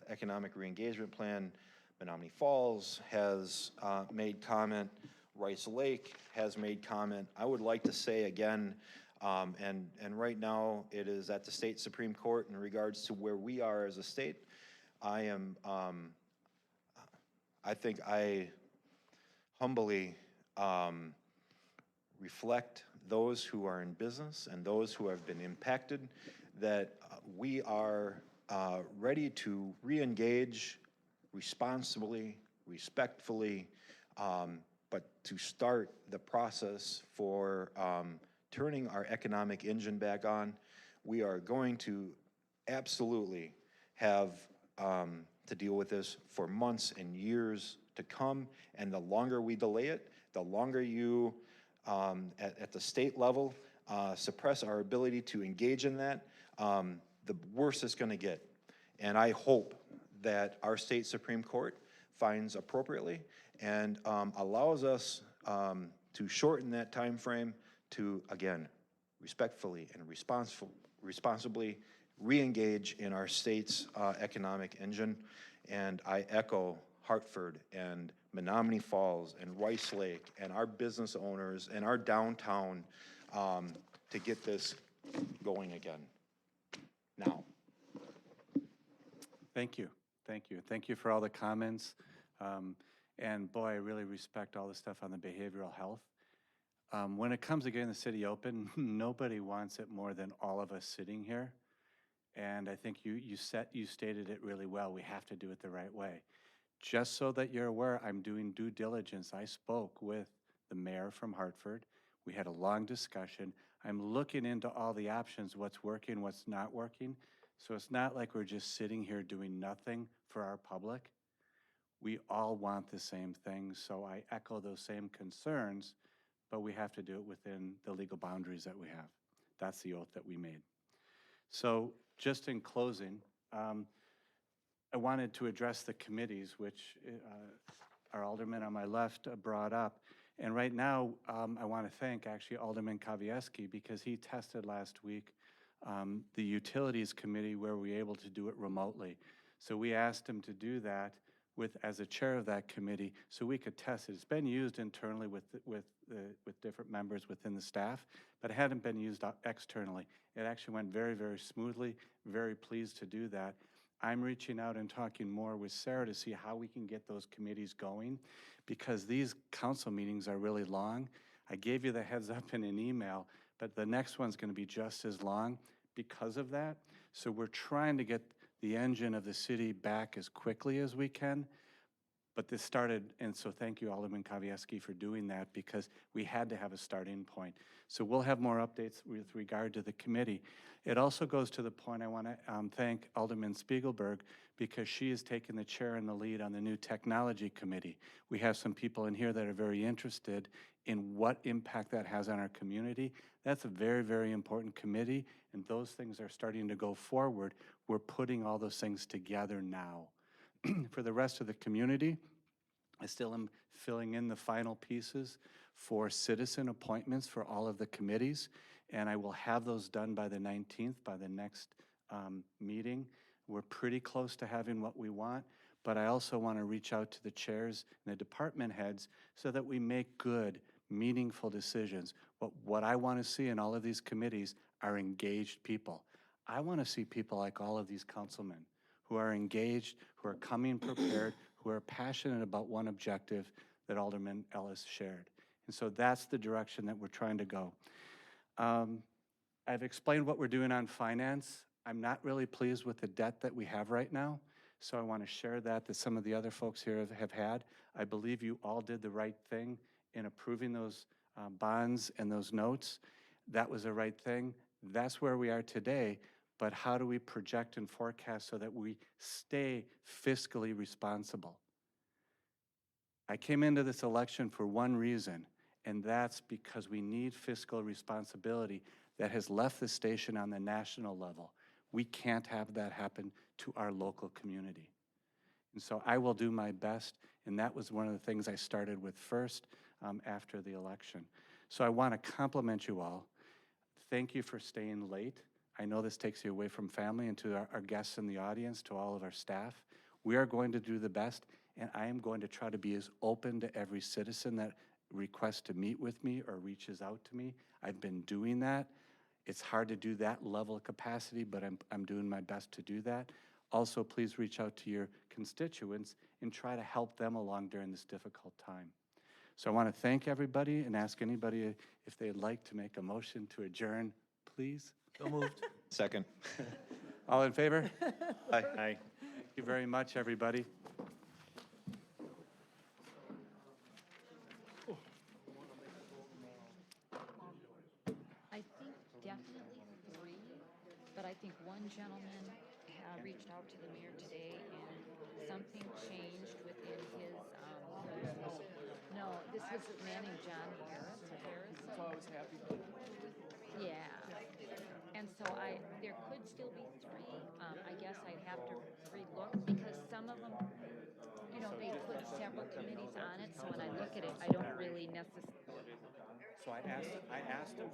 economic re-engagement plan Menominee Falls has made comment, Rice Lake has made comment. I would like to say again, and right now it is at the state Supreme Court in regards to where we are as a state. I think I humbly reflect those who are in business and those who have been impacted, that we are ready to re-engage responsibly, respectfully, but to start the process for turning our economic engine back on. We are going to absolutely have to deal with this for months and years to come, and the longer we delay it, the longer you, at the state level, suppress our ability to engage in that, the worse it's gonna get. And I hope that our state Supreme Court finds appropriately and allows us to shorten that time frame to, again, respectfully and responsibly re-engage in our state's economic engine. And I echo Hartford and Menominee Falls and Rice Lake and our business owners and our downtown to get this going again now. Thank you. Thank you. Thank you for all the comments. And boy, I really respect all the stuff on the behavioral health. When it comes to getting the city open, nobody wants it more than all of us sitting here. And I think you stated it really well. We have to do it the right way. Just so that you're aware, I'm doing due diligence. I spoke with the mayor from Hartford. We had a long discussion. I'm looking into all the options, what's working, what's not working. So it's not like we're just sitting here doing nothing for our public. We all want the same thing, so I echo those same concerns, but we have to do it within the legal boundaries that we have. That's the oath that we made. So just in closing, I wanted to address the committees, which our alderman on my left brought up. And right now, I want to thank actually Alderman Kavieski, because he tested last week the Utilities Committee where we were able to do it remotely. So we asked him to do that as a chair of that committee so we could test it. It's been used internally with different members within the staff, but it hadn't been used externally. It actually went very, very smoothly. Very pleased to do that. I'm reaching out and talking more with Sarah to see how we can get those committees going, because these council meetings are really long. I gave you the heads up in an email, but the next one's going to be just as long because of that. So we're trying to get the engine of the city back as quickly as we can. But this started, and so thank you, Alderman Kavieski, for doing that, because we had to have a starting point. So we'll have more updates with regard to the committee. It also goes to the point I want to thank Alderman Spiegelberg, because she has taken the chair and the lead on the new technology committee. We have some people in here that are very interested in what impact that has on our community. That's a very, very important committee, and those things are starting to go forward. We're putting all those things together now. For the rest of the community, I still am filling in the final pieces for citizen appointments for all of the committees, and I will have those done by the 19th, by the next meeting. We're pretty close to having what we want, but I also want to reach out to the chairs and the department heads so that we make good, meaningful decisions. What I want to see in all of these committees are engaged people. I want to see people like all of these councilmen who are engaged, who are coming prepared, who are passionate about one objective that Alderman Ellis shared. And so that's the direction that we're trying to go. I've explained what we're doing on finance. I'm not really pleased with the debt that we have right now, so I want to share that some of the other folks here have had. I believe you all did the right thing in approving those bonds and those notes. That was the right thing. That's where we are today. But how do we project and forecast so that we stay fiscally responsible? I came into this election for one reason, and that's because we need fiscal responsibility that has left the station on the national level. We can't have that happen to our local community. And so I will do my best, and that was one of the things I started with first after the election. So I want to compliment you all. Thank you for staying late. I know this takes you away from family, and to our guests in the audience, to all of our staff. We are going to do the best, and I am going to try to be as open to every citizen that requests to meet with me or reaches out to me. I've been doing that. It's hard to do that level of capacity, but I'm doing my best to do that. Also, please reach out to your constituents and try to help them along during this difficult time. So I want to thank everybody and ask anybody if they'd like to make a motion to adjourn, please. So moved. Second. All in favor? Aye. Thank you very much, everybody. I think definitely 3, but I think one gentleman reached out to the mayor today, and something changed within his, no, this was a man named John Harris. So I was happy. Yeah. And so there could still be 3. I guess I'd have to relook, because some of them, they put several committees on it, so when I look at it, I don't really necessarily. So I asked him for